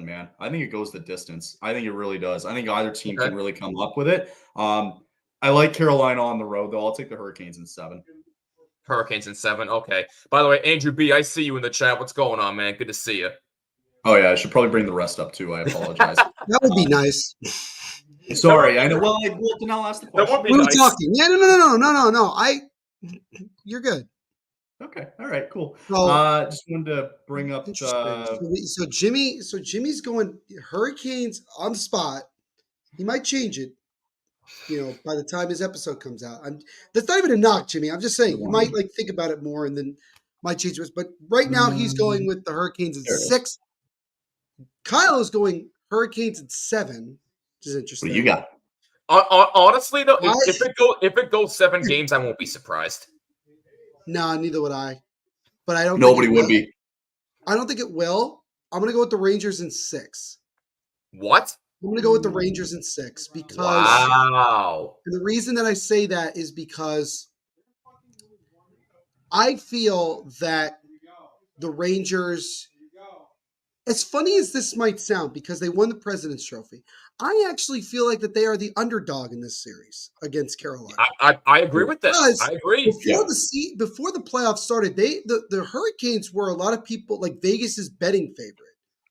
man. I think it goes the distance. I think it really does. I think either team can really come up with it. I like Carolina on the road, though. I'll take the Hurricanes in 7. Hurricanes in 7. Okay. By the way, Andrew B., I see you in the chat. What's going on, man? Good to see you. Oh, yeah. I should probably bring the rest up, too. I apologize. That would be nice. Sorry. I know. Well, then I'll ask the question. That would be We were nice. talking. Yeah, no. You're good. Okay. All right. Cool. So, just wanted to bring up. So Jimmy's going Hurricanes on the spot. He might change it, by the time his episode comes out. That's not even a knock, Jimmy. I'm just saying you might think about it more and then might change it. But right now he's going with the Hurricanes in 6. Kyle is going Hurricanes in 7, which is interesting. What do you got? Honestly, though, if it goes 7 games, I won't be surprised. No, neither would I. But I don't. Nobody would be. I don't think it will. I'm going to go with the Rangers in 6. What? I'm going to go with the Rangers in 6 because. Wow. And the reason that I say that is because I feel that the Rangers, as funny as this might sound, because they won the President's Trophy, I actually feel like that they are the underdog in this series against Carolina. I agree with that. I agree. Before the playoffs started, the Hurricanes were a lot of people like Vegas's betting favorite,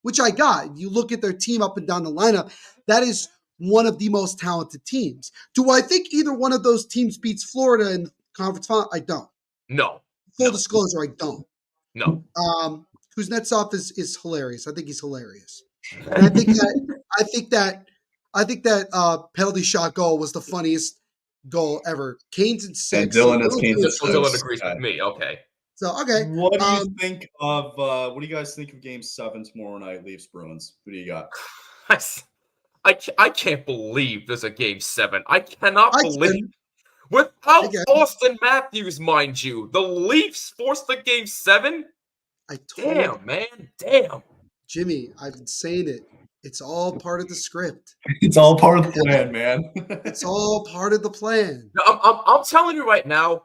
which I got. If you look at their team up and down the lineup, that is one of the most talented teams. Do I think either one of those teams beats Florida in the conference final? I don't. No. Full disclosure, I don't. No. Kuznetsov is hilarious. I think he's hilarious. And I think that penalty shot goal was the funniest goal ever. Kane's in 6. And Dylan has Kane's So Dylan agrees with me. Okay. So okay. What do you think of what do you guys think of Game 7 tomorrow night, Leafs Bruins? Who do you got? I can't believe there's a Game 7. I cannot believe without Austin Matthews, mind you, the Leafs forced the Game 7. Damn, man. Damn. Jimmy, I've been saying it. It's all part of the script. It's all part of the plan, man. It's all part of the plan. No, I'm telling you right now,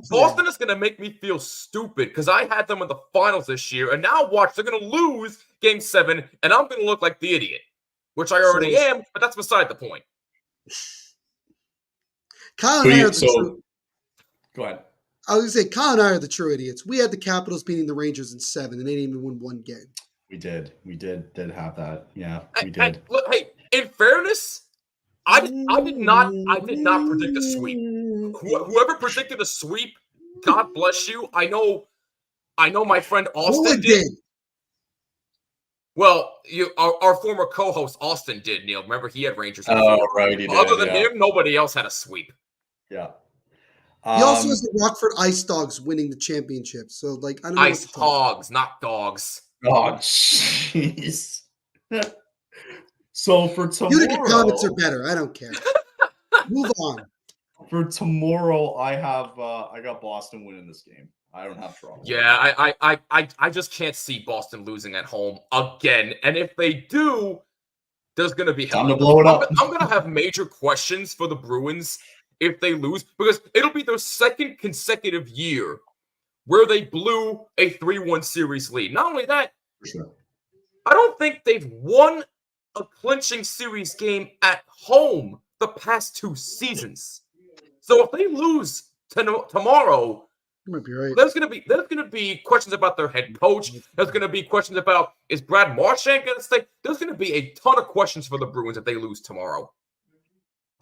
Boston is going to make me feel stupid because I had them in the finals this year, and now watch, they're going to lose Game 7, and I'm going to look like the idiot, which I already am, but that's beside the point. Kyle and I are the true. Go ahead. I was going to say, Kyle and I are the true idiots. We had the Capitals beating the Rangers in 7, and they didn't even win one game. We did have that. Yeah, we did. Look, hey, in fairness, I did not predict a sweep. Whoever predicted a sweep, God bless you. I know my friend Austin did. Well, our former co-host Austin did, Neil. Remember, he had Rangers. Oh, right. He did, other than him, nobody else had a sweep. Yeah. He also has the Rockford Ice Dogs winning the championship. So, like, I don't know. Ice Hogs, not dogs. Oh, jeez. So for tomorrow, Utica comments are better. I don't care. Move on. For tomorrow, I got Boston winning this game. I don't have trouble. Yeah, I just can't see Boston losing at home again. And if they do, there's going to be time to blow it up. I'm going to have major questions for the Bruins if they lose, because it'll be their second consecutive year where they blew a 3-1 series lead. Not only that, sure, I don't think they've won a clinching series game at home the past 2 seasons. So if they lose tomorrow, you might be right. There's gonna be questions about their head coach. There's gonna be questions about, is Brad Marchand gonna stay? There's gonna be a ton of questions for the Bruins if they lose tomorrow.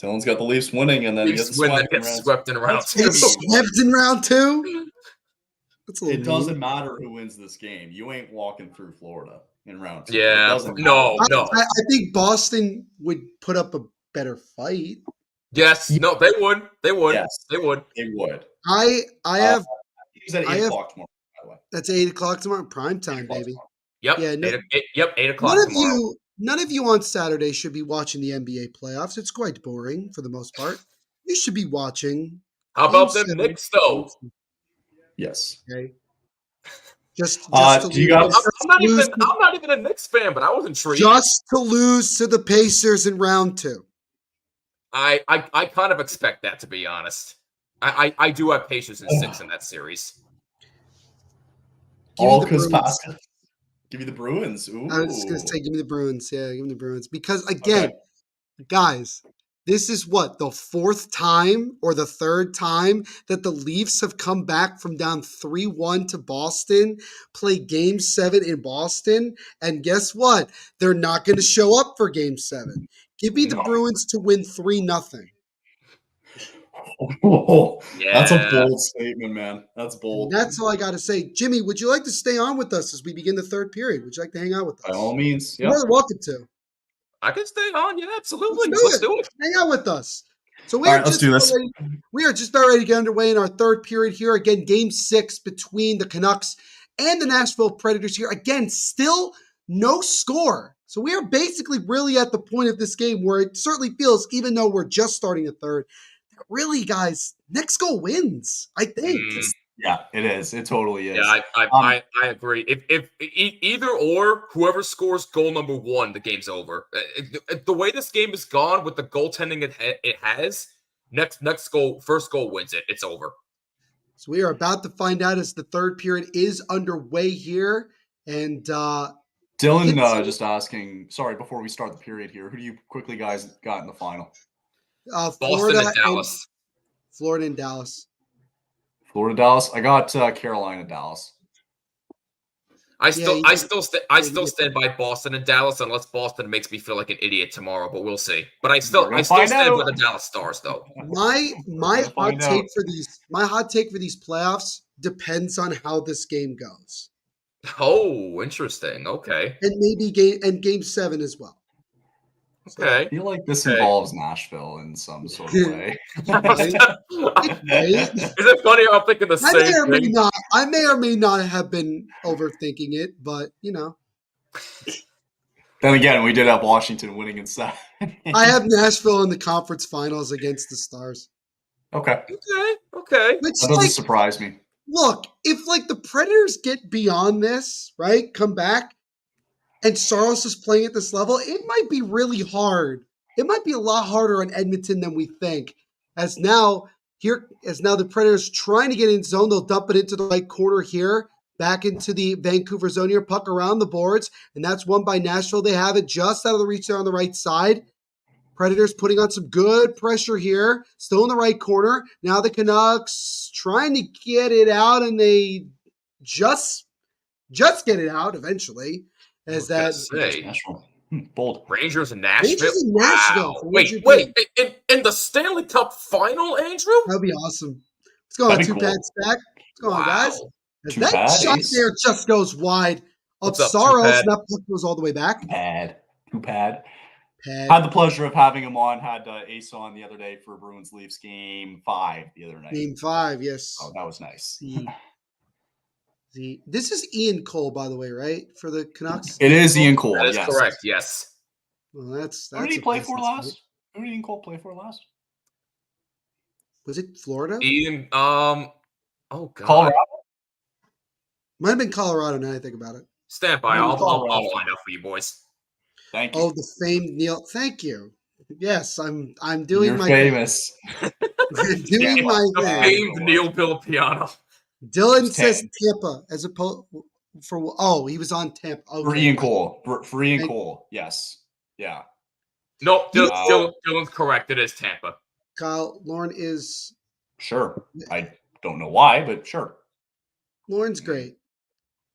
Dylan's got the Leafs winning, and then he gets swept in round 2. Swept in round 2. It doesn't matter who wins this game. You ain't walking through Florida in round 2. Yeah, no. I think Boston would put up a better fight. Yes, no, they would. Yes, they would. They would. I have. He's at 8 o'clock tomorrow. By the way, that's 8 o'clock tomorrow. Prime time, baby. Yep. Yeah. 8 o'clock tomorrow. None of you on Saturday should be watching the NBA playoffs. It's quite boring for the most part. You should be watching. How about them Knicks, though? Yes. Okay. Just I'm not even a Knicks fan, but I was intrigued. Just to lose to the Pacers in round 2. I kind of expect that, to be honest. I do have Pacers in 6 in that series. All because Pascal. Give me the Bruins. Ooh. I was just going to say, give me the Bruins. Yeah, give me the Bruins. Because, again, guys, this is what, the 4th time or the 3rd time that the Leafs have come back from down 3-1 to Boston, play Game 7 in Boston, and guess what? They're not going to show up for Game 7. Give me the Bruins to win 3-0. Oh, yeah. That's a bold statement, man. That's bold. And that's all I got to say. Jimmy, would you like to stay on with us as we begin the 3rd period? Would you like to hang out with us? By all means. You're more than welcome to. I can stay on. Yeah, absolutely. Let's do it. Hang out with us. So let's do this. We are just about ready to get underway in our 3rd period here. Again, Game 6 between the Canucks and the Nashville Predators here. Again, still no score. So we are basically really at the point of this game where it certainly feels, even though we're just starting a 3rd, really, guys, next goal wins, I think. Yeah, it is. It totally is. Yeah, I agree. If either or, whoever scores goal number 1, the game's over. The way this game is gone with the goaltending it has, first goal wins it. It's over. So we are about to find out as the 3rd period is underway here. And Dylan just asking, sorry, before we start the period here, who do you quickly guys got in the final? Boston and Dallas. Florida and Dallas. Florida, Dallas. I got Carolina, Dallas. I still stand by Boston and Dallas unless Boston makes me feel like an idiot tomorrow, but we'll see. But I still stand by the Dallas Stars, though. My hot take for these playoffs depends on how this game goes. Oh, interesting. Okay. And maybe game 7 as well. Okay. I feel like this involves Nashville in some sort of way. Right? Is it funny how I'm thinking the same thing? I may or may not have been overthinking it, but Then again, we did have Washington winning in 7. I have Nashville in the conference finals against the Stars. Okay. Okay. Which, That doesn't surprise me. Look, if the Predators get beyond this, right, come back, and Saros is playing at this level, it might be really hard. It might be a lot harder on Edmonton than we think. As now the Predators trying to get in zone, they'll dump it into the right corner here, back into the Vancouver zone here, puck around the boards, and that's won by Nashville. They have it just out of the reach there on the right side. Predators putting on some good pressure here, still in the right corner. Now the Canucks trying to get it out, and they just get it out eventually. As that Nashville. Bold. Rangers in Nashville. Rangers in Nashville. Wow. Wait. In the Stanley Cup final, Andrew? That'd be awesome. What's going on, two-pad stack? What's going on, guys? As that shot there just goes wide of Saros, and that puck goes all the way back. Two-pad. Had the pleasure of having him on. Had Ace on the other day for Bruins Leafs game 5 the other night. Game 5, yes. Oh, that was nice. This is Ian Cole, by the way, right? For the Canucks? It is Ian Cole. That is correct, yes. Well, that's who did he play for last? Who did Ian Cole play for last? Was it Florida? Ian, oh, God. Colorado? Might have been Colorado now I think about it. Stand by. I'll find out for you, boys. Thank you. Oh, the famed Neil. Thank you. Yes, I'm doing You're my famous. I'm doing my thing. Famed Neil Villapiano. Dylan says Tampa as opposed for he was on Tampa. Okay. For Ian Cole. For Ian Cole. Yes. Yeah. No, Dylan's correct. It is Tampa. Kyle, Lauren is sure. I don't know why, but sure. Lauren's great.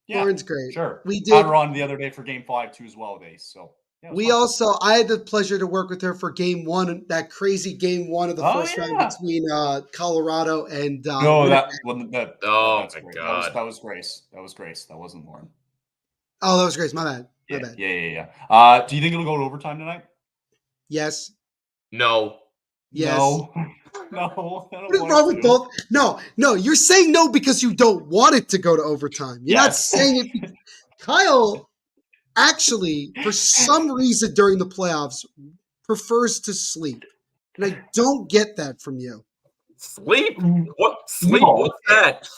Yeah, Lauren's great. Sure. We did. Had her on the other day for game 5 too as well, Ace. So I had the pleasure to work with her for game 1, that crazy game 1 of the first round between Colorado and no, that wasn't that. Oh my God. That was Grace. That was Grace. That wasn't Lauren. Oh, that was Grace. My bad. Yeah. Do you think it'll go to overtime tonight? Yes. No. Yes. No. What is wrong with both? No. You're saying no because you don't want it to go to overtime. You're not saying it because Kyle actually, for some reason during the playoffs, prefers to sleep. And I don't get that from you. Sleep? What? Sleep? No. What's that?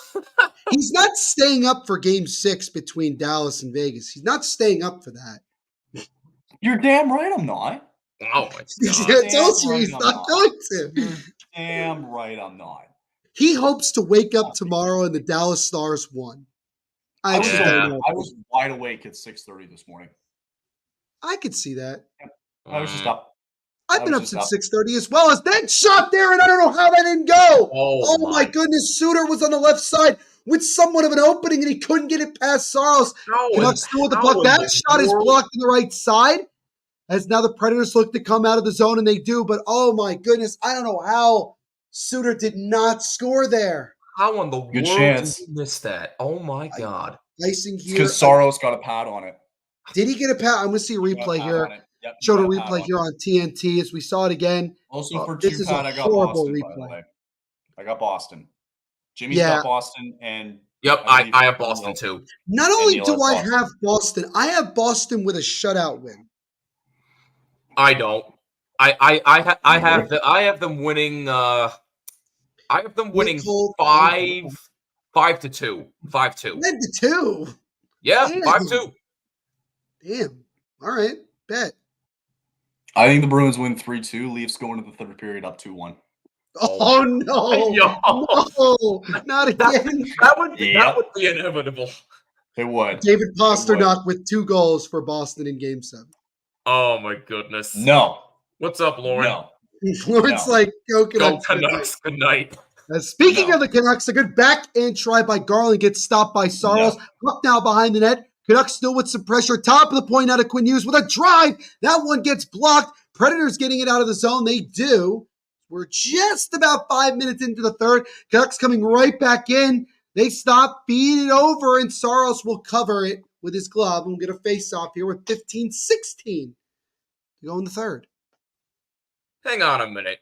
He's not staying up for game 6 between Dallas and Vegas. He's not staying up for that. You're damn right I'm not. Oh, my God. He's not going to. You're damn right I'm not. He hopes to wake up tomorrow and the Dallas Stars won. I was wide awake at 6:30 this morning. I could see that. I was just up. I've been up since 6:30 as well. As that shot there, and I don't know how that didn't go. Oh my goodness. Suter was on the left side with somewhat of an opening, and he couldn't get it past Saros. Canucks still with the puck. That shot is blocked on the right side. As now the Predators look to come out of the zone, and they do. But oh my goodness, I don't know how Suter did not score there. How in the world did you miss that? Oh my God. Icing here. Because Saros got a pad on it. Did he get a pad? I'm going to see a replay here. Yep, showed a replay here on TNT as we saw it again. Also for two-pad, I got Boston, by the way. I got Boston. Jimmy's got Boston, and yep, I have Boston too. Not only do I have Boston, I have Boston with a shutout win. I don't. I have them winning. I have them winning 5-2. 5-2. 5-2. Yeah, 5-2. Damn. All right. Bet. I think the Bruins win 3-2. Leafs go into the third period up 2-1. Oh no! No, not again. That would be inevitable. It would. David Pasternak with 2 goals for Boston in Game 7. Oh my goodness. No. What's up, Lauren? No. Lauren's like, go Canucks. Go Canucks. Good night. Speaking of the Canucks, a good backhand try by Garland gets stopped by Saros. Puck now behind the net. Canucks still with some pressure. Top of the point out of Quinn Hughes with a drive. That one gets blocked. Predators getting it out of the zone. They do. We're just about 5 minutes into the third. Canucks coming right back in. They stop, beat it over, and Saros will cover it with his glove. And we'll get a face-off here with 15-16 to go in the third. Hang on a minute.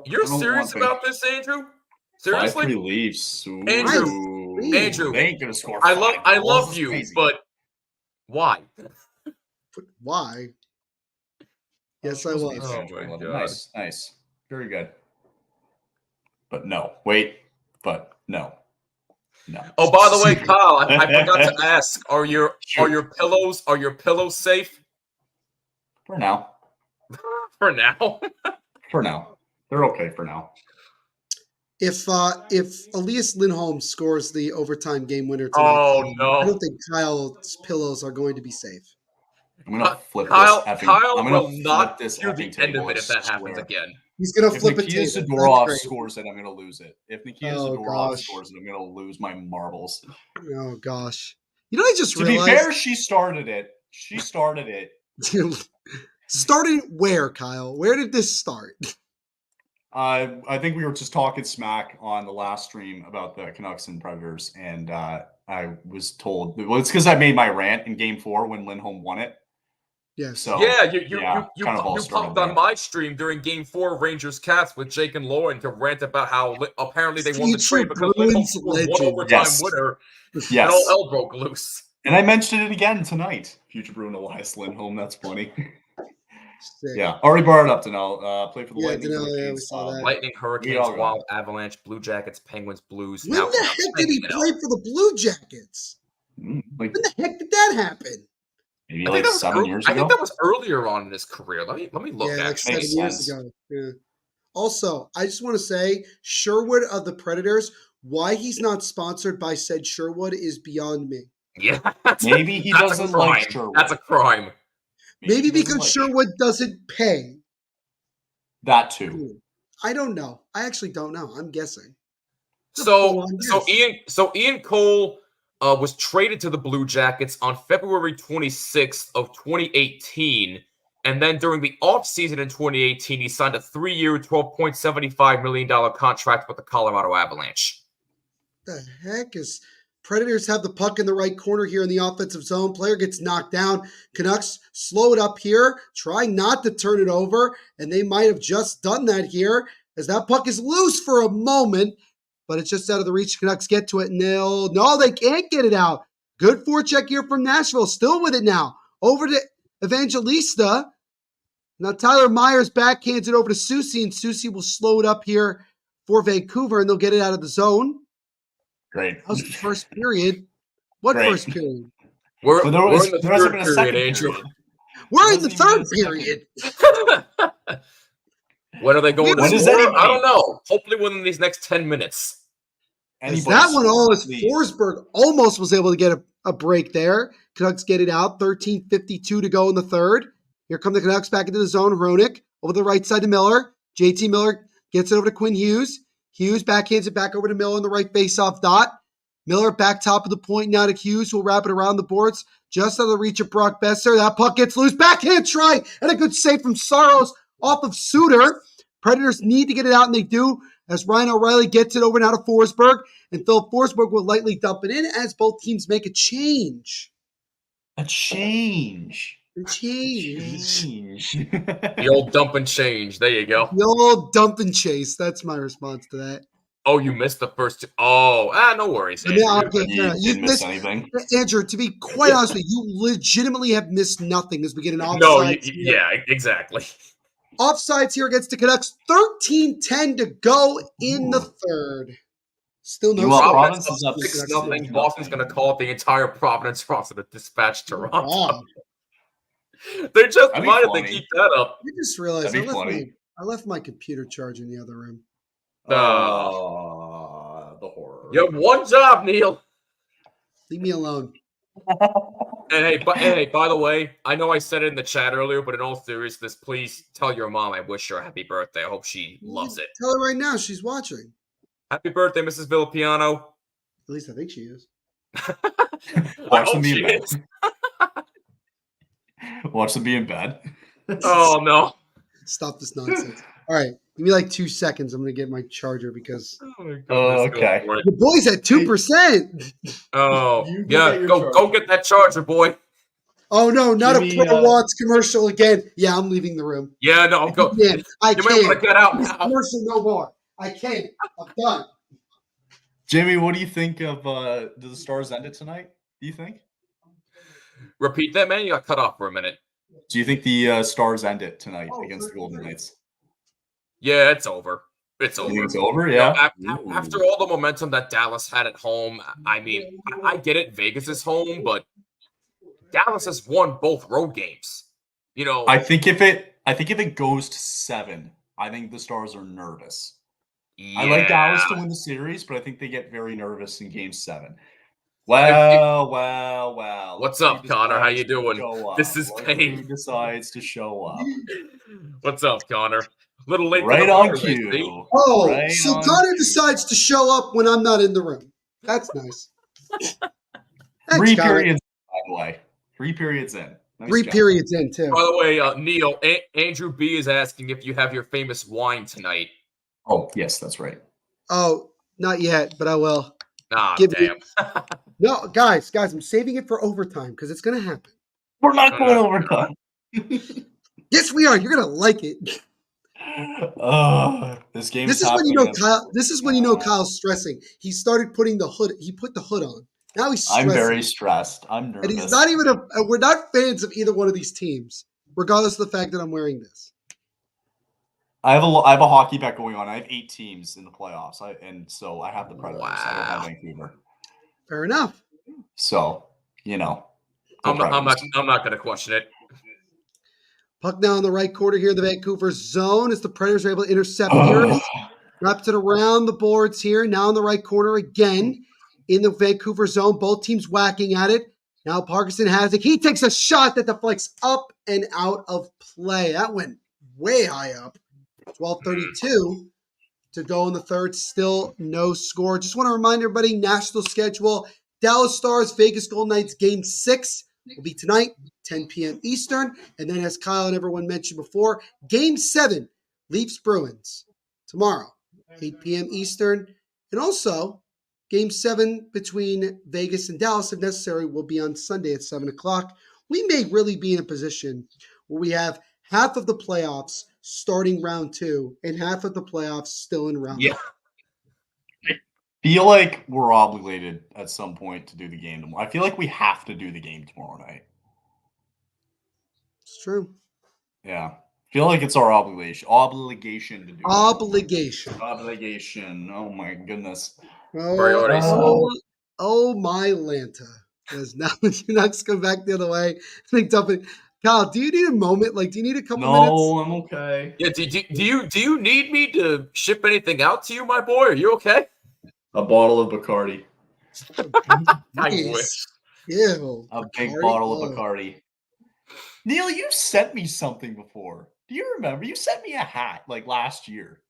You're serious about this, Andrew? Seriously? 5-3 Leafs. Andrew, they ain't gonna score. I love you, crazy. but why? Why? Yes, I was. Oh my God. Nice. Very good. But no. Wait. But no. Oh, by the way, Kyle, I forgot to ask: Are your pillows safe? For now. For now. For now, they're okay. For now. If Elias Lindholm scores the overtime game winner tonight, I don't think Kyle's pillows are going to be safe. I'm gonna flip Kyle will not do the end of it if that happens again. He's gonna flip it. If Nikita Zadorov scores it, I'm gonna lose it. If Nikita Zadorov scores it, I'm gonna lose my marbles. Oh gosh! You know, I just realized. To be fair, she started it. Started where, Kyle? Where did this start? I think we were just talking smack on the last stream about the Canucks and Predators, and I was told, well, it's because I made my rant in Game 4 when Lindholm won it. Yes. So, you popped on my stream during Game 4 Rangers Cats with Jake and Lauren to rant about how apparently they won the trade because Lindholm was one overtime winner, and all hell broke loose. And I mentioned it again tonight. Future Bruin Elias Lindholm. That's funny. Sick. Yeah, already brought it up to now. Play for the Lightning. We saw that. Lightning, Hurricanes, Wild, Avalanche, Blue Jackets, Penguins, Blues. When the heck did he play for the Blue Jackets? When the heck did that happen? Maybe like 7 years ago. I think that was earlier on in his career. Let me look. Yeah, like 7 years ago. Yeah. Also, I just want to say, Sherwood of the Predators, why he's not sponsored by said Sherwood is beyond me. Yeah, maybe he doesn't like Sherwood. That's a crime. Maybe because Sherwood doesn't pay. That too. I don't know. I actually don't know. I'm guessing. So Ian Cole was traded to the Blue Jackets on February 26th of 2018. And then during the offseason in 2018, he signed a 3-year, $12.75 million contract with the Colorado Avalanche. The heck is... Predators have the puck in the right corner here in the offensive zone. Player gets knocked down. Canucks slow it up here, try not to turn it over, and they might have just done that here as that puck is loose for a moment, but it's just out of the reach. Canucks get to it, and they can't get it out. Good forecheck here from Nashville, still with it now. Over to Evangelista. Now Tyler Myers backhands it over to Soucy, and Soucy will slow it up here for Vancouver, and they'll get it out of the zone. Great. That was the first period. What first period? We're in the third period, Andrew. We're in the third period. When are they going to score? I don't know. Hopefully within these next 10 minutes. That one, Forsberg almost was able to get a break there. Canucks get it out. 13:52 to go in the third. Here come the Canucks back into the zone. Hronik over the right side to Miller. JT Miller gets it over to Quinn Hughes. Hughes backhands it back over to Miller in the right face-off dot. Miller back top of the point now to Hughes, who'll wrap it around the boards. Just out of the reach of Brock Besser. That puck gets loose. Backhand try. And a good save from Saros off of Suter. Predators need to get it out, and they do, as Ryan O'Reilly gets it over now to Forsberg. And Phil Forsberg will lightly dump it in as both teams make a change. A change. The old dump and change. There you go. The old dump and chase. That's my response to that. Oh, you missed the first two. Oh, no worries, Andrew. You missed anything. Andrew, to be quite honest with you, you legitimately have missed nothing as we get an offside. No, yeah, exactly. Offsides here against the Canucks. 13:10 to go in the third. Still no score. Providence is up 6-0. Boston's going to call it the entire Providence roster to dispatch Toronto. Wow. They just might if they keep that up. I just realized I left my computer charging in the other room. The horror. You have one job, Neil. Leave me alone. And hey, by the way, I know I said it in the chat earlier, but in all seriousness, please tell your mom I wish her a happy birthday. I hope she loves it. Tell her right now. She's watching. Happy birthday, Mrs. Villapiano. At least I think she is. Watch them be in bed. Watch them be in bed. Oh, no. Stop this nonsense. All right. Give me like 2 seconds. I'm gonna get my charger because Okay. the boys at 2%. Oh, You yeah. get your Go charger. get that charger, boy. Oh no, not Jimmy, a Pro Watts commercial again. Yeah, I'm leaving the room. Yeah, no, go. Yeah, I You may want to can't. get out This now. commercial no more. I can't. I'm done. Jimmy, what do you think of do the Stars end it tonight? Do you think? Repeat that, man. You got cut off for a minute. Do you think the Stars end it tonight against the Golden Knights? Yeah, it's over. It's You over. think it's over? You Yeah. know, after all the momentum that Dallas had at home, I mean, I get it. Vegas is home, but Dallas has won both road games. You know, I think if it goes to 7, I think the Stars are nervous. I like Dallas to win the series, but I think they get very nervous in Game 7. Well. What's up, Connor? How you doing? This is Pain. Who decides to show up? What's up, Connor? A little late. Right for the on Mars, I see. cue. Oh, Right so on Connor cue. decides to show up when I'm not in the room. That's nice. Thanks, 3 Connor. periods, by the way. 3 periods in. Nice 3 job. periods in, too. By the way, Neil, Andrew B is asking if you have your famous wine tonight. Oh, yes, that's right. Oh, not yet, but I will. Ah, Give damn. No, guys, I'm saving it for overtime because it's going to happen. We're not going overtime. Yes, we are. You're going to like it. This game This is when you know Kyle. This is when you know Kyle's stressing. He started putting the hood. He put the hood on. Now he's stressing. I'm very stressed. I'm nervous. And he's not even we're not fans of either one of these teams, regardless of the fact that I'm wearing this. I have a hockey bet going on. I have 8 teams in the playoffs, so I have the Predators. I don't have Vancouver. Fair enough. So you know, I'm not going to question it. Puck now in the right quarter here in the Vancouver zone as the Predators are able to intercept here. Wrapped it around the boards here. Now in the right corner again in the Vancouver zone. Both teams whacking at it. Now Parkinson has it. He takes a shot that deflects up and out of play. That went way high up. 12:32 to go in the third. Still no score. Just want to remind everybody, national schedule. Dallas Stars, Vegas Golden Knights, Game 6 will be tonight, 10 p.m. Eastern. And then, as Kyle and everyone mentioned before, Game 7, Leafs Bruins, tomorrow, 8 p.m. Eastern. And also, Game 7 between Vegas and Dallas, if necessary, will be on Sunday at 7 o'clock. We may really be in a position where we have half of the playoffs starting round 2 and half of the playoffs still in round 1. I feel like we're obligated at some point to do the game tomorrow. I feel like we have to do the game tomorrow night. It's true. Yeah. I feel like it's our obligation to do Obligation. Oh my goodness. Priorities. Oh my Lanta. Because now the Canucks come back the other way. They dump it. Kyle, do you need a moment? Like, do you need a couple minutes? No, I'm okay. Yeah, do you need me to ship anything out to you, my boy? Are you okay? A bottle of Bacardi. I wish. Ew. A big Bacardi? bottle of Bacardi. Neil, you sent me something before. Do you remember? You sent me a hat like last year.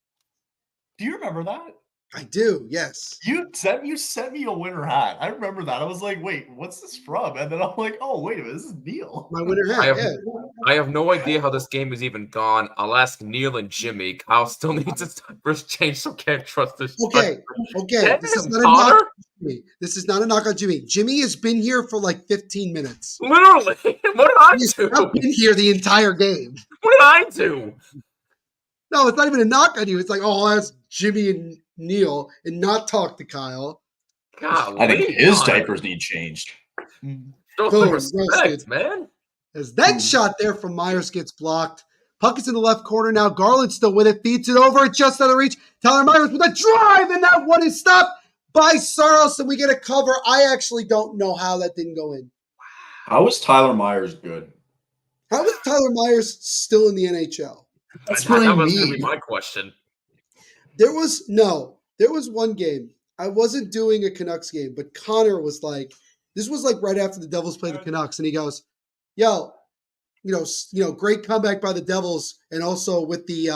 Do you remember that? I do, yes. You sent me a winter hat. I remember that. I was like, wait, what's this from? And then I'm like, oh, wait a minute, this is Neil. My winter hat, I have no idea how this game is even gone. I'll ask Neil and Jimmy. Kyle still needs his first change, so can't trust this. Okay. This is not a knock on Jimmy. This is not a knock on Jimmy. Jimmy has been here for like 15 minutes. Literally. What did I He's do? not been here the entire game. What did I do? No, it's not even a knock on you. It's like, oh, that's Jimmy and Neil and not talk to Kyle. Golly, I think his diapers need changed. Show some respect, man. As that shot there from Myers gets blocked. Puck is in the left corner now. Garland still with it. Feeds it over. Just out of reach. Tyler Myers with a drive. And that one is stopped by Saros. And we get a cover. I actually don't know how that didn't go in. How is Tyler Myers good? How is Tyler Myers still in the NHL? That's That really was going to mean. be my question. There was one game. I wasn't doing a Canucks game, but Connor was like, this was like right after the Devils played the Canucks. And he goes, yo, great comeback by the Devils. And also with the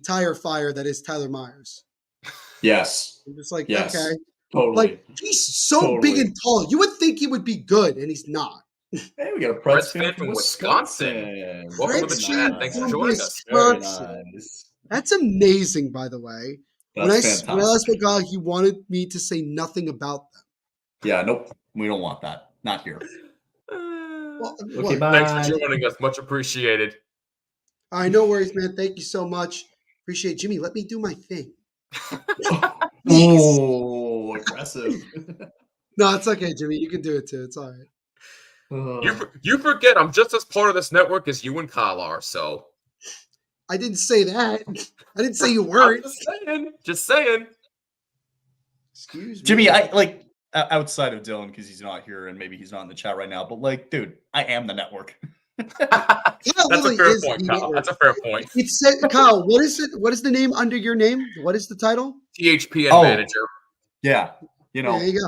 tire fire that is Tyler Myers. Yes. I'm just like, Yes. okay. Totally. Like, he's so big and tall. You would think he would be good, and he's not. Hey, we got a Preds fan from Wisconsin. Welcome to the Preds chat. fan Thanks for from joining us. Very Wisconsin. nice. That's amazing, by the way. When I asked my guy, he wanted me to say nothing about them. Yeah, nope. We don't want that. Not here. Okay, bye. Thanks for joining us. Much appreciated. All right, no worries, man. Thank you so much. Appreciate it. Jimmy, let me do my thing. Oh, aggressive. No, it's okay, Jimmy. You can do it too. It's all right. You forget I'm just as part of this network as you and Kyle are, so. I didn't say that. I didn't say you weren't. Just saying. Excuse me. Jimmy, I like outside of Dylan because he's not here and maybe he's not in the chat right now, but like, dude, I am the network. That's a fair point, Kyle. That's a fair point. Kyle, what is it? What is the name under your name? What is the title? THPN manager. Yeah, there you go.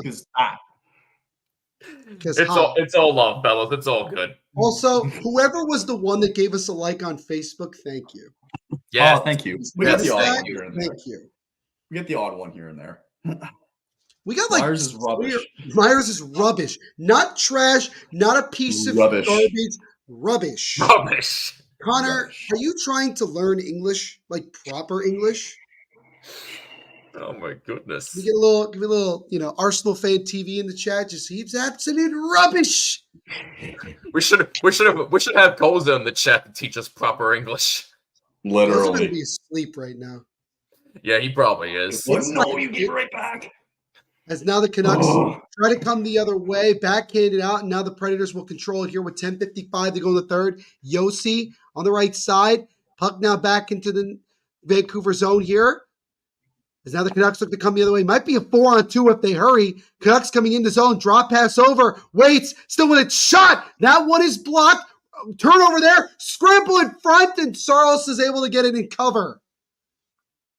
It's all love, fellas. It's all good. Also, whoever was the one that gave us a like on Facebook, thank you. Yeah, thank you. We got the odd one here and there. Thank you. We get the odd one here and there. We got like Myers is rubbish. Myers is rubbish. Not trash, not a piece of garbage. Rubbish. Connor, are you trying to learn English, like proper English? Oh my goodness. Give me a little, Arsenal fan TV in the chat. Just he's absolute rubbish. We should have Koza in the chat to teach us proper English. Literally. He's gonna be asleep right now. Yeah, he probably is. No, you get right back. As now the Canucks try to come the other way, backhanded out, and now the Predators will control it here with 10:55 to go in the third. Yossi on the right side. Puck now back into the Vancouver zone here. As now the Canucks look to come the other way. Might be a 4-on-2 if they hurry. Canucks coming into zone. Draw pass over. Waits. Still with it. Shot. That one is blocked. Turnover there. Scramble in front. And Saros is able to get it in cover.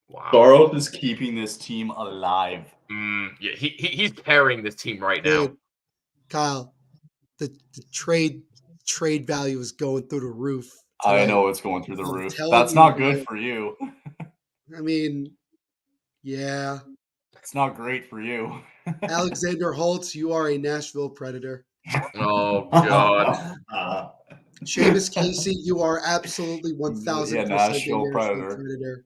Wow. Saros is keeping this team alive. Yeah, he's carrying this team right now. Dude, Kyle, the trade value is going through the roof. I know it's going through the roof. That's not good for you. I mean, yeah. It's not great for you. Alexander Holtz, you are a Nashville Predator. Oh, God. Seamus Casey, you are absolutely 1,000% Nashville Predator.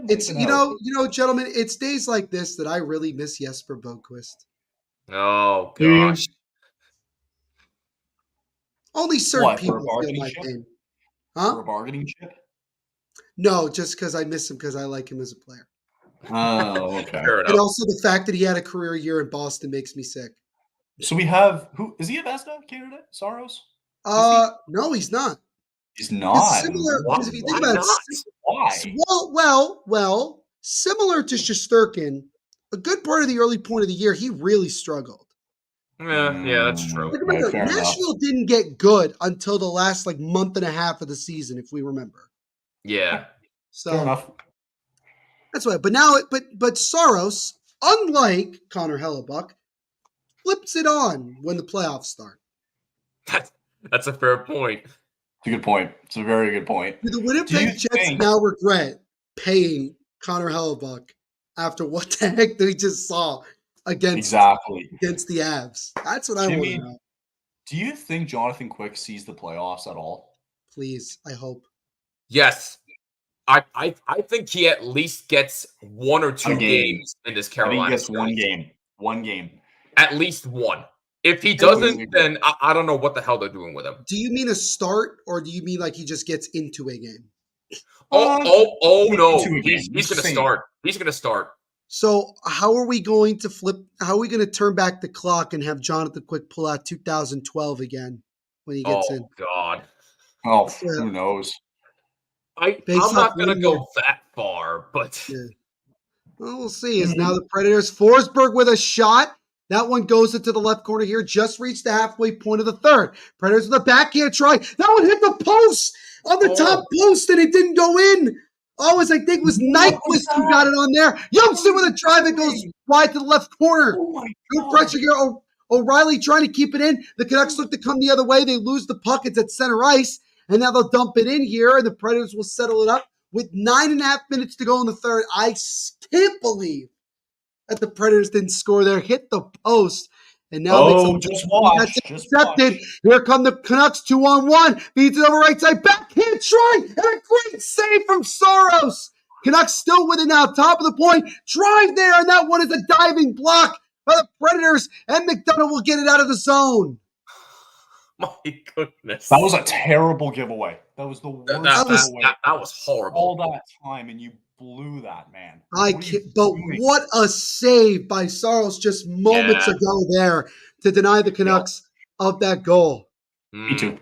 It's gentlemen, it's days like this that I really miss Jesper Boquist. Oh gosh. Only certain people feel my pain. Huh? For a bargaining chip? No, just because I miss him because I like him as a player. Oh, okay. And also the fact that he had a career year in Boston makes me sick. So we have is he a Vezina candidate? Saros? No, he's not. He's not. Similar, because if you think about it, why? Well, similar to Shesterkin, a good part of the early point of the year, he really struggled. Yeah, that's true. Remember, Nashville didn't get good until the last month and a half of the season, if we remember. Yeah. So fair enough. That's why. But now, but Saros, unlike Connor Hellebuck, flips it on when the playoffs start. That's a fair point. It's a good point. It's a very good point. Do the Winnipeg Jets now regret paying Connor Hellebuck after what the heck they just saw against the Avs? That's what I want to know. Do you think Jonathan Quick sees the playoffs at all? Please, I hope. Yes. I think he at least gets one or two games in this Carolina. I think he gets one game. At least one. If he doesn't, then I don't know what the hell they're doing with him. Do you mean a start, or do you mean like he just gets into a game? Oh no! He's going to start. He's going to start. So how are we going to flip? How are we going to turn back the clock and have Jonathan Quick pull out 2012 again when he gets in? Oh God! Oh, who knows? I'm not going to go that far, but well, we'll see. Is now the Predators. Forsberg with a shot. That one goes into the left corner here. Just reached the halfway point of the third. Predators with a backhand try. That one hit the post on the top post, and it didn't go in. I think it was Nyquist who got it on there. Youngster with a drive that goes wide to the left corner. Good pressure here. O'Reilly trying to keep it in. The Canucks look to come the other way. They lose the puck. It's at center ice, and now they'll dump it in here, and the Predators will settle it up with 9.5 minutes to go in the third. I can't believe that the Predators didn't score there. Hit the post. And now just watch. that's Just accepted. watch. Here come the Canucks 2-on-1. Feeds it over right side. Backhand try. And a great save from Soros. Canucks still with it now. Top of the point. Drive there. And that one is a diving block by the Predators. And McDonough will get it out of the zone. My goodness. That was a terrible giveaway. That was the worst giveaway. That was horrible. All that time, and you blew that, man. What a save by Soros just moments ago there to deny the Canucks of that goal. Me too.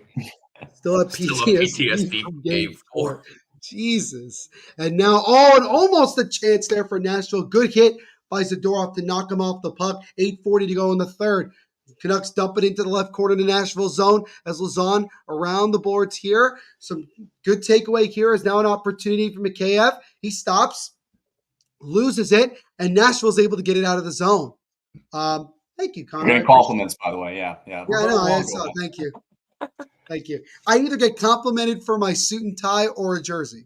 Still a PTSD from game 4. Jesus. And now, and almost a chance there for Nashville. Good hit by Zadorov to knock him off the puck. 8:40 to go in the third. Canucks dump it into the left corner of the Nashville zone as Lazon around the boards here. Some good takeaway here is now an opportunity for Mikheyev. He stops, loses it, and Nashville's able to get it out of the zone. Thank you, Connor. Getting compliments, by the way. Yeah. Yeah, I know. I saw. Thank you. Thank you. I either get complimented for my suit and tie or a jersey.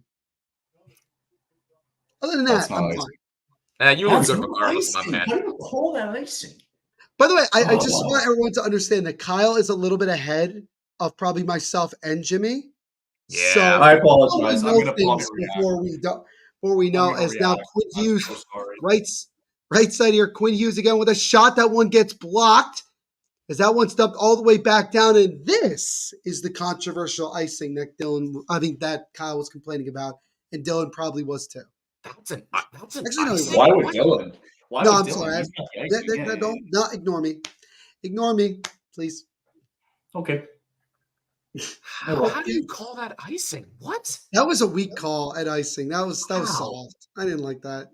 Other than that, I'm fine. You look good regardless, my man. How do you call that icing? By the way, I just want everyone to understand that Kyle is a little bit ahead of probably myself and Jimmy. Yeah, so I apologize. I'm going to probably before we know, as now Quinn Hughes, right side here, Quinn Hughes again with a shot. That one gets blocked as that one stumped all the way back down. And this is the controversial icing that that Kyle was complaining about, and Dylan probably was too. That's an Actually, no, why would Dylan? I'm sorry. Don't ignore me. Ignore me, please. Okay. How do you call that icing? What? That was a weak call at icing. That was soft. I didn't like that.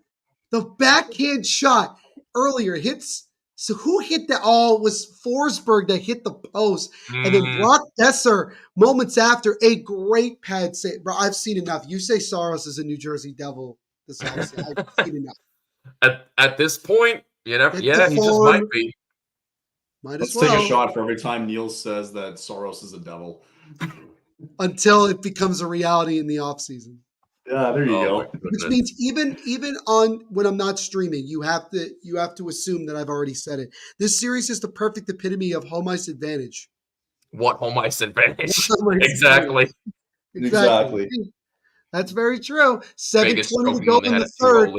The backhand shot earlier hits. So who hit that? Oh, it was Forsberg that hit the post. And then Brock Besser, moments after, a great pad save. Bro, I've seen enough. You say Saros is a New Jersey Devil this offseason. I've seen enough. At this point, he just might be. Let's take a shot for every time Neil says that Soros is a devil. Until it becomes a reality in the offseason. Yeah, there you go. Which means even on when I'm not streaming, you have to assume that I've already said it. This series is the perfect epitome of home ice advantage. What home ice advantage? Exactly. That's very true. 7:20 to go in the third.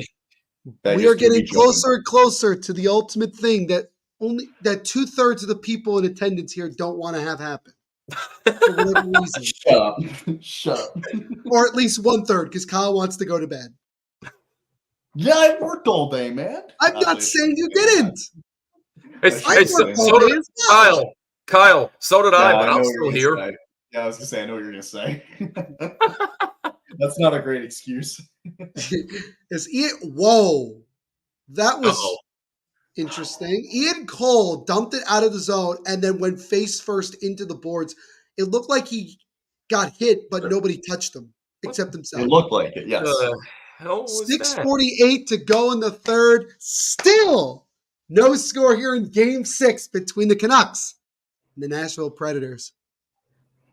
We are getting closer and closer to the ultimate thing that 2/3 of the people in attendance here don't want to have happen. For whatever reason. Shut up. Or at least 1/3, because Kyle wants to go to bed. Yeah, I worked all day, man. I'm not saying you didn't. So did Kyle. So did I, but I'm still here. Yeah, I was gonna say, I know what you're gonna say. That's not a great excuse. Whoa. That was interesting. Ian Cole dumped it out of the zone and then went face first into the boards. It looked like he got hit, but nobody touched him except himself. It looked like it, yes. 6:48 to go in the third. Still no score here in Game 6 between the Canucks and the Nashville Predators.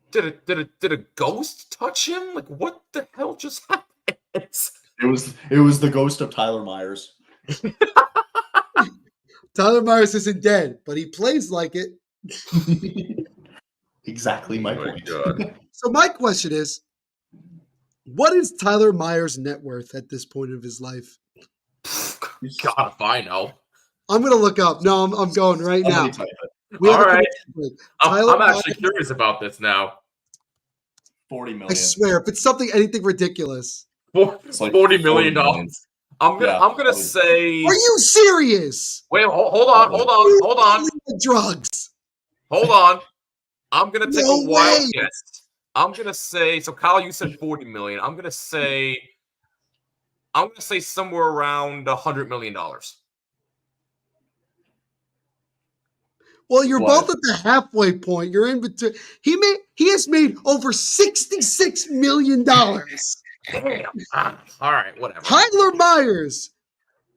Did a ghost touch him? Like, what the hell just happened? It was the ghost of Tyler Myers. Tyler Myers isn't dead, but he plays like it. Exactly my point. So my question is, what is Tyler Myers' net worth at this point of his life? God, if I know. I'm going to look up. No, I'm going right now. All right. I'm actually curious about this now. 40 million. I swear, if it's anything ridiculous. $40 million. I'm gonna say. Are you serious? Wait, hold on. Drugs. Hold on. I'm gonna take a wild guess. I'm gonna say. So, Kyle, you said 40 million. I'm gonna say somewhere around $100 million. Well, you're both at the halfway point. You're in between. He has made over $66 million. Damn. All right, whatever. Tyler Myers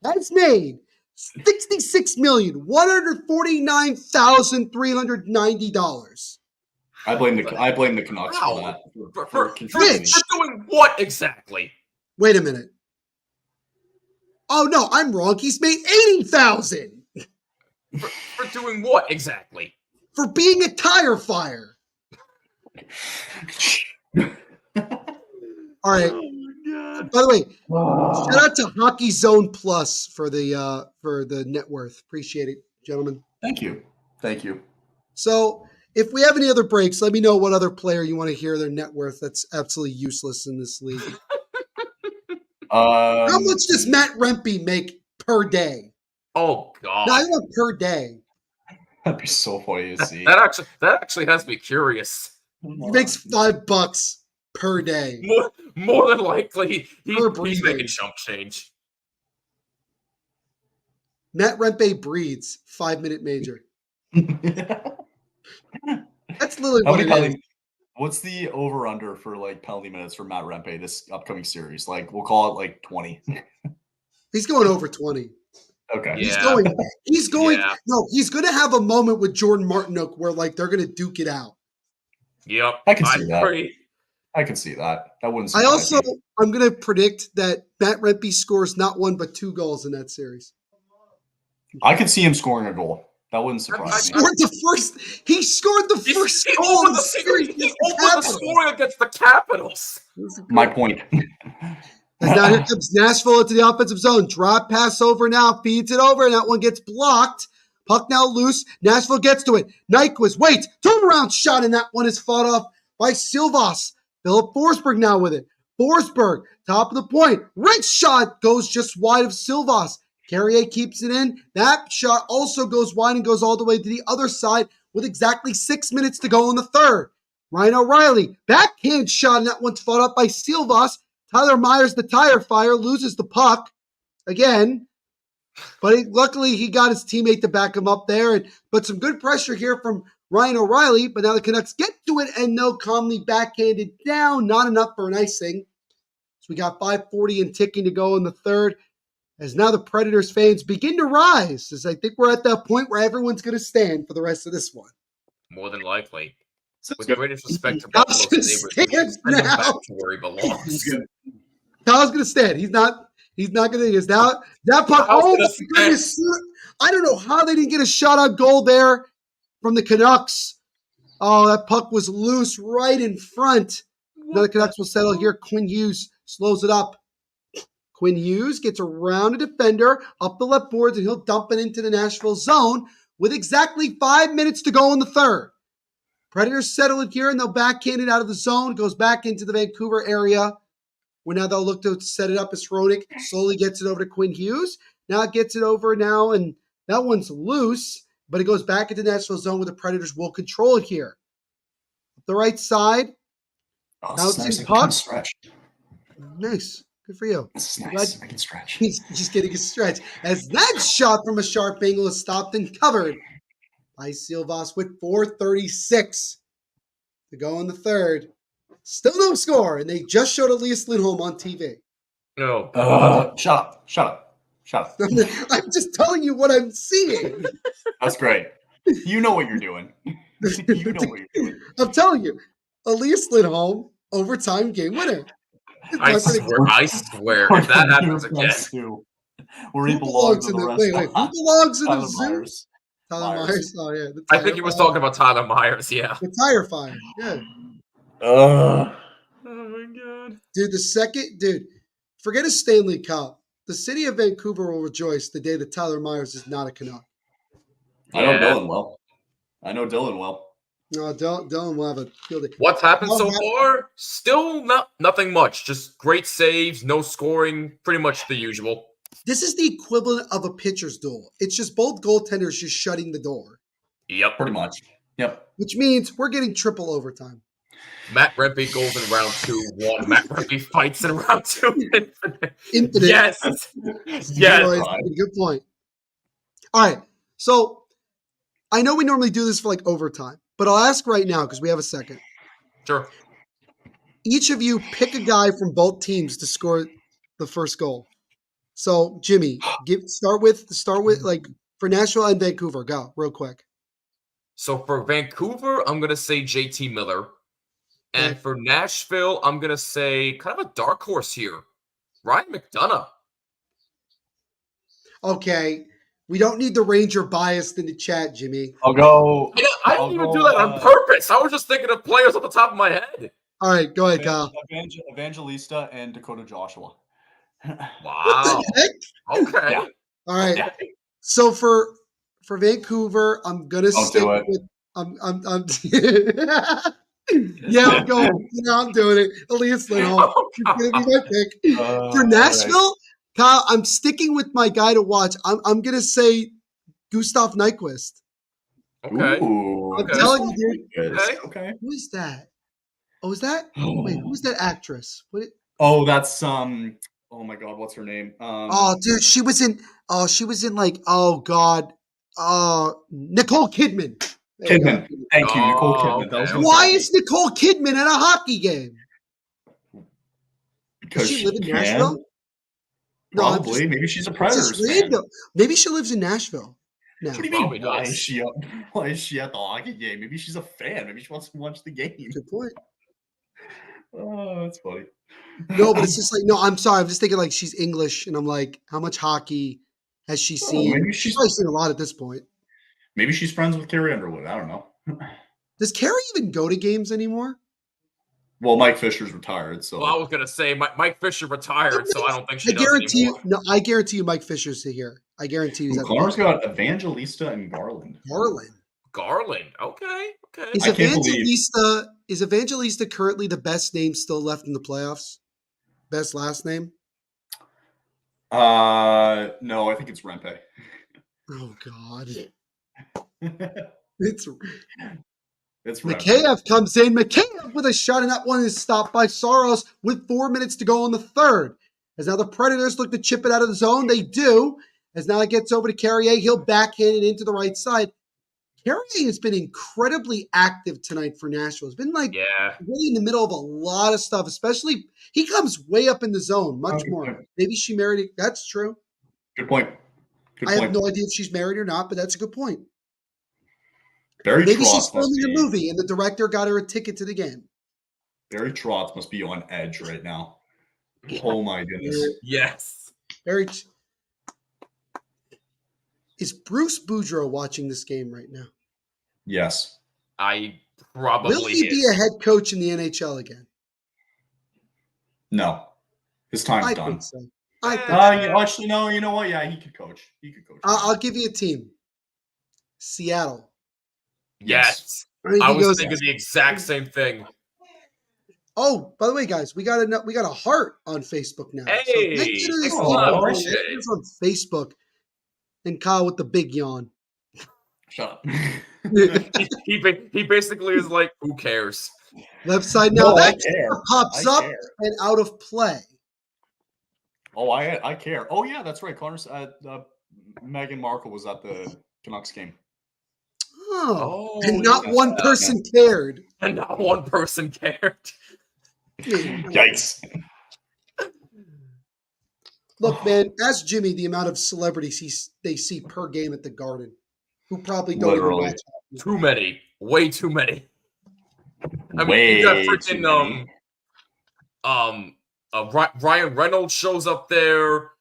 has made $66,149,390. I blame the Canucks for that. For doing what exactly? Wait a minute. Oh no, I'm wrong. He's made $80,000. For doing what exactly? For being a tire fire. All right. Oh my God. By the way, shout out to Hockey Zone Plus for the net worth. Appreciate it, gentlemen. Thank you. So if we have any other breaks, let me know what other player you want to hear their net worth that's absolutely useless in this league. How much does Matt Rempe make per day? Oh God. No, I want per day. That'd be so funny to see. That actually has me curious. He makes $5 per day. More than likely, he's breathing. making chump change. Matt Rempe breathes 5-minute major. That's literally How what many it is. What's the over-under for like penalty minutes for Matt Rempe this upcoming series? Like we'll call it like 20. He's going over 20. Okay. Yeah. He's going. Yeah. No, he's going to have a moment with Jordan Martinook where like they're going to duke it out. Yep. I can see that. Agree. I can see that. That wouldn't surprise me. I'm going to predict that Matt Rempe scores not 1 but 2 goals in that series. I could see him scoring a goal. That wouldn't surprise me. He scored the first goal in the series. He opened the scoring against the Capitals. My point. As now here comes Nashville into the offensive zone. Drop pass over now. Feeds it over, and that one gets blocked. Puck now loose. Nashville gets to it. Nyquist waits. Turnaround shot, and that one is fought off by Silvas. Philip Forsberg now with it. Forsberg, top of the point. Right shot goes just wide of Silvas. Carrier keeps it in. That shot also goes wide and goes all the way to the other side with exactly 6 minutes to go in the third. Ryan O'Reilly, backhand shot, and that one's fought up by Silvas. Tyler Myers, the tire fire, loses the puck again. But luckily, he got his teammate to back him up there. But some good pressure here from Ryan O'Reilly. But now the Canucks get to it and no calmly backhanded down. Not enough for an icing. So we got 5:40 and ticking to go in the third. As now the Predators fans begin to rise. As I think we're at that point where everyone's going to stand for the rest of this one. More than likely. With the greatest respect to Buffalo Sabres, send him back to where he belongs. Kyle's going to stand. He's not going to. Is that puck? Oh my goodness! I don't know how they didn't get a shot on goal there from the Canucks. Oh, that puck was loose right in front. Now the Canucks will settle here. Quinn Hughes slows it up. Quinn Hughes gets around a defender up the left boards, and he'll dump it into the Nashville zone with exactly 5 minutes to go in the third. Predators settle it here, and they'll backhand it out of the zone. Goes back into the Vancouver area, where now they'll look to set it up as Hronik slowly gets it over to Quinn Hughes. Now it gets it over now, and that one's loose, but it goes back into the Nashville zone where the Predators will control it here. Up the right side. Oh, now it's nice. in puck. Stretch. Nice. Good for you. This is nice. I can stretch. He's just getting a stretch. As that shot from a sharp angle is stopped and covered by Silvas with 4:36 to go in the third. Still no score, and they just showed Elias Lindholm on TV. No. Shut up. I'm just telling you what I'm seeing. That's great. You know what you're doing. I'm telling you, Elias Lindholm, overtime game winner. I swear, if that happens again. Where he belongs in the rest. Who belongs in the zoo? Myers. Tyler Myers. Oh, yeah. I think he was talking about Tyler Myers, yeah. The tire fire. Yeah. Oh my God. Dude, forget a Stanley Cup. The city of Vancouver will rejoice the day that Tyler Myers is not a Canuck. I know Dylan well. No, Dylan will have a field day. What's happened so far? Still nothing much. Just great saves, no scoring, pretty much the usual. This is the equivalent of a pitcher's duel. It's just both goaltenders just shutting the door. Yep. Pretty much. Yep. Which means we're getting triple overtime. Matt Rempe goes in round 2-1. Matt Rempe fights in round 2. Infinite. Yes. Yes. Good point. All right. So I know we normally do this for like overtime, but I'll ask right now because we have a second. Sure. Each of you pick a guy from both teams to score the first goal. So Jimmy, start with like for Nashville and Vancouver. Go real quick. So for Vancouver, I'm gonna say JT Miller. And for Nashville, I'm going to say kind of a dark horse here. Ryan McDonough. Okay. We don't need the Ranger biased in the chat, Jimmy. I'll go. I didn't even do that on purpose. I was just thinking of players off the top of my head. All right, go ahead, Kyle. Evangelista and Dakota Joshua. Wow. Okay. Yeah. All right. So for Vancouver, I'm gonna stick with. I'm yeah, I'm going. I'm doing it. Elias Lindholm is gonna be my pick for Nashville. Right. Kyle, I'm sticking with my guy to watch. I'm gonna say Gustav Nyquist. Okay. Ooh, I'm telling you, dude. Okay. Who is that? Oh, is that? Wait, who's that actress? Oh, that's Oh my God, what's her name? Oh, dude, she was in like, oh God, Nicole Kidman. Thank you, Nicole Kidman. Okay. Why is Nicole Kidman at a hockey game? Because Does she live in Nashville? Probably. Maybe she's a Predators fan. Maybe she lives in Nashville. No. What do you mean? Why is she at the hockey game? Maybe she's a fan. Maybe she wants to watch the game. Good point. Oh, that's funny. No, but it's just like, no, I'm sorry. I'm just thinking like she's English, and I'm like, how much hockey has she seen? Maybe she's probably seen a lot at this point. Maybe she's friends with Carrie Underwood. I don't know. Does Carrie even go to games anymore? Well, Mike Fisher's retired, so. Well, I was gonna say Mike Fisher retired, so I don't think she does anymore. I guarantee you, Mike Fisher's here. I guarantee you. Connor's got Evangelista and Garland. Okay. Is Evangelista currently the best name still left in the playoffs? Best last name? No, I think it's Rempe. Oh God. It's Mikheyev comes in. Mikheyev with a shot, and that one is stopped by Saros with 4 minutes to go in the third. As now the Predators look to chip it out of the zone. They do. As now it gets over to Carrier. He'll backhand it into the right side. Carrier has been incredibly active tonight for Nashville. It's been like really in the middle of a lot of stuff, especially he comes way up in the zone, much more. Point. Maybe she married. That's true. Good point. I have no idea if she's married or not, but that's a good point. Maybe she's filming a movie and the director got her a ticket to the game. Barry Trotz must be on edge right now. Oh my goodness. Yes. Is Bruce Boudreau watching this game right now? Yes. I probably Will he be a head coach in the NHL again? No. His time's done. Think so. Actually, no. You know what? Yeah, he could coach. I'll give you a team. Seattle. Yes. I was thinking the exact same thing. Oh, by the way, guys, we got a heart on Facebook now. Hey, so appreciate it. On Facebook, and Kyle with the big yawn. Shut up. he basically is like, who cares? Left side now. That pops up and out of play. Oh, I care. Oh yeah, that's right. Connor's Meghan Markle was at the Canucks game. Oh, and not one person cared. And not one person cared. Yikes. Look, man, ask Jimmy the amount of celebrities they see per game at the Garden, who probably don't even watch. Too many. Way too many. I mean, you got freaking Ryan Reynolds shows up there.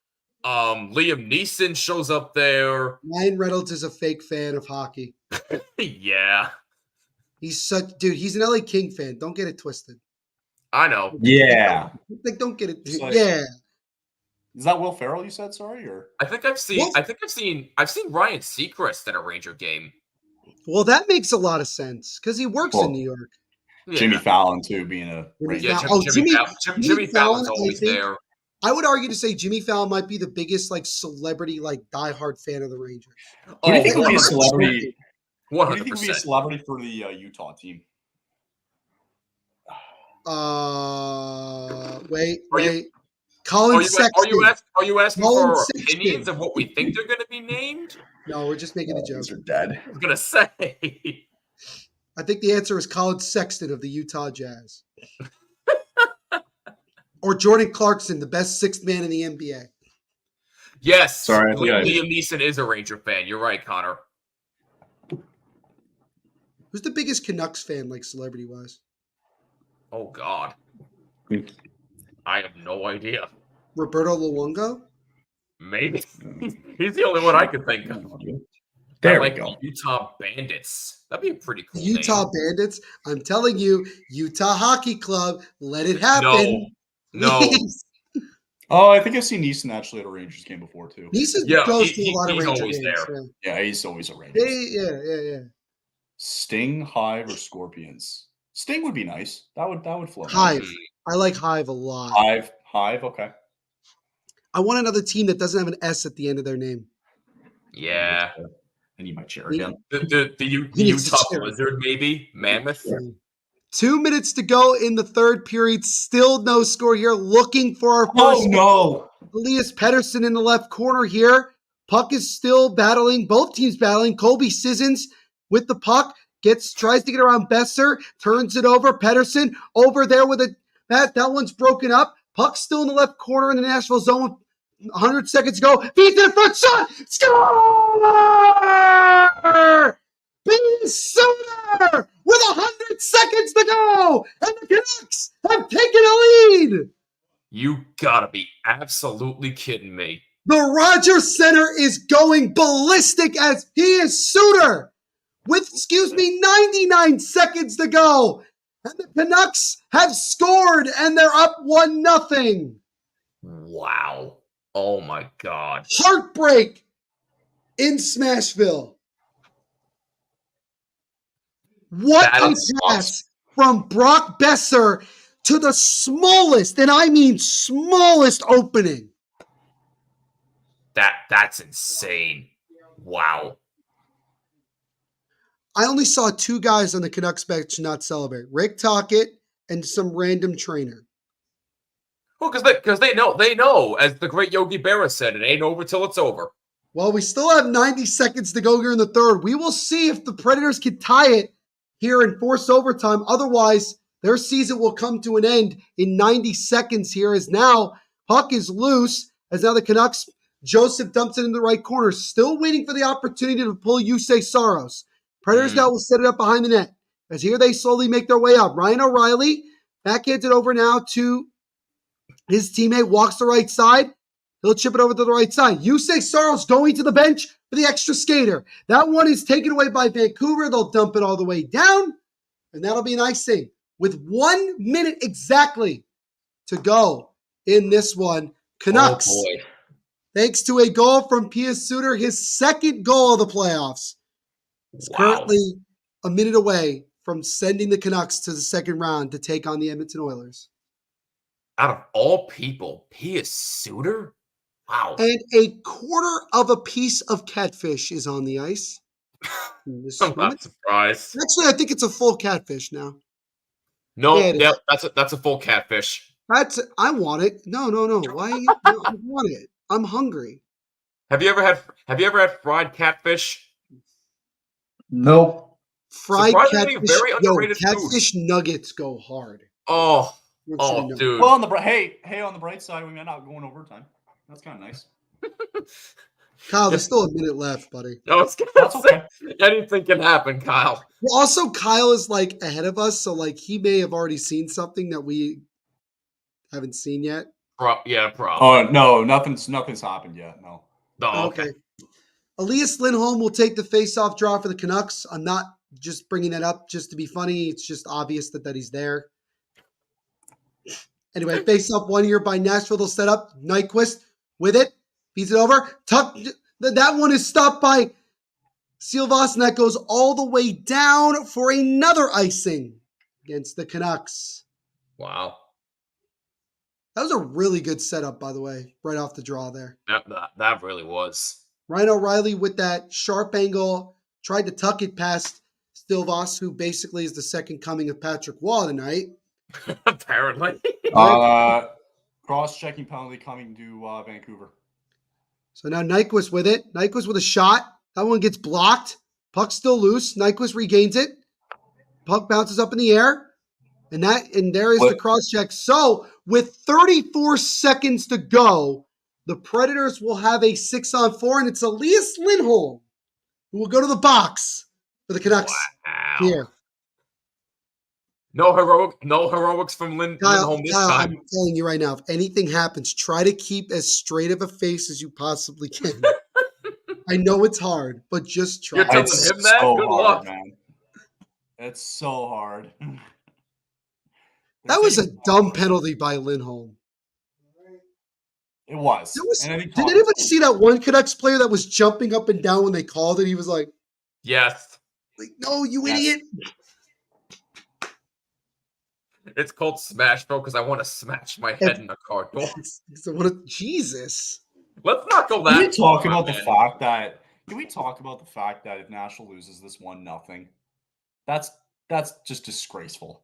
Liam Neeson shows up there. Ryan Reynolds is a fake fan of hockey. Yeah. He's an LA King fan. Don't get it twisted. I know. Yeah. Don't get it. Yeah. Is that Will Ferrell you said, sorry? Or I've seen Ryan Seacrest at a Ranger game. Well, that makes a lot of sense because he works in New York. Yeah. Jimmy Fallon too, being a Ranger. Jimmy Fallon's always there. I would argue to say Jimmy Fallon might be the biggest celebrity diehard fan of the Rangers. Who do you think would be a celebrity? 100%. Who do you think would be a celebrity for the Utah team? Wait. Colin Sexton. Are you asking for our opinions of what we think they're going to be named? No, we're just making a joke. These are dead. I was going to say. I think the answer is Colin Sexton of the Utah Jazz. Or Jordan Clarkson, the best sixth man in the NBA. Yes. Sorry. Liam Neeson is a Ranger fan. You're right, Connor. Who's the biggest Canucks fan, celebrity-wise? Oh, God. I have no idea. Roberto Luongo? Maybe. He's the only one I could think of. There I we go. Utah Bandits. That'd be a pretty cool Utah name. Bandits. I'm telling you, Utah Hockey Club. Let it happen. No. Please. Oh, I think I've seen Neeson actually at a Rangers game before too. Neeson goes to a lot of Ranger games. There. Yeah, he's always a Rangers. Yeah. Sting, Hive, or Scorpions? Sting would be nice. That would flow. Hive. I like Hive a lot. Hive. Okay. I want another team that doesn't have an S at the end of their name. Yeah. I need my chair again. The Utah Blizzard, maybe? Mammoth? 2 minutes to go in the third period. Still no score here. Looking for our first. Oh, no. Elias Pettersson in the left corner here. Puck is still battling. Both teams battling. Colby Sissons with the puck. Tries to get around Besser. Turns it over. Pettersson over there with a bat. That one's broken up. Puck still in the left corner in the Nashville zone. 100 seconds to go. Feeds to the front shot. Score! Suter with 100 seconds to go. And the Canucks have taken a lead. You gotta be absolutely kidding me. The Rogers Center is going ballistic as Suter with, 99 seconds to go. And the Canucks have scored and they're up 1-0. Wow. Oh my God. Heartbreak in Smashville. What a pass from Brock Besser to the smallest, and I mean smallest opening. That's insane. Wow. I only saw 2 guys on the Canucks bench not celebrate. Rick Tocchet and some random trainer. Well, because they know, as the great Yogi Berra said, it ain't over till it's over. Well, we still have 90 seconds to go here in the third. We will see if the Predators can tie it here and force overtime. Otherwise, their season will come to an end in 90 seconds here as now puck is loose as now the Canucks, Joseph dumps it in the right corner, still waiting for the opportunity to pull Yusei Saros. Predators now will set it up behind the net as here they slowly make their way up. Ryan O'Reilly backhands it over now to his teammate, walks the right side. He'll chip it over to the right side. Yusei Saros going to the bench for the extra skater. That one is taken away by Vancouver. They'll dump it all the way down, and that'll be an icing. With 1 minute exactly to go in this one, Canucks, thanks to a goal from Pius Suter, his second goal of the playoffs, is currently a minute away from sending the Canucks to the second round to take on the Edmonton Oilers. Out of all people, Pius Suter? Wow. And a quarter of a piece of catfish is on the ice. I'm not surprised. Actually, I think it's a full catfish now. No, yeah, that's a full catfish. I want it. No. Why? No, I want it. I'm hungry. Have you ever had fried catfish? Nope. Fried catfish. Very underrated catfish food. Nuggets go hard. Oh, dude. Well, on the bright side, we might not go in overtime. That's kind of nice. Kyle, there's still a minute left, buddy. No, that's okay. Anything can happen, Kyle. Well, also, Kyle is ahead of us, so he may have already seen something that we haven't seen yet. Yeah, probably. Oh no, nothing's happened yet. No. Oh, okay. Elias Lindholm will take the face-off draw for the Canucks. I'm not just bringing that up just to be funny. It's just obvious that he's there. Anyway, face-off 1 year by Nashville. They'll set up Nyquist with it. Feeds it over. That one is stopped by Silvas, and that goes all the way down for another icing against the Canucks. Wow. That was a really good setup, by the way, right off the draw there. That really was. Ryan O'Reilly with that sharp angle, tried to tuck it past Silvas, who basically is the second coming of Patrick Waugh tonight. Apparently. Cross-checking penalty coming to Vancouver. So now Nyquist with it. Nyquist with a shot. That one gets blocked. Puck's still loose. Nyquist regains it. Puck bounces up in the air. And there is the cross-check. So with 34 seconds to go, the Predators will have a 6-on-4, and it's Elias Lindholm who will go to the box for the Canucks here. No heroics from Lindholm this Kyle, time. I'm telling you right now, if anything happens, try to keep as straight of a face as you possibly can. I know it's hard, but just try. You're telling It's him that? so Good hard, luck. man. It's so hard. That was a dumb penalty by Lindholm. It was. Did anybody see that one Canucks player that was jumping up and down when they called it? He was like, yes. No, you idiot. It's called Smash, bro, because I want to smash my head in a car door. Jesus. Let's not go that. Can we talk about the fact that? Can we talk about the fact that if Nashville loses this 1-0, that's just disgraceful.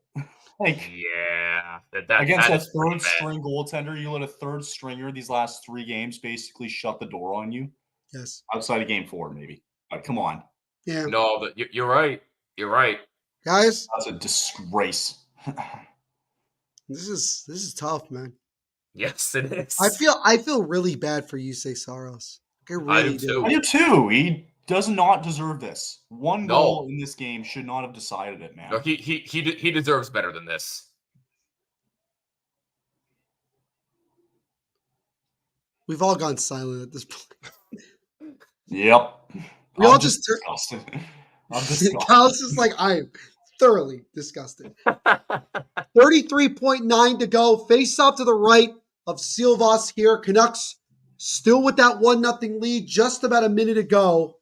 Yeah, against a third string goaltender, you let a third stringer these last 3 games basically shut the door on you. Yes. Outside of game 4, maybe. But come on. Yeah. No, you're right. You're right, guys. That's a disgrace. This is tough, man. Yes, it is. I feel really bad for Yusei Saros. I do too. I do too. He does not deserve this. One goal in this game should not have decided it, man. No, he deserves better than this. We've all gone silent at this point. Yep. We all just disgusted. I'm disgusted. Kyle's just like, I am thoroughly disgusted. 33.9 to go. Face off to the right of Silvas here. Canucks still with that 1-0 lead. Just about a minute ago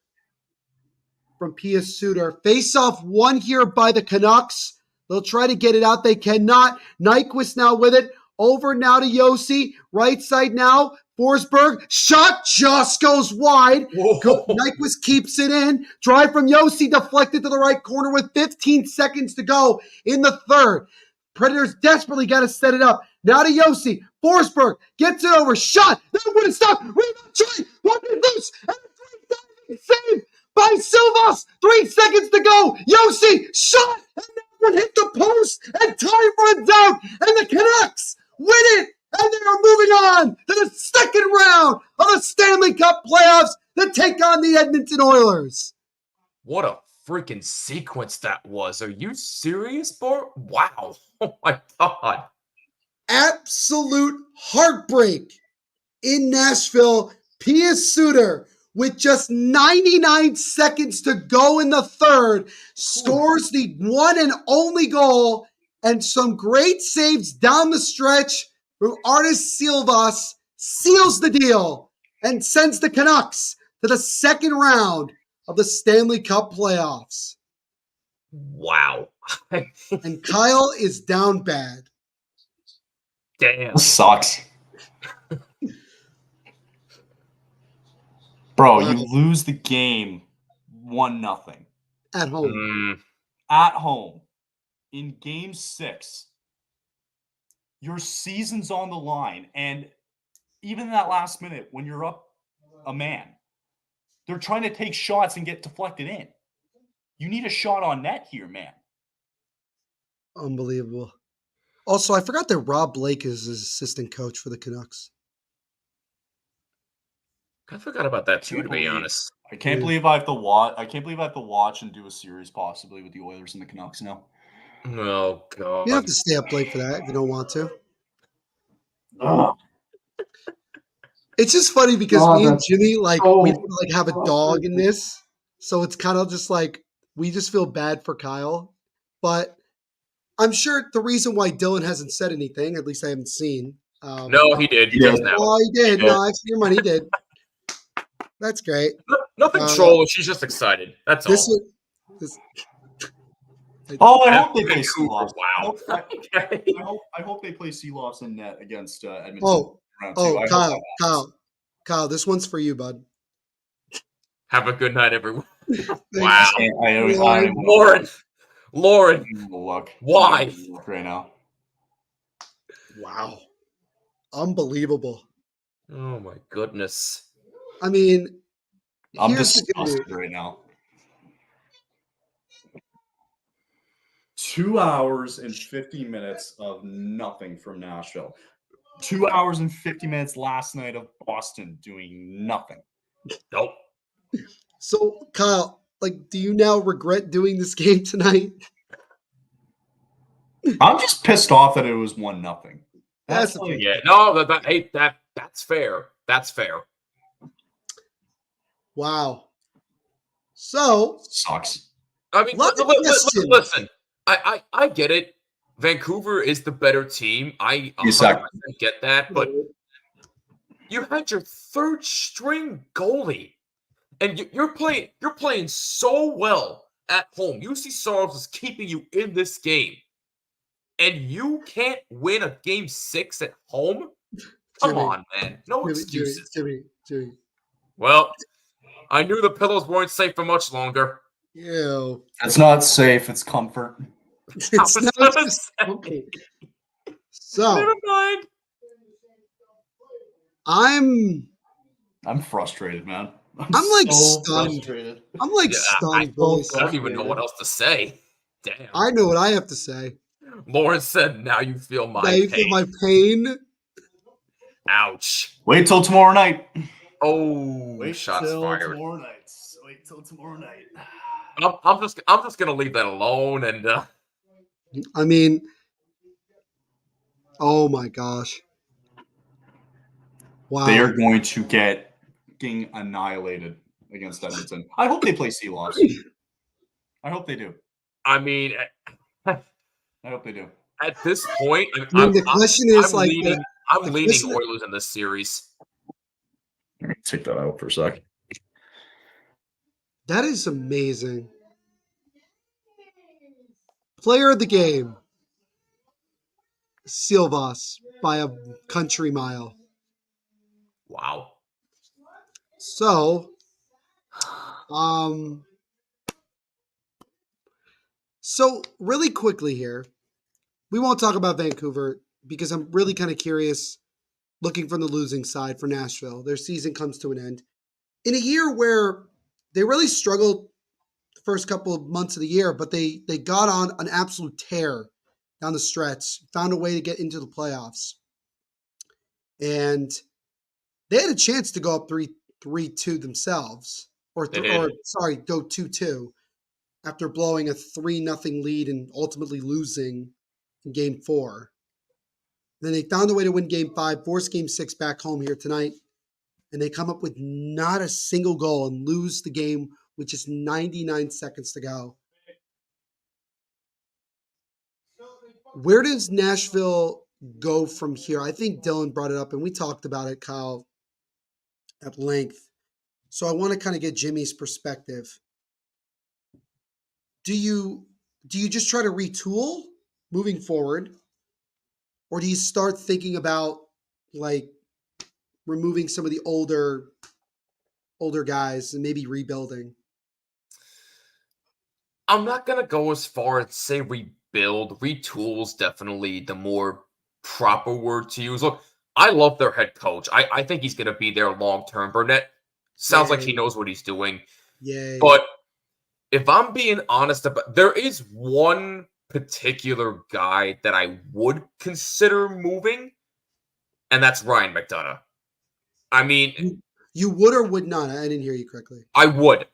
from Pius Suter. Face off one here by the Canucks. They'll try to get it out. They cannot. Nyquist now with it. Over now to Yossi. Right side now. Forsberg. Shot just goes wide. Nyquist keeps it in. Drive from Yossi deflected to the right corner with 15 seconds to go in the third. Predators desperately got to set it up. Now to Yossi. Forsberg gets it over. Shot. That wouldn't stop. Rebound try. One loose. And a 3-diving save by Silvas. 3 seconds to go. Yossi. Shot. And that one hit the post. And time runs out. And the Canucks win it. And they are moving on to the second round of the Stanley Cup playoffs to take on the Edmonton Oilers. What a freaking sequence that was. Are you serious, Bart? Wow. Oh, my God. Absolute heartbreak in Nashville. Pius Suter, with just 99 seconds to go in the third, scores the one and only goal, and some great saves down the stretch from Artis Silvas seals the deal and sends the Canucks to the second round of the Stanley Cup playoffs. Wow. And Kyle is down bad. Damn. This sucks. Bro, you lose the game 1-0. At home. At home. In game 6. Your season's on the line. And even in that last minute, when you're up a man, they're trying to take shots and get deflected in. You need a shot on net here, man. Unbelievable. Also, I forgot that Rob Blake is his assistant coach for the Canucks. I forgot about that too, to be honest. I can't believe I have to watch. I can't believe I have to watch and do a series possibly with the Oilers and the Canucks now. Oh God! You have to stay up late for that if you don't want to. It's just funny because me and Jimmy, we have a dog in this, so it's kind of just like we just feel bad for Kyle. But I'm sure the reason why Dylan hasn't said anything, at least I haven't seen. No, he did. He does now. Oh, he did. Yeah. No, actually, your money did. That's great. Nothing trolling. She's just excited. That's all. I hope they play Sealofs. Wow. I hope they play Sealofs in net against Edmonton. Kyle, this one's for you, bud. Have a good night, everyone. Wow. Lauren. Look. Why? Right now. Wow. Unbelievable. Oh my goodness. I mean, I'm disgusted right now. 2 hours and 50 minutes of nothing from Nashville. 2 hours and 50 minutes last night of Boston doing nothing. Nope. So, Kyle, do you now regret doing this game tonight? I'm just pissed off that it was 1-0. That's like, yeah. No, that's fair. That's fair. Wow. So sucks. I mean, listen. I get it. Vancouver is the better team. I 100% get that, but you had your third string goalie, and you're playing so well at home. UC Saros is keeping you in this game, and you can't win a game 6 at home. Come on, man. No excuses. Jimmy. Well, I knew the pillows weren't safe for much longer. Ew. It's not safe. It's comfort. It's not just okay. So never mind. I'm frustrated, man. I'm like so stunned. Frustrated. I'm like stunned, boys. I don't even know what else to say. Damn. I know what I have to say. Lauren said, "Now you feel my now you pain." feel my pain. Ouch. Wait till tomorrow night. Oh, shots fired. Wait till tomorrow night. I'm just gonna leave that alone, and I mean, oh my gosh, wow! They are going to get getting annihilated against Edmonton. I hope they play Sea-Loss. I hope they do. I mean, I hope they do. At this point, the question is I'm leaning Oilers in this series. Let me take that out for a sec. That is amazing. Player of the game, Silvas by a country mile. Wow. So, really quickly here, we won't talk about Vancouver because I'm really kind of curious, looking from the losing side for Nashville. Their season comes to an end in a year where they really struggled the first couple of months of the year, but they got on an absolute tear down the stretch, found a way to get into the playoffs. And they had a chance to go up 3-2 themselves, or go 2-2 after blowing a 3-0 lead and ultimately losing in Game 4. Then they found a way to win Game 5, force Game 6 back home here tonight, and they come up with not a single goal and lose the game with just 99 seconds to go. Where does Nashville go from here? I think Dylan brought it up, and we talked about it, Kyle, at length. So I want to kind of get Jimmy's perspective. Do you just try to retool moving forward, or do you start thinking about like removing some of the older guys and maybe rebuilding? I'm not gonna go as far as say rebuild. Retool's definitely the more proper word to use. Look, I love their head coach. I think he's gonna be there long term. Burnett sounds like he knows what he's doing. Yay. But if I'm being honest about, there is one particular guy that I would consider moving, and that's Ryan McDonough. I mean, you would or would not? I didn't hear you correctly. I would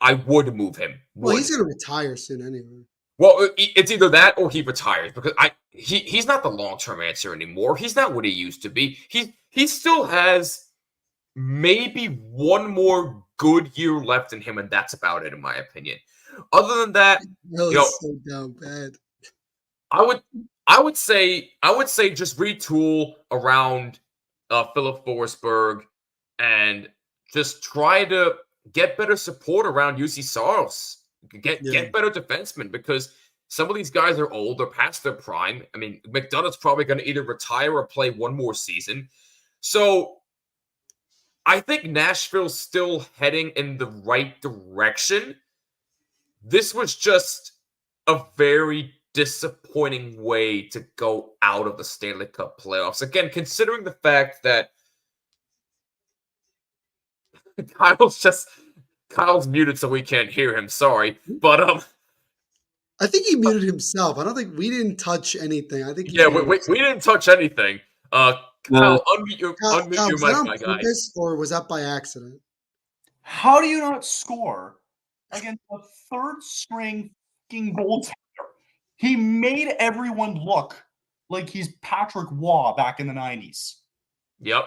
move him. Well, he's going to retire soon anyway. Well, it's either that or he retires because he's not the long-term answer anymore. He's not what he used to be. He still has maybe one more good year left in him, and that's about it, in my opinion. Other than that, so down bad. I would say just retool around Philip Forsberg and just try to get better support around UC Saros. Get better defensemen because some of these guys are old. They're past their prime. I mean, McDonough's probably going to either retire or play one more season. So I think Nashville's still heading in the right direction. This was just a very disappointing way to go out of the Stanley Cup playoffs. Again, considering the fact that Kyle's muted so we can't hear him. Sorry. But I think he muted himself. I don't think we didn't touch anything. I think we didn't touch anything. Kyle, unmute your mic, my guy. Or was that by accident? How do you not score against a third string goaltender? He made everyone look like he's Patrick Waugh back in the 90s. Yep.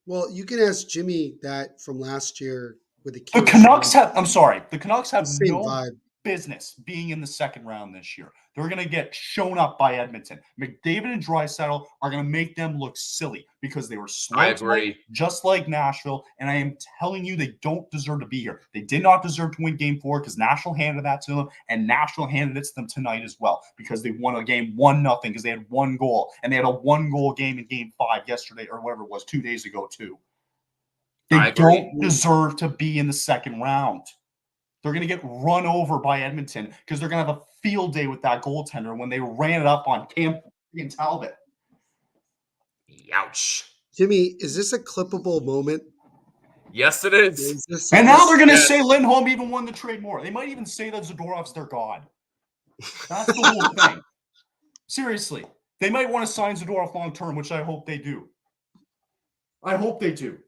Well, you can ask Jimmy that from last year with the The Canucks. The Canucks have Same no vibe. business being in the second round this year. They're going to get shown up by Edmonton. McDavid and Draisaitl are going to make them look silly because they were slow tonight, just like Nashville. And I am telling you, they don't deserve to be here. They did not deserve to win Game 4 because Nashville handed that to them, and Nashville handed it to them tonight as well because they won a game 1-0 because they had one goal, and they had a one-goal game in Game 5 yesterday or whatever it was 2 days ago too. They don't deserve to be in the second round. They're going to get run over by Edmonton because they're going to have a field day with that goaltender when they ran it up on Cam and Talbot. Ouch. Jimmy, is this a clippable moment? Yes, it is. And now they're going to say Lindholm even won the trade more. They might even say that Zadorov's their god. That's the whole thing. Seriously. They might want to sign Zadorov long-term, which I hope they do. I hope they do.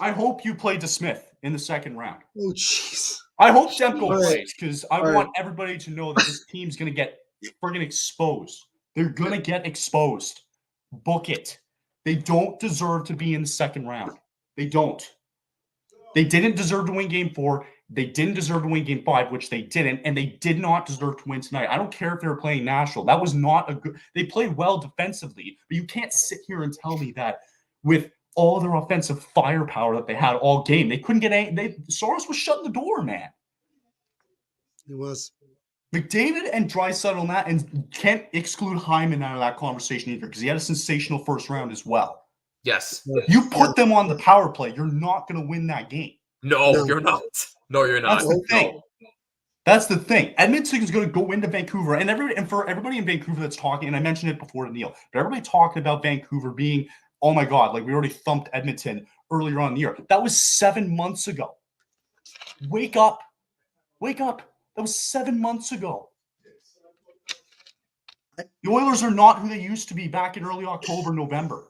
I hope you play DeSmith in the second round. Oh, jeez. I hope Demko plays because I want everybody to know that this team's going to get friggin' exposed. They're going to get exposed. Book it. They don't deserve to be in the second round. They don't. They didn't deserve to win Game 4. They didn't deserve to win Game 5, which they didn't, and they did not deserve to win tonight. I don't care if they were playing Nashville. That was not a good – they played well defensively, but you can't sit here and tell me that with – all their offensive firepower that they had all game. They couldn't get any. Soros was shutting the door, man. It was. McDavid and Draisaitl that, and can't exclude Hyman out of that conversation either because he had a sensational first round as well. Yes. You put them on the power play, you're not going to win that game. No, you're not. No, you're not. That's the thing. That's the thing. Edmonton's going to go into Vancouver, and for everybody in Vancouver that's talking, and I mentioned it before to Neil, but everybody talking about Vancouver being oh my God, like we already thumped Edmonton earlier on in the year. That was 7 months ago. Wake up. Wake up. That was 7 months ago. The Oilers are not who they used to be back in early October, November.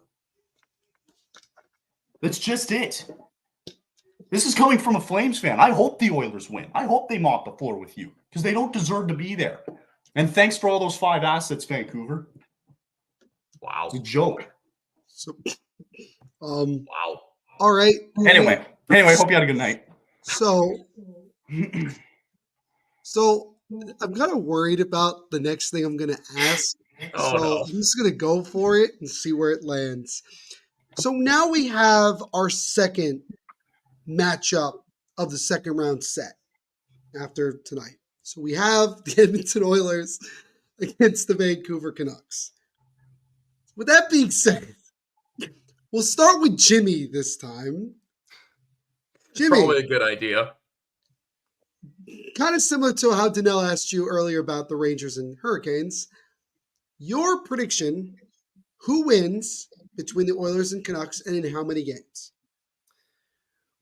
That's just it. This is coming from a Flames fan. I hope the Oilers win. I hope they mop the floor with you because they don't deserve to be there. And thanks for all those 5 assets, Vancouver. Wow. It's a joke. So, wow. All right. Anyway, hope you had a good night. So I'm kind of worried about the next thing I'm going to ask. I'm just going to go for it and see where it lands. So now we have our second matchup of the second round set after tonight. So we have the Edmonton Oilers against the Vancouver Canucks. With that being said, we'll start with Jimmy this time. Jimmy. Probably a good idea. Kind of similar to how Danelle asked you earlier about the Rangers and Hurricanes. Your prediction, who wins between the Oilers and Canucks and in how many games?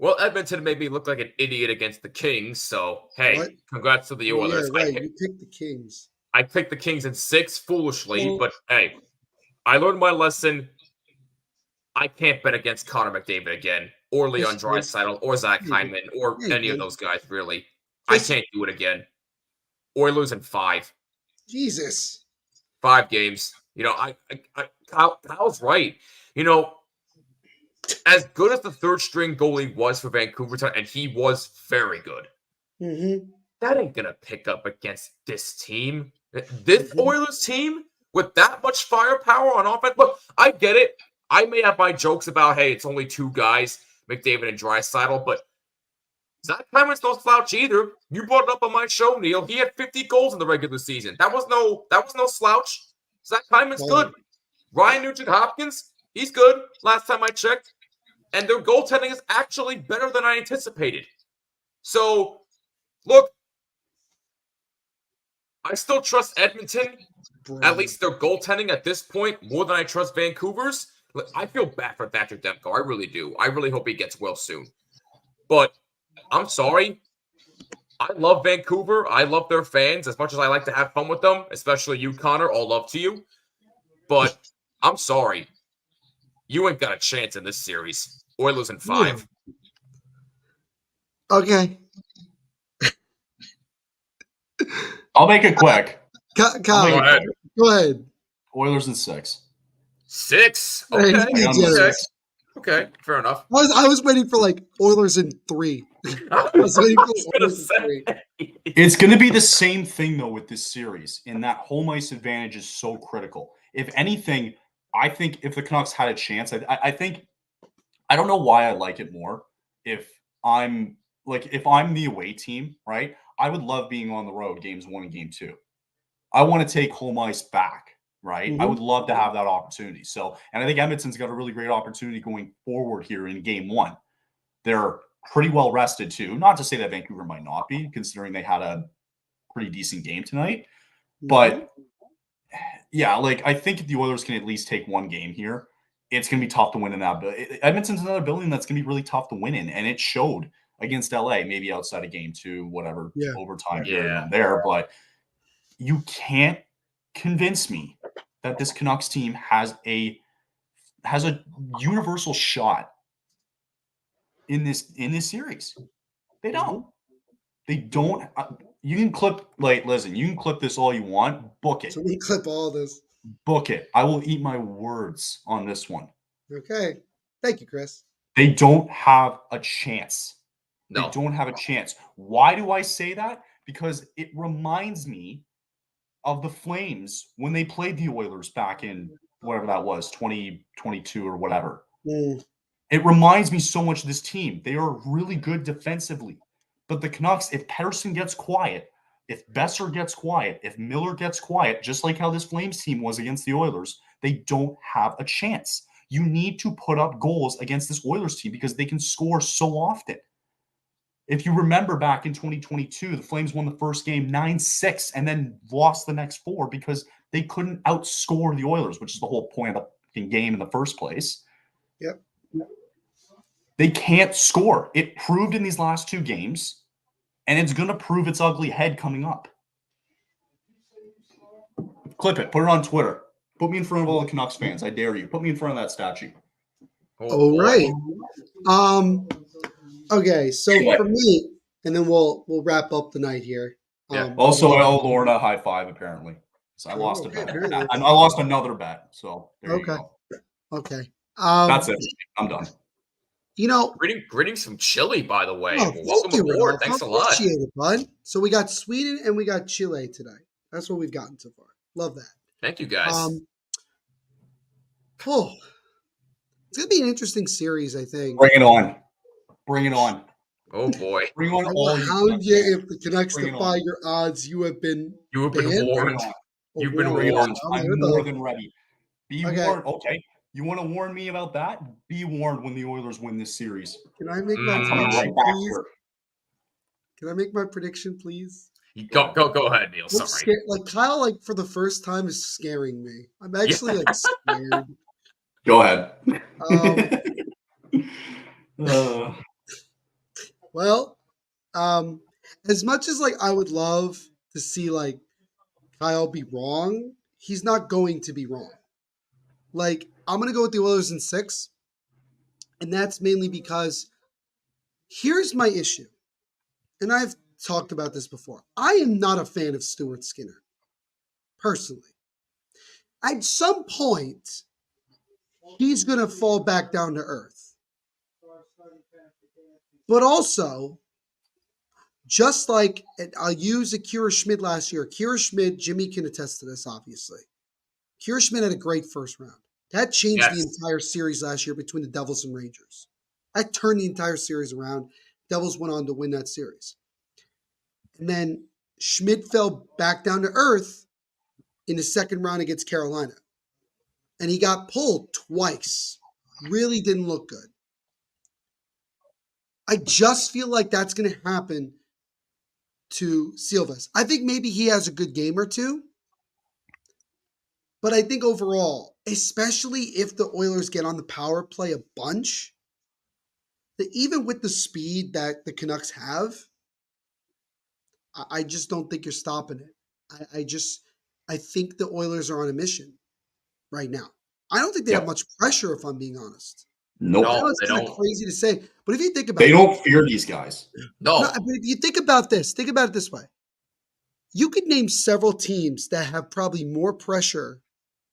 Well, Edmonton made me look like an idiot against the Kings, so hey, congrats to the Oilers. Yeah, right. You picked the Kings. I picked the Kings in 6 foolishly, but hey, I learned my lesson. I can't bet against Connor McDavid again, or Leon Draisaitl, or Zach Hyman, or any of those guys, really. I can't do it again. Oilers in 5. Jesus. 5 games. You know, Kyle's right. You know, as good as the third string goalie was for Vancouver, and he was very good, that ain't going to pick up against this team. This Oilers team with that much firepower on offense. Look, I get it. I may have my jokes about, hey, it's only 2 guys, McDavid and Draisaitl, but Zach Hyman's no slouch either. You brought it up on my show, Neil. He had 50 goals in the regular season. That was no slouch. Zach Hyman's good. Ryan Nugent-Hopkins, he's good. Last time I checked. And their goaltending is actually better than I anticipated. So, look, I still trust Edmonton, at least their goaltending at this point, more than I trust Vancouver's. Look, I feel bad for Thatcher Demko. I really do. I really hope he gets well soon. But I'm sorry. I love Vancouver. I love their fans as much as I like to have fun with them, especially you, Connor. All love to you. But I'm sorry. You ain't got a chance in this series. Oilers in 5. Okay. I'll make it quick. Kyle, Go ahead. Go ahead. Oilers in 6. 6. Hey, Okay. he's I got them in generous. 6. Okay. Fair enough. I was waiting for like Oilers in 3. I was waiting for was gonna Oilers in 3. say. It's going to be the same thing, though, with this series, in that home ice advantage is so critical. If anything, I think if the Canucks had a chance, I think – I don't know why I like it more. If I'm the away team, right, I would love being on the road games 1 and game 2. I want to take home ice back, right? I would love to have that opportunity. So, and I think Edmonton's got a really great opportunity going forward here in game 1. They're pretty well rested too. Not to say that Vancouver might not be, considering they had a pretty decent game tonight. But yeah, like I think if the Oilers can at least take 1 game here, it's going to be tough to win in that. Edmonton's another building that's going to be really tough to win in, and it showed against LA, maybe outside of game 2, whatever, overtime here and there. But you can't convince me that this Canucks team has a universal shot in this series. They don't. They don't. You can clip, listen, you can clip this all you want. Book it. So we clip all this. Book it. I will eat my words on this one. Okay. Thank you, Chris. They don't have a chance. No. They don't have a chance. Why do I say that? Because it reminds me of the Flames when they played the Oilers back in whatever that was, 2022 or whatever. It reminds me so much of this team. They are really good defensively. But the Canucks, if Pettersson gets quiet, if Besser gets quiet, if Miller gets quiet, just like how this Flames team was against the Oilers, they don't have a chance. You need to put up goals against this Oilers team because they can score so often. If you remember back in 2022, the Flames won the first game 9-6 and then lost the next 4 because they couldn't outscore the Oilers, which is the whole point of the game in the first place. Yep. They can't score. It proved in these last 2 games, and it's going to prove its ugly head coming up. Clip it. Put it on Twitter. Put me in front of all the Canucks fans. I dare you. Put me in front of that statue. All right. Okay, so for me, and then we'll wrap up the night here. Also, I owe Lorna a high five, apparently. So I lost a bet. I lost another bet. So there you go. Okay. That's it. I'm done. You know, greetings from Chile, by the way. Oh, Welcome aboard. Thanks a lot. Appreciate it, bud. So we got Sweden and we got Chile today. That's what we've gotten so far. Love that. Thank you, guys. It's gonna be an interesting series, I think. Bring it on. Bring it on. Oh boy. Bring on all if the Canucks defy your odds, you have been warned. You've been warned. I'm more than ready. Be warned. Okay. You want to warn me about that? Be warned when the Oilers win this series. Can I make my prediction, please? Can I make my prediction, please? Go ahead, Neil. Sorry. Kyle, for the first time, is scaring me. I'm actually scared. Go ahead. Well, as much as I would love to see Kyle be wrong, he's not going to be wrong. I'm going to go with the Oilers in 6. And that's mainly because here's my issue. And I've talked about this before. I am not a fan of Stuart Skinner, personally. At some point, he's going to fall back down to earth. But also, just like, I'll use Akira Schmid last year. Akira Schmid, Jimmy can attest to this, obviously. Akira Schmid had a great first round. That changed the entire series last year between the Devils and Rangers. That turned the entire series around. Devils went on to win that series. And then Schmid fell back down to earth in the second round against Carolina. And he got pulled twice. Really didn't look good. I just feel like that's going to happen to Silvas. I think maybe he has a good game or two. But I think overall, especially if the Oilers get on the power play a bunch, that even with the speed that the Canucks have, I just don't think you're stopping it. I think the Oilers are on a mission right now. I don't think they have much pressure, if I'm being honest. Nope. I know it's kind of crazy to say, but if you think about it. They don't fear these guys. No, but if you think about it this way. you could name several teams that have probably more pressure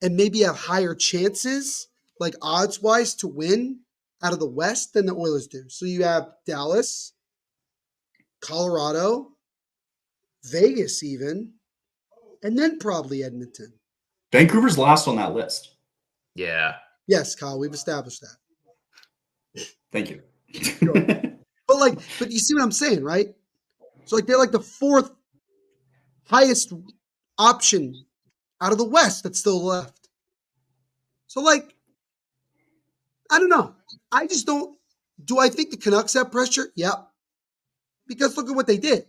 and maybe have higher chances, like odds-wise, to win out of the West than the Oilers do. So you have Dallas, Colorado, Vegas even, and then probably Edmonton. Vancouver's last on that list. Yeah. Yes, Kyle, we've established that. Thank you. Sure. But you see what I'm saying, right? So like they're like the fourth highest option out of the West that's still left. So like, I don't know. I just don't. Do I think the Canucks have pressure? Yep. Because look at what they did,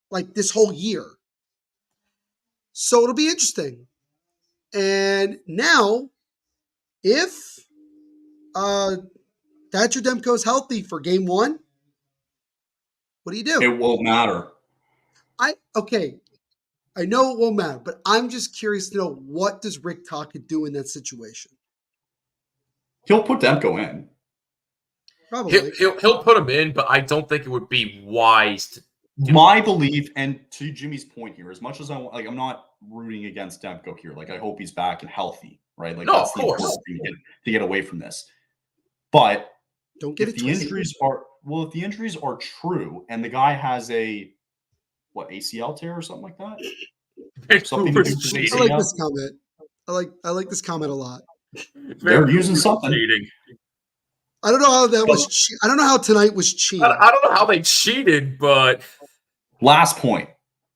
like this whole year. So it'll be interesting. And now, if Thatcher Demko's healthy for game one, what do you do? It won't matter. Okay. I know it won't matter, but I'm just curious to know, what does Rick Tocchet do in that situation? He'll put Demko in. Probably. He'll put him in, but I don't think it would be wise to. My belief, and to Jimmy's point here, as much as I'm not rooting against Demko here. Like, I hope he's back and healthy, right? Like, no, that's of the course. important thing to get away from this. But don't get if the injuries are true, and the guy has a ACL tear or something like that. Something to do with I like this comment. I like this comment a lot. They're using something. Cheating. I don't know how that was. I don't know how tonight was cheating. I don't know how they cheated, but last point.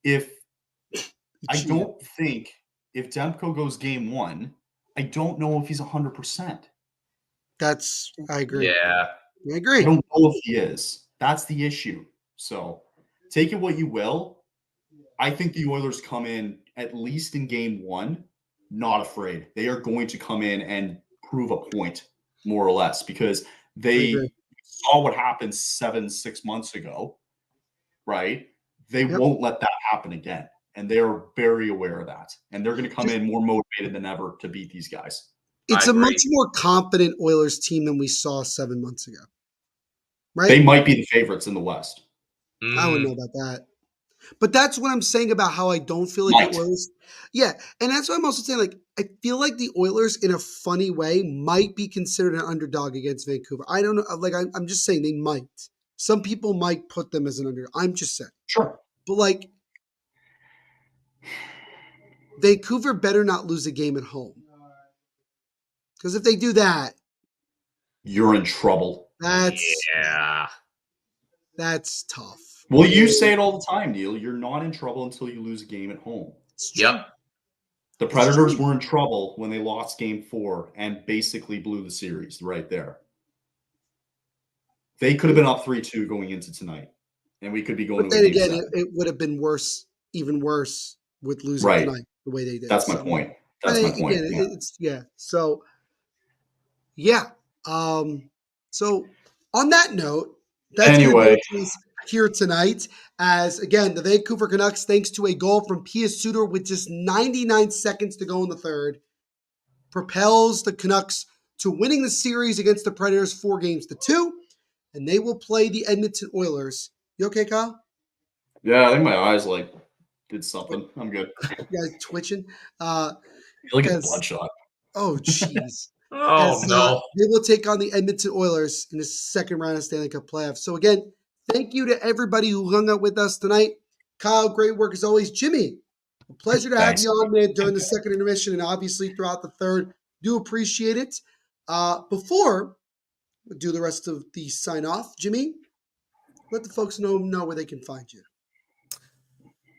I don't think if Demko goes game one, I don't know if he's 100%. I agree. Yeah, I agree. I don't know if he is. That's the issue. So take it what you will. I think the Oilers come in, at least in game one, not afraid. They are going to come in and prove a point, more or less, because they saw what happened 6 months ago, right? They won't let that happen again. And they are very aware of that. And they're going to come in more motivated than ever to beat these guys. It's a much more confident Oilers team than we saw 7 months ago. Right? They might be the favorites in the West. I wouldn't know about that. But that's what I'm saying about how I don't feel like the Oilers. Yeah. And that's what I'm also saying. Like, I feel like the Oilers, in a funny way, might be considered an underdog against Vancouver. I don't know. Like, I'm just saying they might. Some people might put them as an underdog. I'm just saying. Sure. But, like, Vancouver better not lose a game at home. Because if they do that, you're in trouble. That's tough. Well, you say it all the time, Neil. You're not in trouble until you lose a game at home. Yep. The Predators were in trouble when they lost game 4 and basically blew the series right there. They could have been up 3-2 going into tonight, and we could be going to a game 7. It would have been worse, even worse, with losing tonight the way they did. That's my point. That's my point. So, so on that note, that's anyway here tonight, as again the Vancouver Canucks, thanks to a goal from Pia Suter with just 99 seconds to go in the third, propels the Canucks to winning the series against the Predators 4-2, and they will play the Edmonton Oilers. You okay, Kyle? Yeah, I think my eyes did something. I'm good. You guys twitching? You're like a bloodshot. Oh, jeez. No. They will take on the Edmonton Oilers in the second round of Stanley Cup playoffs. So again, thank you to everybody who hung out with us tonight. Kyle, great work as always. Jimmy, a pleasure to have you on, man, during the second intermission and obviously throughout the third. Do appreciate it. Before we do the rest of the sign off, Jimmy, let the folks know where they can find you.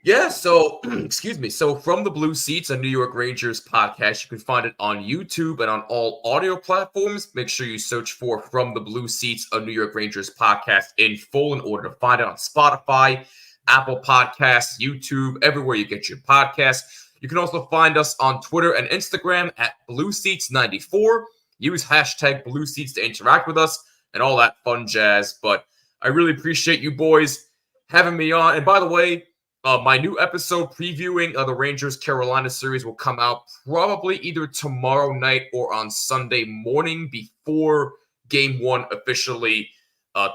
Yeah, so, excuse me. So, From the Blue Seats, a New York Rangers podcast, you can find it on YouTube and on all audio platforms. Make sure you search for From the Blue Seats, a New York Rangers podcast in full in order to find it on Spotify, Apple Podcasts, YouTube, everywhere you get your podcasts. You can also find us on Twitter and Instagram at BlueSeats94. Use hashtag BlueSeats to interact with us and all that fun jazz. But I really appreciate you boys having me on. And by the way, my new episode previewing the Rangers-Carolina series will come out probably either tomorrow night or on Sunday morning before Game 1 officially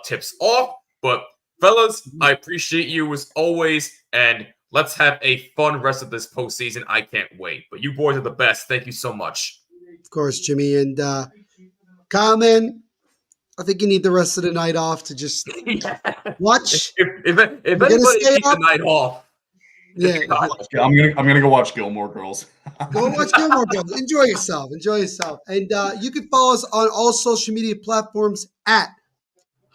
tips off. But, fellas, I appreciate you as always, and let's have a fun rest of this postseason. I can't wait. But you boys are the best. Thank you so much. Of course, Jimmy. And Kyle, man, I think you need the rest of the night off to just watch. If anybody needs the night off, yeah, I'm gonna go watch Gilmore Girls. Go watch Gilmore Girls. Enjoy yourself. And you can follow us on all social media platforms at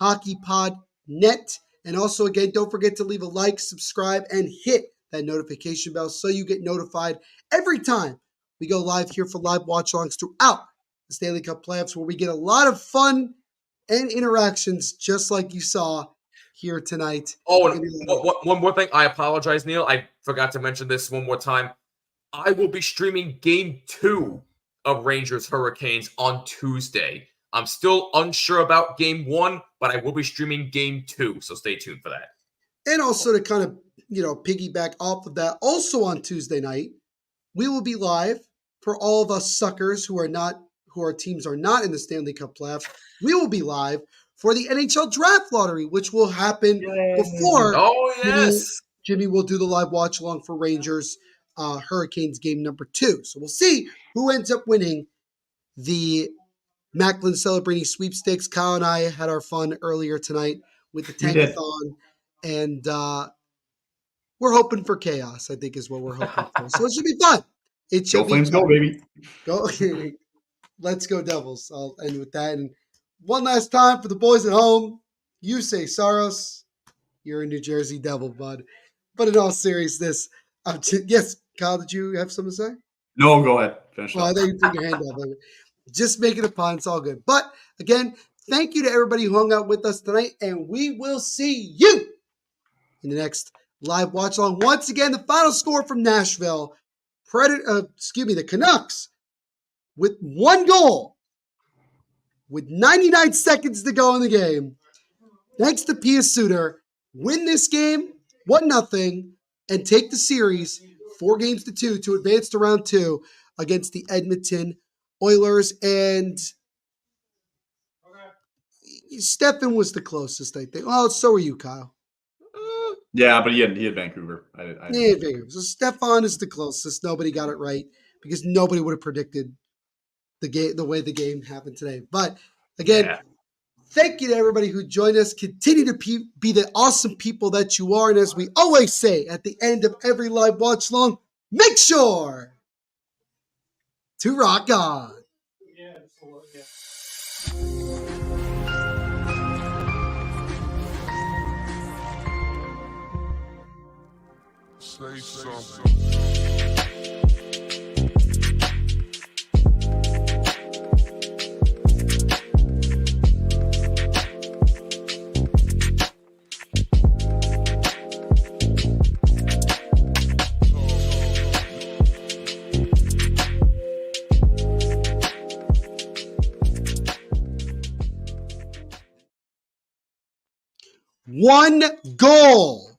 hockeypodnet. And also, again, don't forget to leave a like, subscribe, and hit that notification bell so you get notified every time we go live here for live watch-alongs throughout the Stanley Cup playoffs, where we get a lot of fun and interactions just like you saw here tonight. Oh, and one more thing. I apologize, Neil. I forgot to mention this one more time. I will be streaming Game 2 of Rangers Hurricanes on Tuesday. I'm still unsure about Game 1, but I will be streaming Game 2, so stay tuned for that. And also to kind of, piggyback off of that, also on Tuesday night, we will be live for all of us suckers who our teams are not in the Stanley Cup playoffs. We will be live for the NHL Draft Lottery, which will happen before Jimmy will do the live watch along for Rangers Hurricanes game number 2. So we'll see who ends up winning the Macklin Celebrating Sweepstakes. Kyle and I had our fun earlier tonight with the Tankathon, and we're hoping for chaos, I think is what we're hoping for. So it should be fun. It should go Flames, go, baby. Go. Let's go Devils. I'll end with that. And one last time for the boys at home, you say Saros, you're a New Jersey Devil, bud. But in all seriousness, yes, Kyle, did you have something to say? No, go ahead. Finish I thought you took your hand off. Just making a pun. It's all good. But again, thank you to everybody who hung out with us tonight, and we will see you in the next live watch along. Once again, the final score from Nashville, the Canucks, with 1 goal, with 99 seconds to go in the game. Thanks to Pia Suter, win this game 1-0 and take the series 4-2 to advance to round 2 against the Edmonton Oilers. And Stefan was the closest, I think. Well, so were you, Kyle. Yeah, but he had Vancouver. He had Vancouver. So Stefan is the closest. Nobody got it right because nobody would have predicted the way the game happened today. But again, thank you to everybody who joined us. Continue to be the awesome people that you are. And as we always say at the end of every live watch along, make sure to rock on. Yeah, absolutely. Say something. One goal